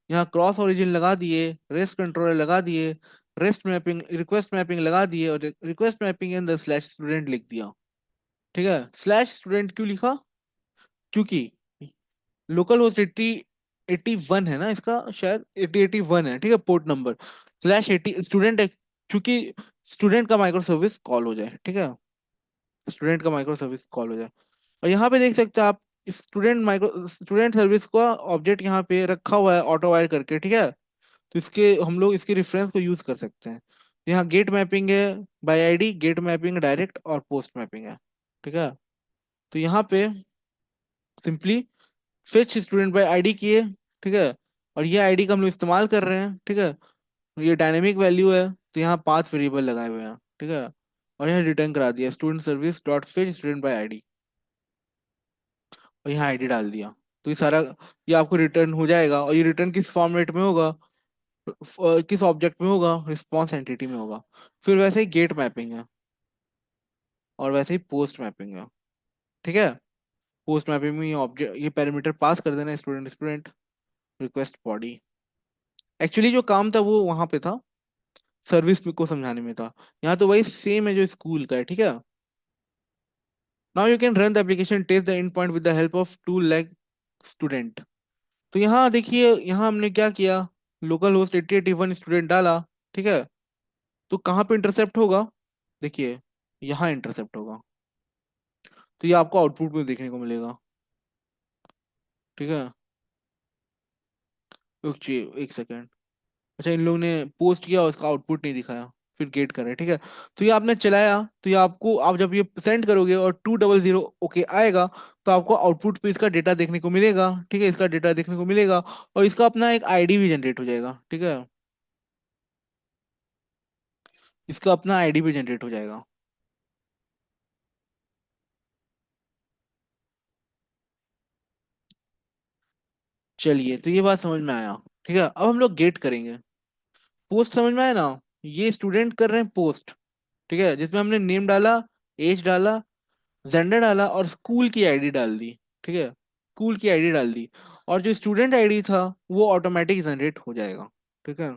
यहाँ क्रॉस ओरिजिन लगा दिए, रेस्ट कंट्रोलर लगा दिए, रेस्ट मैपिंग रिक्वेस्ट मैपिंग लगा दिए, और request mapping in the slash student लिख दिया। ठीक है, स्लैश स्टूडेंट क्यों लिखा? क्योंकि लोकल होस्ट 8081 है ना इसका, शायद 8081 है, ठीक है, पोर्ट नंबर स्लैश 80 स्टूडेंट है, क्योंकि स्टूडेंट का माइक्रो सर्विस कॉल हो जाए। ठीक है, स्टूडेंट का माइक्रो सर्विस कॉल हो जाए। और यहाँ पे देख सकते हैं आप, स्टूडेंट सर्विस का ऑब्जेक्ट यहाँ पे रखा हुआ है ऑटो वायर करके। ठीक है, तो इसके हम लोग इसके रेफरेंस को यूज कर सकते हैं। तो यहाँ गेट मैपिंग है by ID, get mapping direct, और पोस्ट मैपिंग है। ठीक है, तो यहाँ पे simply fetch student by ID किए। ठीक है, और ये आईडी का हम लोग इस्तेमाल कर रहे हैं। ठीक है, ये डायनेमिक वैल्यू है, तो यहाँ 5 वेरिएबल लगाए हुए हैं। ठीक है, और यहाँ रिटर्न करा दिया student service dot fetch student by ID, और यहाँ आईडी डाल दिया। तो ये सारा, ये आपको रिटर्न हो जाएगा। और ये रिटर्न किस फॉर्मेट में होगा, किस ऑब्जेक्ट में होगा, रिस्पॉन्स एंटिटी में होगा। फिर वैसे ही गेट मैपिंग है, और वैसे ही पोस्ट मैपिंग है। ठीक है, पोस्ट मैपिंग में ये ऑब्जेक्ट, ये पैरामीटर पास कर देना, student student request body. Actually जो काम था वो वहां पे था, सर्विस को समझाने में था। यहाँ तो वही सेम है जो स्कूल का है। ठीक है, now you can run the application test the end point with the help of टू लैग स्टूडेंट। तो यहाँ देखिए, यहाँ हमने क्या किया, लोकल होस्ट 8081 स्टूडेंट डाला। ठीक है, तो कहाँ पे इंटरसेप्ट होगा, देखिए यहाँ इंटरसेप्ट होगा। तो ये आपको आउटपुट में देखने को मिलेगा। ठीक है, एक सेकेंड। अच्छा, इन लोगों ने पोस्ट किया और उसका आउटपुट नहीं दिखाया, फिर गेट कर रहे हैं। ठीक है, तो ये आपने चलाया, तो ये आपको, आप जब ये सेंड करोगे और 200 ओके आएगा, तो आपको आउटपुट पे इसका डेटा देखने को मिलेगा। ठीक है, इसका डेटा देखने को मिलेगा, और इसका अपना एक आईडी भी जनरेट हो जाएगा। ठीक है, इसका अपना आईडी भी जनरेट हो जाएगा। चलिए, तो ये बात समझ में आया। ठीक है, अब हम लोग गेट करेंगे। पोस्ट समझ में आया ना, ये स्टूडेंट कर रहे हैं पोस्ट। ठीक है, जिसमें हमने नेम डाला, एज डाला, जेंडर डाला, और स्कूल की आईडी डाल दी। ठीक है, स्कूल की आईडी डाल दी, और जो स्टूडेंट आईडी था वो ऑटोमेटिक जनरेट हो जाएगा। ठीक है,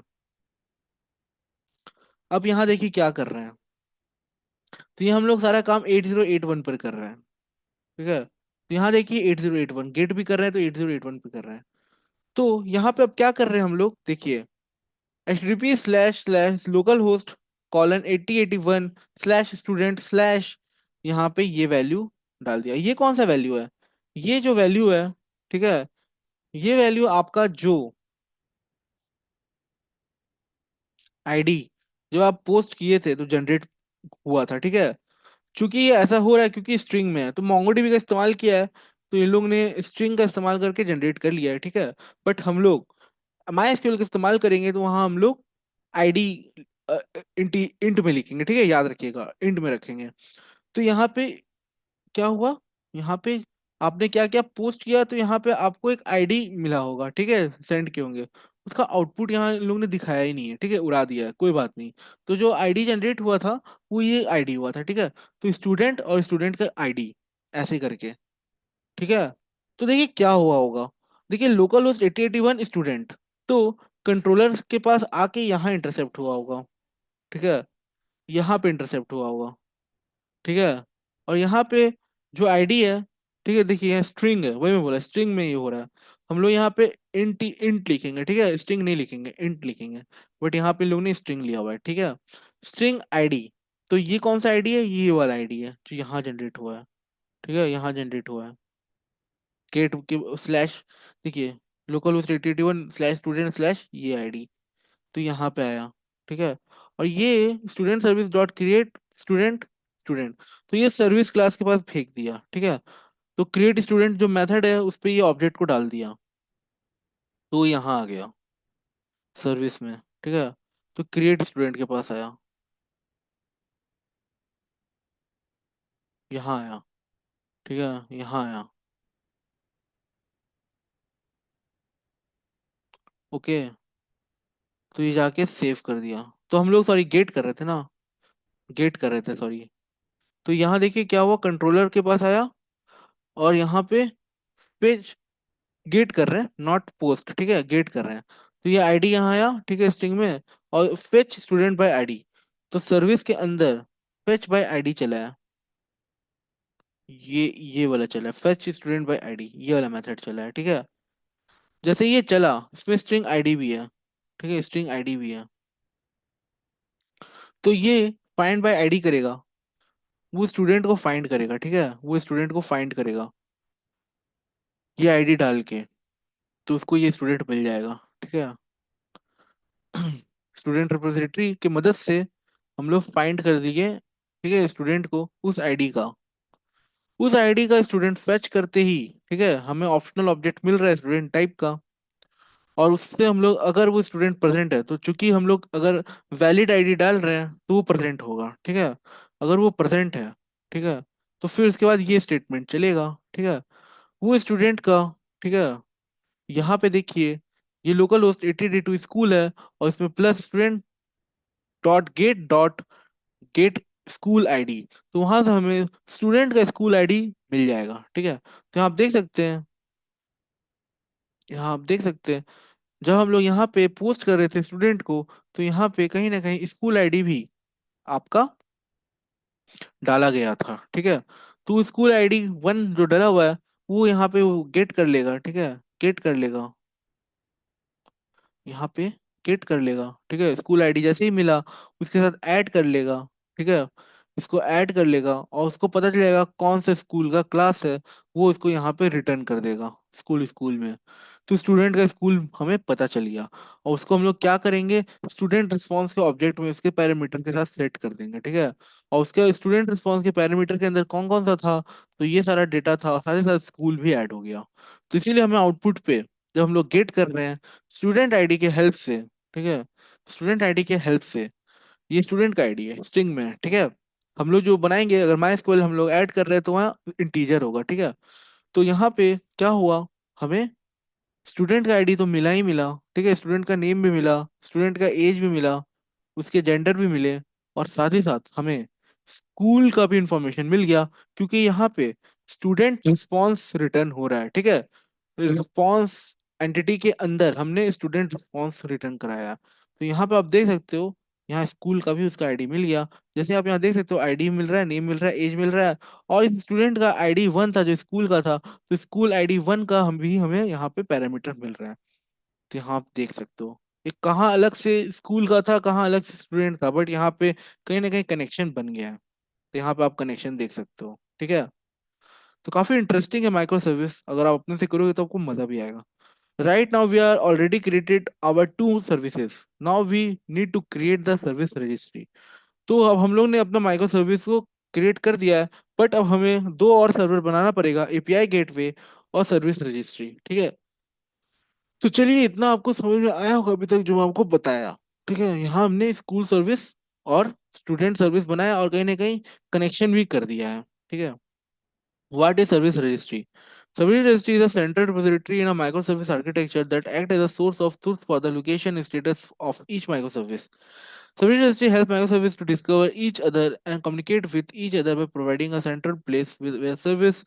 अब यहाँ देखिए क्या कर रहे हैं। तो ये हम लोग सारा काम 8081 पर कर रहे हैं। ठीक है, तो यहाँ देखिए 8081 गेट भी कर रहे हैं, तो 8081 पे कर रहे हैं। तो यहाँ पे अब क्या कर रहे हैं हम लोग, देखिए HTTP slash slash local host colon 8081 slash student slash, यहाँ पे ये वैल्यू डाल दिया। ये कौन सा वैल्यू है, ये जो वैल्यू है, ठीक है, ये वैल्यू आपका जो आईडी जो आप पोस्ट किए थे तो जनरेट हुआ था। ठीक है, क्योंकि ये ऐसा हो रहा है क्योंकि स्ट्रिंग में है, तो मोंगोडीबी का इस्तेमाल किया है, तो इन लोग ने स्ट्रिंग का इस्तेमाल करके जनरेट कर लिया है। ठीक है, बट हम लोग माई एसक्यूएल का इस्तेमाल करेंगे, तो वहां हम लोग आईडी इंट इंट में लिखेंगे। ठीक है, याद रखिएगा, इंट में रखेंगे। तो यहाँ पे क्या हुआ, यहाँ पे आपने क्या क्या पोस्ट किया, तो यहाँ पे आपको एक आईडी मिला होगा। ठीक है, सेंड किए होंगे, उसका आउटपुट यहाँ इन लोगों ने दिखाया ही नहीं है। ठीक है, उड़ा दिया है, कोई बात नहीं। तो जो आईडी जनरेट हुआ था वो ये आईडी हुआ था। ठीक है, तो स्टूडेंट और स्टूडेंट का आईडी ऐसे करके। ठीक है, तो देखिए क्या हुआ होगा, देखिए लोकल होस्ट 8081 स्टूडेंट, तो कंट्रोलर के पास आके यहाँ इंटरसेप्ट हुआ होगा। ठीक है, यहाँ पे इंटरसेप्ट हुआ होगा। ठीक है, और यहाँ पे जो आईडी है, ठीक है, देखिए यहाँ स्ट्रिंग है, वही मैं बोला स्ट्रिंग में ये हो रहा है। हम लोग यहाँ पे इंट इंट लिखेंगे। ठीक है, स्ट्रिंग नहीं लिखेंगे, इंट लिखेंगे, बट यहाँ पे लोग ने स्ट्रिंग लिया हुआ है। ठीक है, स्ट्रिंग आईडी, तो ये कौन सा आईडी है, ये वाला आईडी है जो यहाँ जनरेट हुआ है। ठीक है, यहाँ जनरेट हुआ है, गेट के स्लैश, देखिए local host 8081 slash student slash ये आईडी, तो यहाँ पे आया। ठीक है, और ये student service dot create student student, तो ये सर्विस क्लास के पास फेंक दिया। ठीक है, तो क्रिएट स्टूडेंट जो मेथड है उस पे ये ऑब्जेक्ट को डाल दिया, तो यहाँ आ गया सर्विस में। ठीक है, तो क्रिएट स्टूडेंट के पास आया, यहाँ आया। ठीक है, यहाँ आया। ओके, तो ये जाके सेव कर दिया। तो हम लोग सॉरी गेट कर रहे थे ना, गेट कर रहे थे सॉरी। तो यहाँ देखिए क्या हुआ, कंट्रोलर के पास आया और यहाँ पे पेज गेट कर रहे हैं, नॉट पोस्ट, ठीक है, गेट कर रहे हैं। तो ये आईडी यहाँ आया, ठीक है, स्ट्रिंग में, और फेच स्टूडेंट बाय आईडी। तो सर्विस के अंदर फेच बाय आईडी चला है, ये वाला चला है, फेच स्टूडेंट बाय आईडी, ये वाला मेथड चला है, ठीक है। जैसे ये चला, इसमें स्ट्रिंग आईडी भी है, ठीक है, स्ट्रिंग आईडी भी है। तो ये फाइंड बाय आईडी करेगा, वो स्टूडेंट को फाइंड करेगा, ठीक है, वो स्टूडेंट को फाइंड करेगा ये आईडी डाल के। तो उसको ये स्टूडेंट मिल जाएगा, ठीक है। स्टूडेंट रिपोजिटरी की मदद से हम लोग फाइंड कर दिए, ठीक है, स्टूडेंट को उस आईडी का, उस आईडी का स्टूडेंट फेच करते ही, ठीक है, हमें ऑप्शनल ऑब्जेक्ट मिल रहा है स्टूडेंट टाइप का। और उससे हम लोग अगर वो स्टूडेंट प्रेजेंट है, तो चूंकि हम लोग अगर वैलिड आईडी डाल रहे हैं तो वो प्रेजेंट होगा, ठीक है। अगर वो प्रेजेंट है, ठीक है, तो फिर उसके बाद ये स्टेटमेंट चलेगा, ठीक है, वो स्टूडेंट का, ठीक है। यहाँ पे देखिए, ये लोकल होस्ट 8082 स्कूल है, और इसमें plus student dot gate school ID. तो वहां से हमें स्टूडेंट का स्कूल आईडी मिल जाएगा, ठीक है। तो यहाँ आप देख सकते हैं, यहाँ आप देख सकते हैं, जब हम लोग यहाँ पे पोस्ट कर रहे थे स्टूडेंट को, तो यहाँ पे कहीं ना कहीं स्कूल आईडी भी आपका डाला गया था, ठीक है। तो स्कूल आईडी 1 जो डला हुआ है, वो यहाँ पे वो गेट कर लेगा, ठीक है, गेट कर लेगा, यहाँ पे गेट कर लेगा, ठीक है, स्कूल आईडी जैसे ही मिला उसके साथ ऐड कर लेगा, ठीक है, इसको ऐड कर लेगा, और उसको पता चलेगा कौन सा स्कूल का क्लास है, वो इसको यहाँ पे रिटर्न कर देगा स्कूल स्कूल में। तो स्टूडेंट का स्कूल हमें पता चल गया, और उसको हम लोग क्या करेंगे, स्टूडेंट रिस्पॉन्स के ऑब्जेक्ट में उसके पैरामीटर के साथ सेट कर देंगे, ठीक है। और उसके स्टूडेंट रिस्पॉन्स के पैरामीटर के अंदर कौन कौन सा था, तो ये सारा डेटा था, और साथ ही साथ स्कूल भी ऐड हो गया। तो इसीलिए हमें आउटपुट पे जब हम लोग गेट कर रहे हैं स्टूडेंट आईडी के हेल्प से, ठीक है, स्टूडेंट आईडी के हेल्प से, ये स्टूडेंट का आईडी है स्ट्रिंग में, ठीक है, हम लोग जो बनाएंगे, अगर माई स्क्वेल हम लोग ऐड कर रहे हैं तो वहाँ इंटीजर होगा, ठीक है। तो यहाँ पे क्या हुआ, हमें स्टूडेंट का आईडी तो मिला ही मिला, ठीक है, स्टूडेंट का नेम भी मिला, स्टूडेंट का एज भी मिला, उसके जेंडर भी मिले, और साथ ही साथ हमें स्कूल का भी इंफॉर्मेशन मिल गया, क्योंकि यहाँ पे स्टूडेंट रिस्पॉन्स रिटर्न हो रहा है, ठीक है। रिस्पॉन्स एंटिटी के अंदर हमने स्टूडेंट रिस्पॉन्स रिटर्न कराया। तो यहाँ पे आप देख सकते हो, यहाँ स्कूल का भी उसका आईडी मिल गया। जैसे आप यहाँ देख सकते हो, आईडी मिल रहा है, नेम मिल रहा है, एज मिल रहा है, और इस स्टूडेंट का आईडी 1 था जो स्कूल का था, तो स्कूल आईडी 1 का हम भी हमें यहाँ पे पैरामीटर मिल रहा है। तो यहाँ आप देख सकते हो, ये कहाँ अलग से स्कूल का था, कहाँ अलग से स्टूडेंट था, बट यहाँ पे कहीं ना कहीं कनेक्शन बन गया है। तो यहाँ पे आप कनेक्शन देख सकते हो, ठीक है। तो काफी इंटरेस्टिंग है माइक्रो सर्विस, अगर आप अपने से करोगे तो आपको मजा भी आएगा। Right now we are already created our two services. Now we need to create the service registry. तो अब हम लोग ने अपना माइक्रो सर्विस को क्रिएट कर दिया है, बट अब हमें दो और सर्वर बनाना पड़ेगा, एपीआई गेटवे और सर्विस रजिस्ट्री, ठीक है। तो चलिए, इतना आपको समझ में आया होगा अभी तक जो मैं आपको बताया, ठीक है। यहाँ हमने स्कूल सर्विस और स्टूडेंट सर्विस बनाया, और कहीं ना कहीं कनेक्शन भी कर दिया है, ठीक है। What is service registry? Service registry is a central repository in a microservice architecture that acts as a source of truth for the location and status of each microservice. Service registry helps microservices to discover each other and communicate with each other by providing a central place where service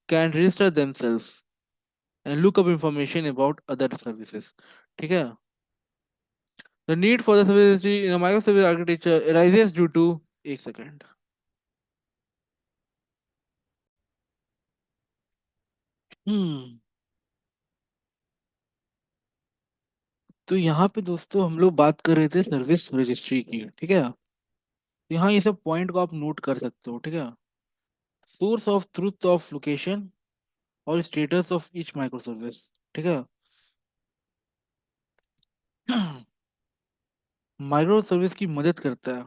can register themselves and look up information about other services. ठीक है? The need for the service registry in a microservice architecture arises due to एक second. Hmm. तो यहाँ पे दोस्तों हम लोग बात कर रहे थे सर्विस रजिस्ट्री की, ठीक है। यहाँ ये सब पॉइंट को आप नोट कर सकते हो, ठीक है। Source of truth of location और status of each micro service, ठीक है। माइक्रो सर्विस की मदद करता है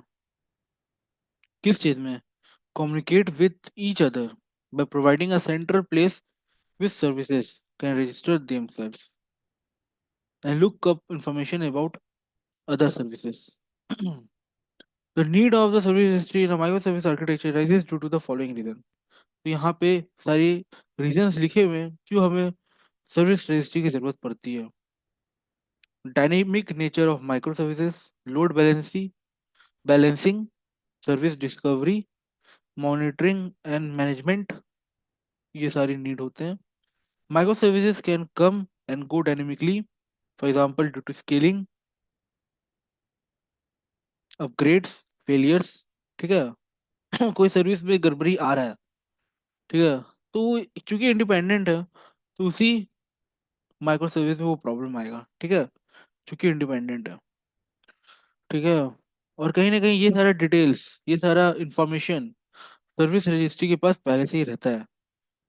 किस चीज में, communicate with each other by providing a central place with services can register themselves and look up information about other services. The need of the service registry in a microservice architecture arises due to the following reason. तो यहाँ पे सारी reasons लिखे हुए हैं क्यों हमें service registry की जरूरत पड़ती है. Dynamic nature of micro services, load balancy, balancing, service discovery, monitoring and management, ये सारी नीड होते हैं। Micro services can come and go dynamically, for example due to scaling, upgrades, failures. ठीक है। कोई सर्विस में गड़बड़ी आ रहा है, ठीक है, तो चूंकि इंडिपेंडेंट है तो उसी माइक्रो सर्विस में वो प्रॉब्लम आएगा, ठीक है, चूंकि इंडिपेंडेंट है। ठीक है। और कहीं ना कहीं ये सारा डिटेल्स, ये सारा इंफॉर्मेशन सर्विस रजिस्ट्री के पास पहले से ही रहता है।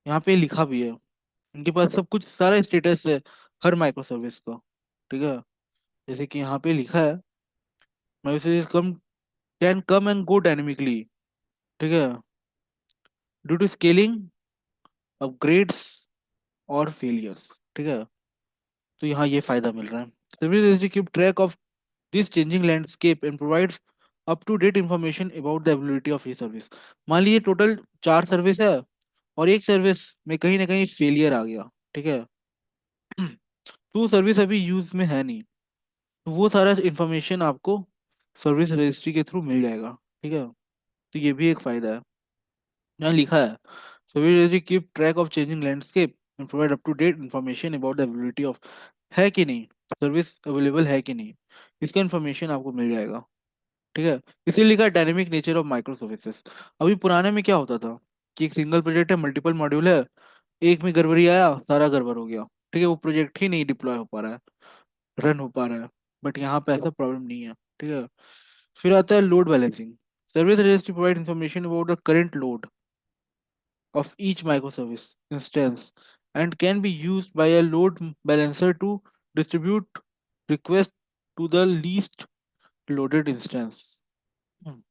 यहाँ पे लिखा भी है, उनके पास सब कुछ, सारा स्टेटस है हर माइक्रो सर्विस का। ठीक है। जैसे कि यहाँ पे लिखा है, micro service come can come and go dynamically, ठीक है, ड्यू टू स्केलिंग, अपग्रेड्स और फेलियर्स। ठीक है। तो यहाँ ये फायदा मिल रहा है। Service registry keep track of this changing landscape and provides up to date information about the availability of ये सर्विस। मान लीजिए टोटल 4 सर्विस है और एक सर्विस में कहीं ना कहीं फेलियर आ गया, ठीक है, तो सर्विस अभी यूज में है नहीं, तो वो सारा इंफॉर्मेशन आपको सर्विस रजिस्ट्री के थ्रू मिल जाएगा। ठीक है। तो ये भी एक फायदा है। यहाँ लिखा है, service registry keep track of changing landscape and provide up to date information about the availability of, है कि नहीं, सर्विस अवेलेबल है कि नहीं, इसका इंफॉर्मेशन आपको मिल जाएगा। ठीक है। इसीलिए लिखा है dynamic nature of micro services. अभी पुराने में क्या होता था कि एक सिंगल प्रोजेक्ट है, मल्टीपल मॉड्यूल है, एक में गड़बड़ी आया सारा गड़बड़ हो गया, ठीक है, वो प्रोजेक्ट ही नहीं डिप्लॉय हो पा रहा है, रन हो पा रहा है। बट यहाँ पे ऐसा प्रॉब्लम नहीं है। ठीक है। फिर आता है load balancing. Service registry provide information about the current load of each microservice instance and can be used by a load balancer to distribute requests to the least loaded instance. हम्म,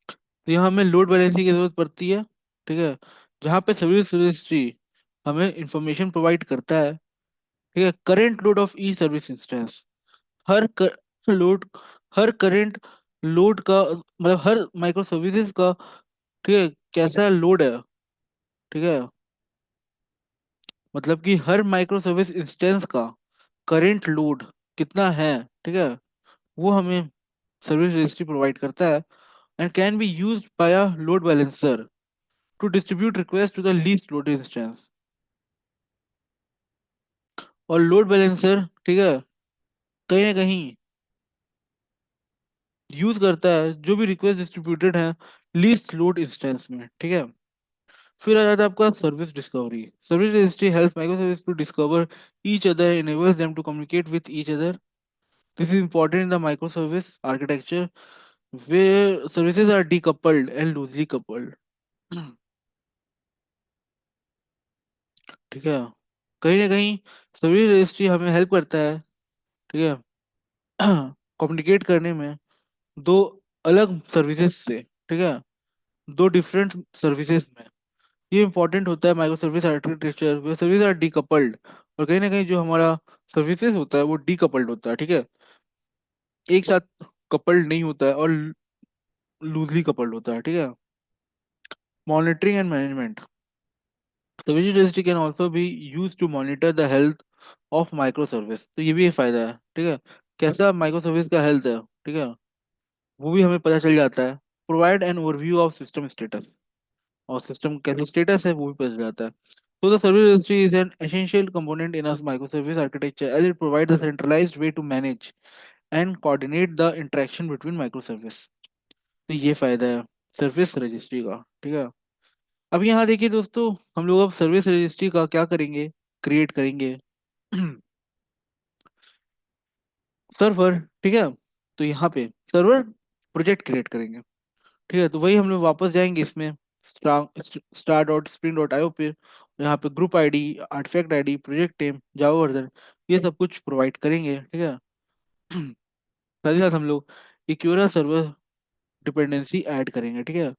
तो यहाँ हमें लोड बैलेंसिंग की जरूरत पड़ती है। ठीक है। जहाँ पे सर्विस रजिस्ट्री हमें इंफॉर्मेशन प्रोवाइड करता है, ठीक है, current load of E service instance, her load, her current load का, मतलब हर माइक्रो सर्विसेज का, ठीक है, कैसा लोड है, ठीक है, मतलब कि हर माइक्रो सर्विस इंस्टेंस का करेंट लोड कितना है, ठीक है, वो हमें सर्विस रजिस्ट्री प्रोवाइड करता है and can be used by a load balancer to distribute request to the least loaded instance. और लोड बैलेंसर, ठीक है, कहीं ना कहीं यूज करता है जो भी रिक्वेस्ट डिस्ट्रीब्यूटेड है लीस्ट लोड इंस्टेंस में। ठीक है। फिर आ जाता है आपका service discovery. Service registry help micro service to discover each other, enables them to communicate with each other. This is important in the microservice architecture where services are decoupled and loosely coupled. ठीक है। कहीं ना कहीं service registry हमें help करता है, ठीक है, कम्युनिकेट करने में दो अलग सर्विसेज से, ठीक है, दो डिफरेंट सर्विसेज में। ये इंपॉर्टेंट होता है micro service architecture way service are decoupled. और कहीं ना कहीं जो हमारा सर्विसेज होता है वो डीकपल्ड होता है, ठीक है, एक साथ कपल्ड नहीं होता है और लूजली कपल्ड होता है। ठीक है। Monitoring and management. The Visual Registry can also be used to monitor the health of microservice। तो ये भी एक फायदा है। ठीक है। कैसा माइक्रो सर्विस का हेल्थ है, ठीक है, वो भी हमें पता चल जाता है। Provide an overview of system status, और सिस्टम कैसा स्टेटस है वो भी पता चल जाता है। So the service registry is an essential component in a microservice architecture as it provides a centralized way to manage and coordinate the interaction between microservice। तो ये फायदा है सर्विस रजिस्ट्री का। ठीक है। अब यहाँ देखिए दोस्तों, हम लोग अब सर्विस रजिस्ट्री का क्या करेंगे, क्रिएट करेंगे सर्वर। ठीक है। तो यहाँ पे सर्वर प्रोजेक्ट क्रिएट करेंगे। ठीक है। तो वही हम लोग वापस जाएंगे इसमें star dot spring dot IO पे, और यहाँ पे group ID, artifact ID, project name, Java version, ये सब कुछ प्रोवाइड करेंगे। ठीक है। साथ ही साथ हम लोग इक्यूरा सर्वर डिपेंडेंसी ऐड करेंगे। ठीक है।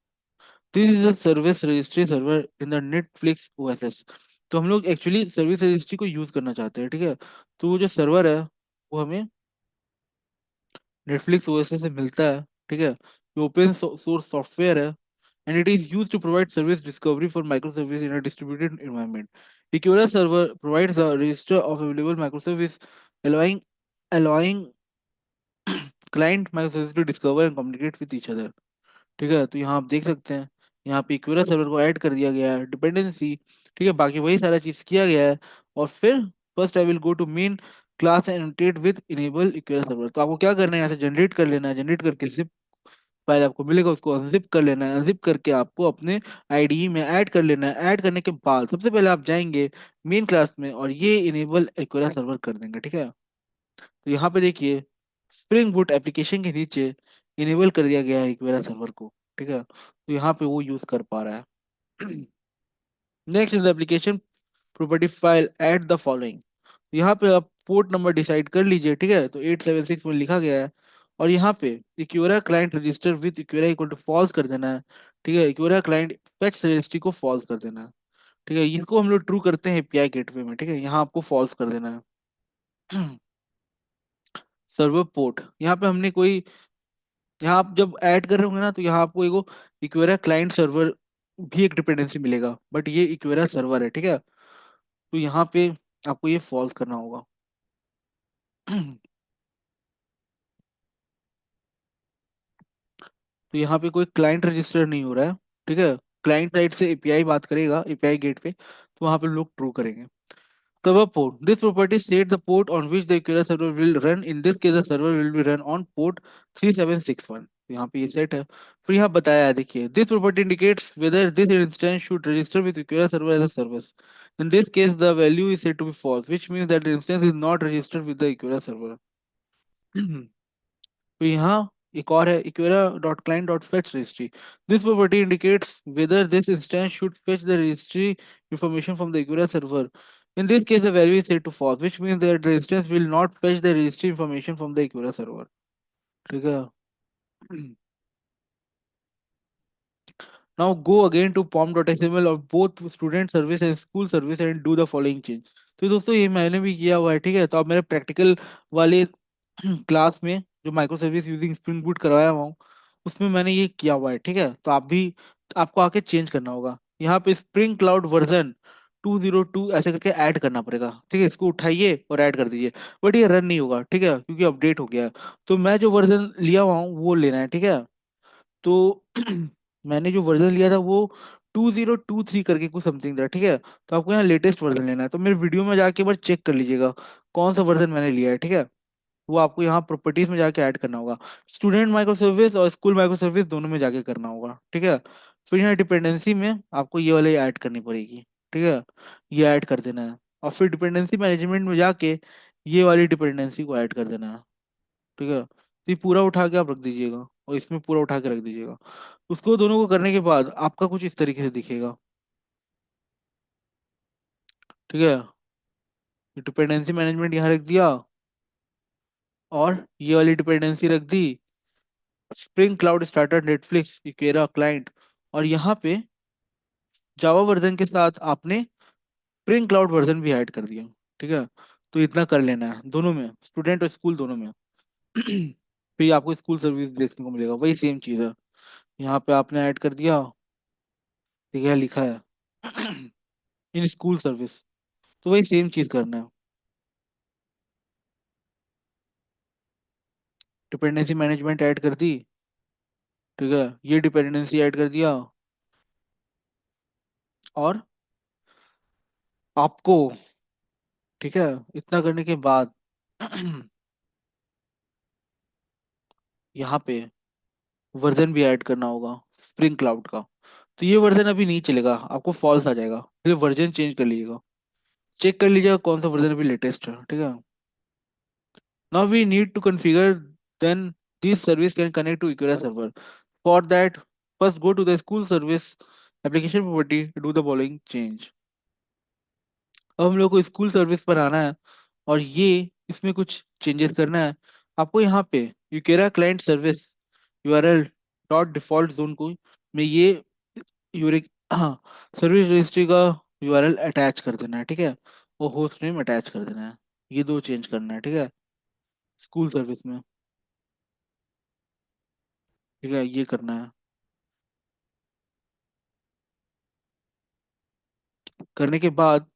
This is a service registry server in the Netflix OSS. तो हम लोग एक्चुअली सर्विस रजिस्ट्री को यूज करना चाहते हैं। ठीक है। तो वो जो सर्वर है वो हमें नेटफ्लिक्स ओएसएस से मिलता है। ठीक है। ये ओपन सोर्स सॉफ्टवेयर है and it is used to provide service discovery for microservice in a distributed environment. Equura server provides a register of available microservice allowing allowing client micro service to discover and communicate with each other. ठीक है, तो यहाँ आप देख सकते हैं, यहाँ पे इक्विरा सर्वर को ऐड कर दिया गया है, डिपेंडेंसी। ठीक है, बाकी वही सारा चीज किया गया है। और फिर first I will go to main class and annotate with enable इक्विरा सर्वर। तो आपको क्या करना है, यहाँ से जनरेट कर लेना है, जनरेट करके जिप फाइल आपको मिलेगा, उसको अनजिप कर लेना है, अनजिप करके आपको अपने आईडीई में ऐड कर लेना है। ऐड करने के बाद सबसे पहले आप जाएंगे मेन क्लास में और ये इनेबल इक्विरा सर्वर कर देंगे। ठीक है, तो यहाँ पे देखिए स्प्रिंग बूट एप्लीकेशन के नीचे इनेबल कर दिया गया है इक्वेरा सर्वर को। ठीक है, तो यहाँ पे वो यूज कर पा रहा है। Next in the application property file add the following. यहाँ पे आप पोर्ट नंबर डिसाइड कर लीजिए। ठीक है, तो 876 में लिखा गया है। और यहाँ पे इक्वेरा client register with इक्वेरा equal to false कर देना है। ठीक है, इक्वेरा क्लाइंट फेच रजिस्ट्री को फॉल्स कर देना है। ठीक है, इसको हम लोग ट्रू करते हैं एपीआई गेटवे में। ठीक है, यहाँ आपको फॉल्स कर देना है। सर्वर पोर्ट, यहाँ पे हमने कोई, यहाँ आप जब ऐड कर रहे होंगे ना, तो यहाँ आपको एगो इक्वेरा क्लाइंट सर्वर भी एक डिपेंडेंसी मिलेगा, बट ये इक्वेरा सर्वर है। ठीक है, तो यहाँ पे आपको ये फॉल्स करना होगा। तो यहाँ पे कोई क्लाइंट रजिस्टर नहीं हो रहा है। ठीक है, क्लाइंट साइड से एपीआई बात करेगा एपीआई गेट पे, तो वहाँ पे लोग ट्रू करेंगे। Server port. This property states the port on which the Aquila server will run. In this case, the server will be run on port 3761. यहाँ पे ये सेट है। फिर यहाँ बताया है, देखिए this property indicates whether this instance should register with Aquila server as a service. In this case, the value is said to be false, which means that the instance is not registered with the Aquila server. तो यहाँ एक और है इक्वेरा dot client dot fetch registry. This property indicates whether this instance should fetch the registry information from the इक्वेरा server. In this case, the value is set to false, which means that the instance will not fetch the registry information from the Equira server. ठीक है। Now go again to pom.xml of both student service and school service and do the following change। तो दोस्तों ये मैंने भी किया हुआ है। ठीक है, तो अब मेरे प्रैक्टिकल वाले क्लास में जो micro service using spring boot करवाया हुआ हूँ, उसमें मैंने ये किया हुआ है। ठीक है, तो आप भी, आपको आके चेंज करना होगा। यहाँ पे स्प्रिंग क्लाउड वर्जन 202 ऐसे करके ऐड करना पड़ेगा। ठीक है, इसको उठाइए और ऐड कर दीजिए। बट ये रन नहीं होगा। ठीक है, क्योंकि अपडेट हो गया है। तो मैं जो वर्जन लिया हुआ हूँ वो लेना है। ठीक है, तो मैंने जो वर्जन लिया था वो 2023 करके कुछ समथिंग था। ठीक है, तो आपको यहाँ लेटेस्ट वर्जन लेना है, तो मेरे वीडियो में जाके एक बार चेक कर लीजिएगा कौन सा वर्जन मैंने लिया है। ठीक है, वो आपको यहाँ प्रॉपर्टीज में जाके ऐड करना होगा। स्टूडेंट माइक्रो सर्विस और स्कूल माइक्रो सर्विस दोनों में जाके करना होगा। ठीक है, फिर यहाँ डिपेंडेंसी में आपको ये वाले ऐड करनी पड़ेगी। ठीक है, ये ऐड कर देना है। और फिर डिपेंडेंसी मैनेजमेंट में जाके ये वाली डिपेंडेंसी को ऐड कर देना है। ठीक है, तो ये पूरा उठा के आप रख दीजिएगा और इसमें पूरा उठा के रख दीजिएगा। उसको दोनों को करने के बाद आपका कुछ इस तरीके से दिखेगा। ठीक है, डिपेंडेंसी मैनेजमेंट यहाँ रख दिया और ये वाली डिपेंडेंसी रख दी स्प्रिंग क्लाउड स्टार्टर नेटफ्लिक्स इक्वेरा क्लाइंट। और यहाँ पे जावा वर्जन के साथ आपने स्प्रिंग क्लाउड वर्जन भी ऐड कर दिया। ठीक है, तो इतना कर लेना है दोनों में, स्टूडेंट और स्कूल दोनों में। फिर आपको स्कूल सर्विस देखने को मिलेगा, वही सेम चीज़ है। यहाँ पे आपने ऐड कर दिया, ठीक है, लिखा है इन स्कूल सर्विस, तो वही सेम चीज़ करना है। डिपेंडेंसी मैनेजमेंट ऐड कर दी। ठीक है, ये डिपेंडेंसी ऐड कर दिया। और आपको, ठीक है, इतना करने के बाद यहाँ पे वर्जन भी ऐड करना होगा स्प्रिंग क्लाउड का। तो ये वर्जन अभी नहीं चलेगा, आपको फॉल्स आ जाएगा, फिर वर्जन चेंज कर लीजिएगा। चेक कर लीजिएगा कौन सा वर्जन अभी लेटेस्ट है। ठीक है, now we need to configure then this service can connect to इक्वेरा server. For that first go to the school service application property, do the following change. अब हम लोग को स्कूल सर्विस पर आना है और ये इसमें कुछ चेंजेस करना है। आपको यहाँ पे यूकेरा client service URL dot default zone को में ये यूरिक, हाँ, सर्विस रजिस्ट्री का यूआरएल अटैच कर देना है। ठीक है, वो होस्ट नेम अटैच कर देना है। ये दो चेंज करना है। ठीक है, स्कूल सर्विस में। ठीक है, ये करना है। करने के बाद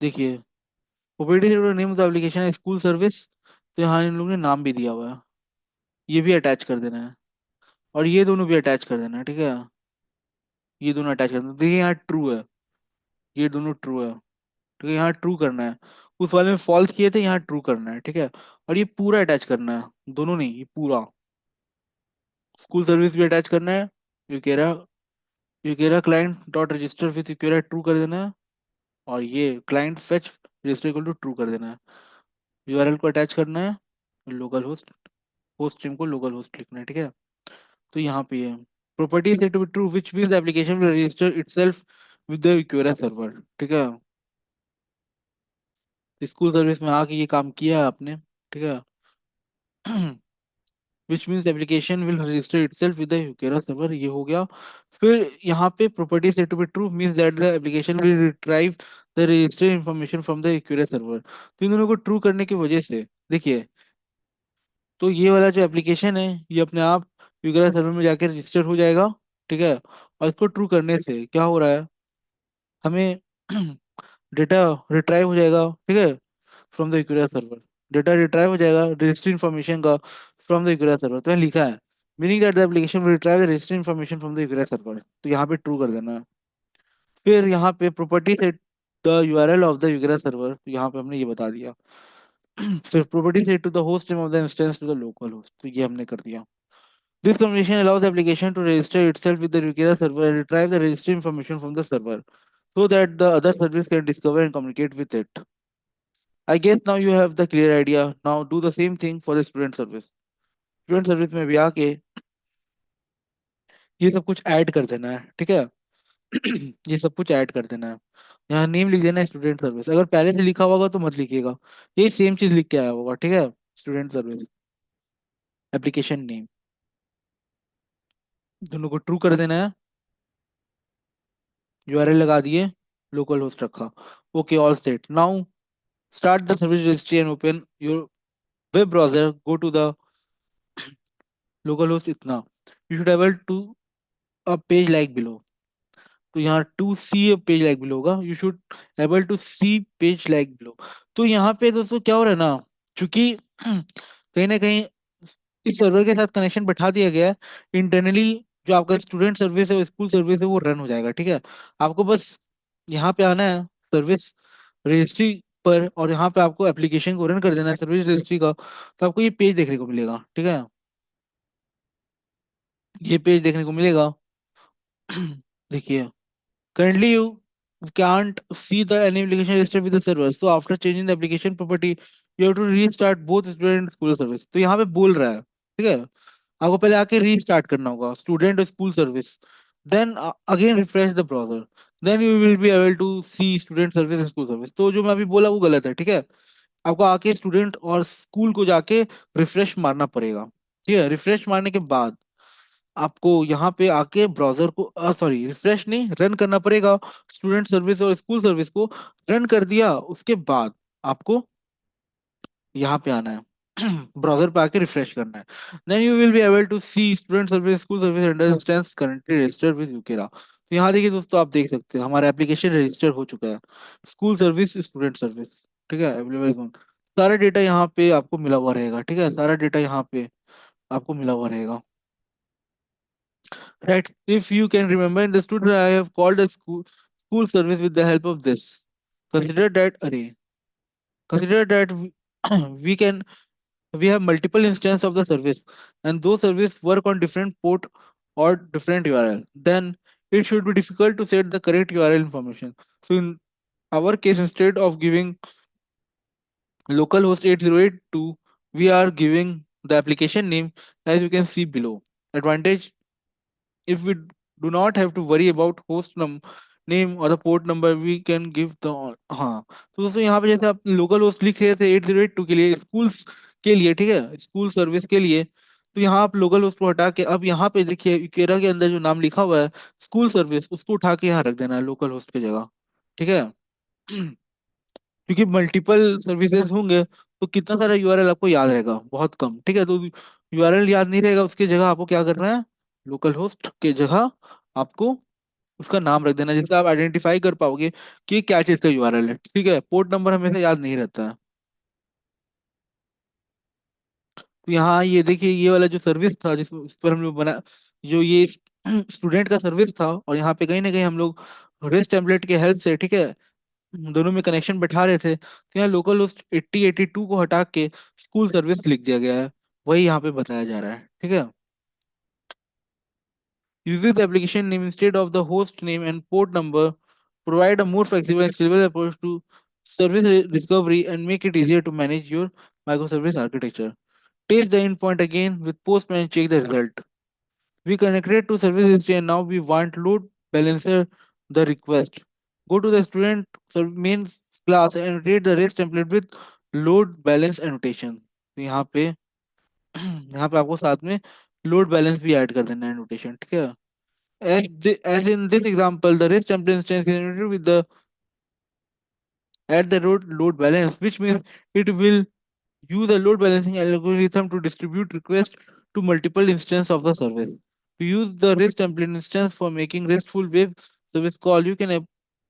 देखिए, property name of the application है स्कूल सर्विस। तो यहाँ इन लोगों ने नाम भी दिया हुआ है, ये भी अटैच कर देना है, और ये दोनों भी अटैच कर देना है, ठीक है। ये दोनों अटैच कर देना, देखिए यहाँ ट्रू है, ये दोनों ट्रू है, ठीक है, यहाँ ट्रू करना है। उस वाले में फॉल्स किए थे, यहाँ ट्रू करना है, ठीक है। और ये पूरा अटैच करना है, दोनों नहीं, ये पूरा। स्कूल सर्विस भी अटैच करना है, यूकेरा, यूकेरा client dot register with यूकेरा true कर देना है। और ये client fetch register equal to true कर देना है। यूआरएल को अटैच करना है, लोकल होस्ट, होस्ट टीम को लोकल होस्ट लिखना है, ठीक है। तो यहाँ पे है property set to be true which means the application will register itself with the यूकेरा सर्वर, ठीक है। स्कूल सर्विस में आके ये काम किया है आपने, ठीक है। Which means application will register itself with the यूकेरा सर्वर, ये हो गया। फिर यहाँ पे property set to be true means that the application will retrieve the registered information from the यूकेरा सर्वर। तो इन दोनों को ट्रू करने की वजह से देखिए, तो ये वाला जो एप्लीकेशन है ये अपने आप यूकेरा सर्वर में जाके रजिस्टर हो जाएगा, ठीक है। और इसको ट्रू करने से क्या हो रहा है, हमें डेटा रिट्राइव हो जाएगा, ठीक है, फ्रॉम द यूकेरा सर्वर। डेटा रिट्राइव हो जाएगा रजिस्ट्री इन्फॉर्मेशन का फ्रॉम द यूकेरा सर्वर, तो यहाँ लिखा है meaning that the application will retrieve the registry information from the यूकेरा सर्वर, तो यहाँ पे ट्रू कर देना है। फिर यहाँ पे property set the URL of the यूकेरा सर्वर, तो यहाँ पे हमने ये बता दिया। फिर property set to the host name of the instance to the local host, तो ये हमने कर दिया। This communication allows the application to register itself with the यूकेरा server and retrieve the registry information from the server so that the other service can discover and communicate with it. I guess now you have the clear idea. Now do the same thing for the student service. Student service में भी आके ये सब कुछ add कर देना है, ठीक है। ये सब कुछ ऐड कर देना है। यहाँ नेम लिख देना है स्टूडेंट सर्विस, अगर पहले से लिखा होगा तो मत लिखिएगा, यही सेम चीज लिख के आया होगा, ठीक है। स्टूडेंट सर्विस एप्लीकेशन नेम, दोनों को ट्रू कर देना है। यूआरएल लगा दिए, लोकल होस्ट रखा। Okay, all set now. Start the service registry and open your web browser, go to the local host इतना, you should able to a page like below. तो यहाँ to see page like below होगा, you should able to see page like below. तो यहाँ पे दोस्तों क्या हो रहा है ना, चूंकि कहीं ना कहीं इस सर्वर के साथ कनेक्शन बैठा दिया गया है इंटरनली, जो आपका स्टूडेंट सर्विस है, स्कूल सर्विस है, वो रन हो जाएगा, ठीक है। आपको बस यहाँ पे आना है सर्विस रजिस्ट्री पर, और यहाँ पे आपको एप्लीकेशन को रन कर देना है सर्विस रजिस्ट्री का, तो आपको ये पेज देखने को मिलेगा, ठीक है। ये पेज देखने को मिलेगा। देखिए, currently you can't see the any application registered with the server. So after changing the application property, you have to restart both student and school service. तो यहाँ पे बोल रहा है, ठीक है, आपको पहले आके रीस्टार्ट करना होगा स्टूडेंट और school service, then again refresh the browser, then you will be able to see student service and school service. तो जो मैं अभी बोला वो गलत है, ठीक है। आपको आके स्टूडेंट और स्कूल को जाके रिफ्रेश मारना पड़ेगा, ठीक है। रिफ्रेश मारने के बाद आपको यहाँ पे आके ब्राउजर को सॉरी रिफ्रेश नहीं, रन करना पड़ेगा स्टूडेंट सर्विस और स्कूल सर्विस को। रन कर दिया उसके बाद आपको यहाँ पे आना है, ब्राउजर पे आके रिफ्रेश करना है, then you will be able to see student service school service under instance currently registered with यूकेरा। तो यहाँ देखिए दोस्तों, आप देख सकते हैं हमारा एप्लीकेशन रजिस्टर हो चुका है, स्कूल सर्विस स्टूडेंट सर्विस, ठीक है, अवेलेबल। सारा डेटा यहाँ पे आपको मिला हुआ रहेगा, ठीक है, सारा डेटा यहाँ पे आपको मिला हुआ रहेगा। Right. If you can remember in the student, I have called a school service with the help of this. Consider that array. Consider that we can we have multiple instances of the service, and those service work on different port or different URL. Then it should be difficult to set the correct URL information. So in our case, instead of giving localhost 8082, we are giving the application name as you can see below. Advantage, if we do not have to worry about host name or the port number, we can give the हाँ। तो दोस्तों यहाँ पे जैसे आप local host लिख रहे थे 8082 के लिए, स्कूल्स के लिए, ठीक है, स्कूल सर्विस के लिए, तो यहाँ आप लोकल होस्ट को हटा के अब यहाँ पे देखिए केरा के अंदर जो नाम लिखा हुआ है स्कूल सर्विस, उसको उठा के यहाँ रख देना है लोकल होस्ट की जगह, ठीक है। क्योंकि मल्टीपल सर्विसेज होंगे तो कितना सारा यूआरएल आपको याद रहेगा, बहुत कम, ठीक है। तो यूआरएल याद नहीं रहेगा, उसकी जगह आपको क्या करना है, लोकल होस्ट के जगह आपको उसका नाम रख देना, जिससे आप आइडेंटिफाई कर पाओगे कि ये क्या चीज का यूआरएल है, ठीक है। पोर्ट नंबर हमेशा याद नहीं रहता है। तो यहाँ ये देखिए, ये वाला जो सर्विस था उस पर हम लोग बना, जो ये स्टूडेंट का सर्विस था, और यहाँ पे कहीं ना कहीं हम लोग रेस्ट टेम्पलेट के हेल्प से, ठीक है, दोनों में कनेक्शन बैठा रहे थे, तो यहाँ लोकल होस्ट 8082 को हटा के स्कूल सर्विस लिख दिया गया है। वही यहाँ पे बताया जा रहा है, ठीक है। Uses the application name instead of the host name and port number, provide a more flexible and scalable approach to service discovery and make it easier to manage your microservice architecture. Test the endpoint again with Postman and check the result. We connected to service history and now we want load balancer the request. Go to the student main class and annotate the REST template with load balance annotation. तो यहाँ पे यहाँ पे आपको साथ में load balance भी add कर देना है annotation, ठीक है। As in this example, the REST template instance is generated with the at the load balance, which means it will use a load balancing algorithm to distribute requests to multiple instances of the service. To use the REST template instance for making RESTful web service call, you can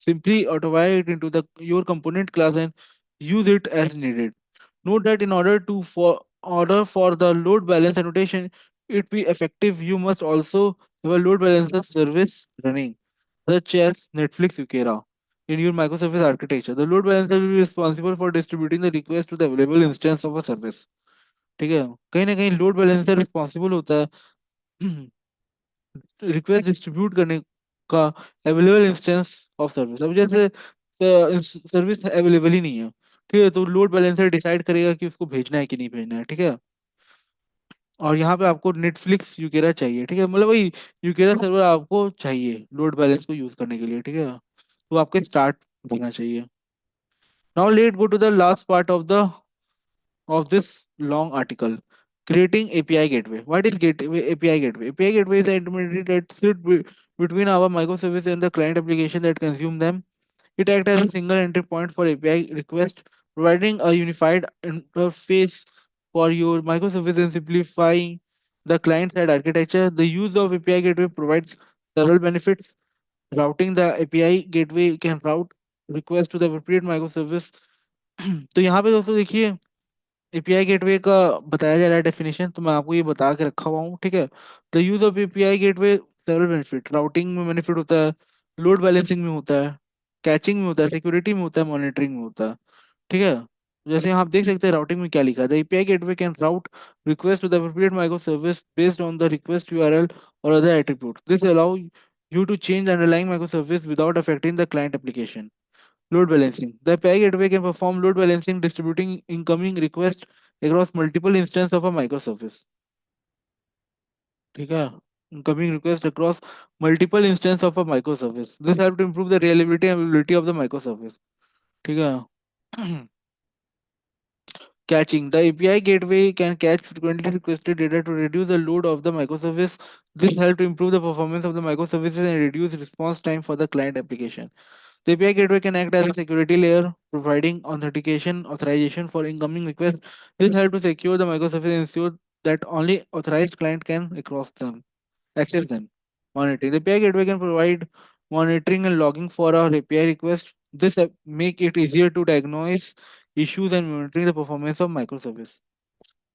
simply autovire it into the your component class and use it as needed. Note that in order for the load balance annotation it be effective, you must also have a load balancer service running, such as Netflix Ukera. In your microservice architecture, the load balancer will be responsible for distributing the request to the available instance of a service. ठीक है, कहीं ना कहीं load balancer responsible होता है request distribute करने का available instance of service. अब जैसे सर्विस अवेलेबल ही नहीं है, ठीक है, तो लोड बैलेंसर डिसाइड करेगा कि उसको भेजना है कि नहीं भेजना है, ठीक है। और यहाँ पे आपको नेटफ्लिक्स यूकेरा चाहिए, ठीक है, मतलब वही यूकेरा सर्वर आपको चाहिए लोड बैलेंस को यूज करने के लिए, ठीक है। तो आपके स्टार्ट होना चाहिए। Now let go to the last part of this long article. Creating API gateway. What is gateway? API gateway. API gateway is the intermediary that sits between our microservice and the client application that consume them. It acts as a single entry point for API request, providing a unified interface for your microservice and simplifying the client-side architecture. The use of API gateway provides several benefits. Routing the API gateway can route request to the appropriate microservice. तो यहाँ पे दोस्तों देखिए, API gateway का बताया जा रहा है डेफिनेशन, तो मैं आपको ये बता के रखा हुआ हूँ, ठीक है। The use of API gateway several benefit, routing में बेनिफिट होता है, लोड बैलेंसिंग में होता है, कैचिंग में होता है, सिक्योरिटी में होता है, मॉनिटरिंग में होता है, ठीक है। जैसे आप देख सकते हैं राउटिंग में क्या लिखा है, the API gateway can route request to the appropriate micro service based on the request URL और other attribute, this allow you to change the underlying microservice without affecting the client application. Load balancing. The API gateway can perform load balancing, distributing incoming requests across multiple instances of a microservice. ठीक है, incoming request across multiple instances of a microservice. This help to improve the reliability and availability of the microservice. ठीक है। Caching. The API gateway can catch frequently requested data to reduce the load of the microservice. This help to improve the performance of the microservices and reduce response time for the client application. The API gateway can act as a security layer, providing authentication authorization for incoming requests. This helps to secure the microservice and ensure that only authorized client can access them. Monitoring. The API gateway can provide monitoring and logging for our API request. This make it easier to diagnose issues and monitoring the performance of microservice.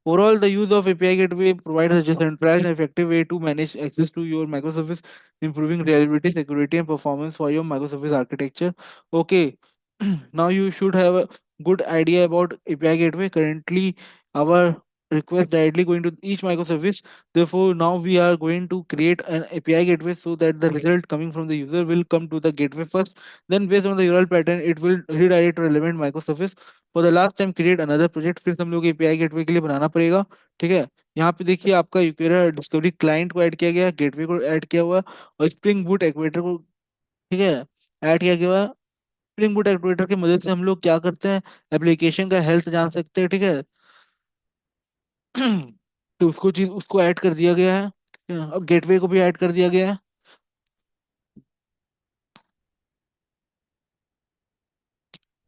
Overall, the use of API Gateway provides a centralized and effective way to manage access to your microservice, improving reliability, security, and performance for your microservice architecture. Okay, now you should have a good idea about API Gateway. Currently, our request directly going to each microservice. Therefore, now we are going to create an API gateway so that the result coming from the user will come to the gateway first. Then, based on the URL pattern, it will redirect to relevant microservice for the last time create another project, फिर से हम लोग API gateway के लिए बनाना पड़ेगा, ठीक है। यहाँ पे देखिए आपका यूकेरा डिस्कवरी क्लाइंट को ऐड किया गया, गेटवे को ऐड किया हुआ, और स्प्रिंग बूट एक्वेटर को, ठीक है, ऐड किया गया हुआ। स्प्रिंग बूट एक्वेटर की मदद से हम लोग क्या करते हैं, एप्लीकेशन का हेल्थ जान सकते हैं, ठीक है। तो उसको ऐड कर दिया गया है, ठीक है? अब गेटवे को भी ऐड कर दिया गया है,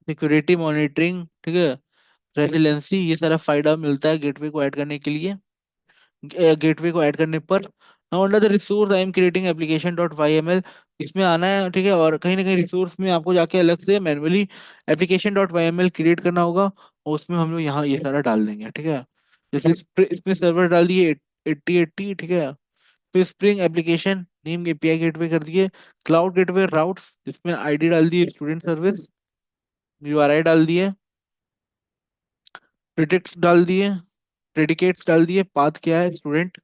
सिक्योरिटी मॉनिटरिंग, ठीक है, रेजिलेंसी, ये सारा फायदा मिलता है गेटवे को ऐड करने के लिए, गेटवे को ऐड करने पर। Now under the resource I am creating application dot Y M L, इसमें आना है, ठीक है, और कहीं ना कहीं रिसोर्स में आपको जाके अलग से manually application dot Y M L create करना होगा, और उसमें हम लोग यहाँ ये सारा डाल देंगे, ठीक है। जैसे इसमें सर्वर डाल दिए 8080, ठीक है। फिर spring application name API gateway कर दिए। क्लाउड गेटवे राउट्स, इसमें आईडी डाल दिए स्टूडेंट सर्विस, यूआरआई डाल दिए, प्रिडिक्ट्स डाल दिए, प्रेडिकेट्स डाल दिए, पाथ क्या है स्टूडेंट,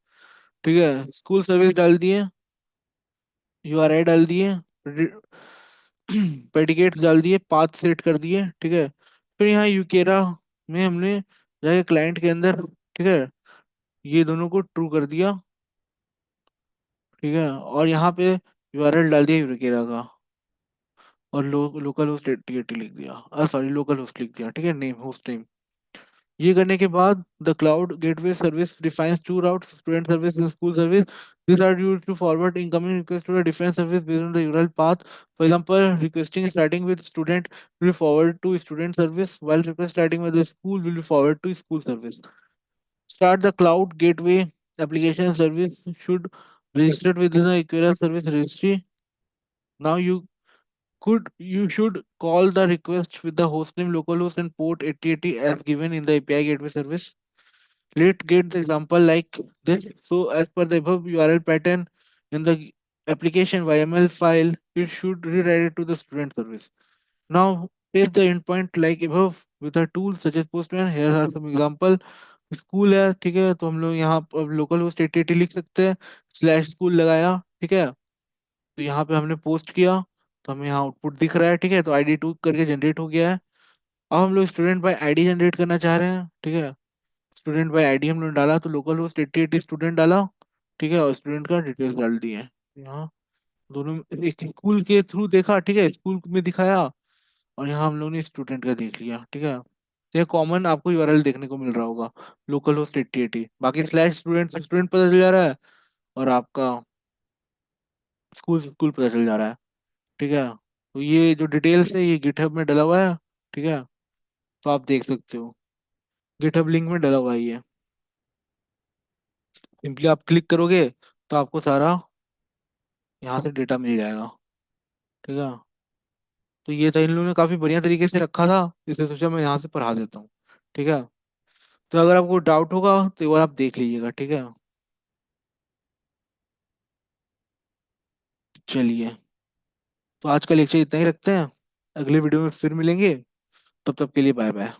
ठीक है। स्कूल सर्विस डाल दिए, यूआरआई डाल दिए, प्रेडिकेट्स डाल दिए, पाथ सेट कर दिए, ठीक है। फिर यहाँ यूकेरा में हमने जाके क्लाइंट के अंदर, ठीक है, ये दोनों को ट्रू कर दिया, ठीक है। और यहाँ पे यूआरएल डाल दिया यूकेरा का, और लोकल होस्ट एटी लिख दिया, सॉरी लोकल होस्ट लिख दिया, ठीक है, नेम होस्ट नेम। ये करने के बाद the cloud gateway service defines two routes, student service and school service. These are used to forward incoming requests to a different service based on the URL path. For example, requesting starting with student will be forwarded to student service, while request starting with the school will be forwarded to school service. Start the cloud gateway application service should register within the Equera service registry. Now you should call the request with the hostname, localhost, and port 8080 as given in the API gateway service. Let's get the example like this. So as per the above URL pattern in the application YML file, it should redirect it to the student service. Now paste the endpoint like above with a tool such as Postman. Here are some example. School है, ठीक है, तो हम लोग यहाँ पर local host 8080 लिख सकते हैं, स्लैश स्कूल लगाया, ठीक है। तो यहाँ पे हमने पोस्ट किया, तो हमें यहाँ आउटपुट दिख रहा है, ठीक है, तो ID2 करके जनरेट हो गया है। अब हम लोग स्टूडेंट बाय आईडी जनरेट करना चाह रहे हैं, ठीक है। स्टूडेंट बाय आईडी हम लोग डाला, तो लोकल होस्ट 8080 स्टूडेंट डाला, ठीक है, और स्टूडेंट का डिटेल्स डाल दिए यहाँ। दोनों एक स्कूल के थ्रू देखा, ठीक है, स्कूल में दिखाया, और यहाँ हम लोग ने स्टूडेंट का देख लिया, ठीक है। तो ये कॉमन आपको यूआरएल देखने को मिल रहा होगा, लोकल होस्ट 8080, बाकी स्लैश स्टूडेंट स्टूडेंट पता चल जा रहा है, और आपका स्कूल स्कूल पता चल जा रहा है, ठीक है। तो ये जो डिटेल्स है ये गिटहब में डला हुआ है, ठीक है, तो आप देख सकते हो, गिटहब लिंक में डला हुआ है ये। सिंपली आप क्लिक करोगे तो आपको सारा यहाँ से डेटा मिल जाएगा, ठीक है। तो ये था, इन लोगों ने काफी बढ़िया तरीके से रखा था, इसलिए सोचा मैं यहाँ से पढ़ा देता हूँ, ठीक है। तो अगर आपको डाउट होगा तो एक बार आप देख लीजिएगा, ठीक है। चलिए, तो आज का लेक्चर इतना ही रखते हैं, अगले वीडियो में फिर मिलेंगे, तब तक के लिए बाय बाय।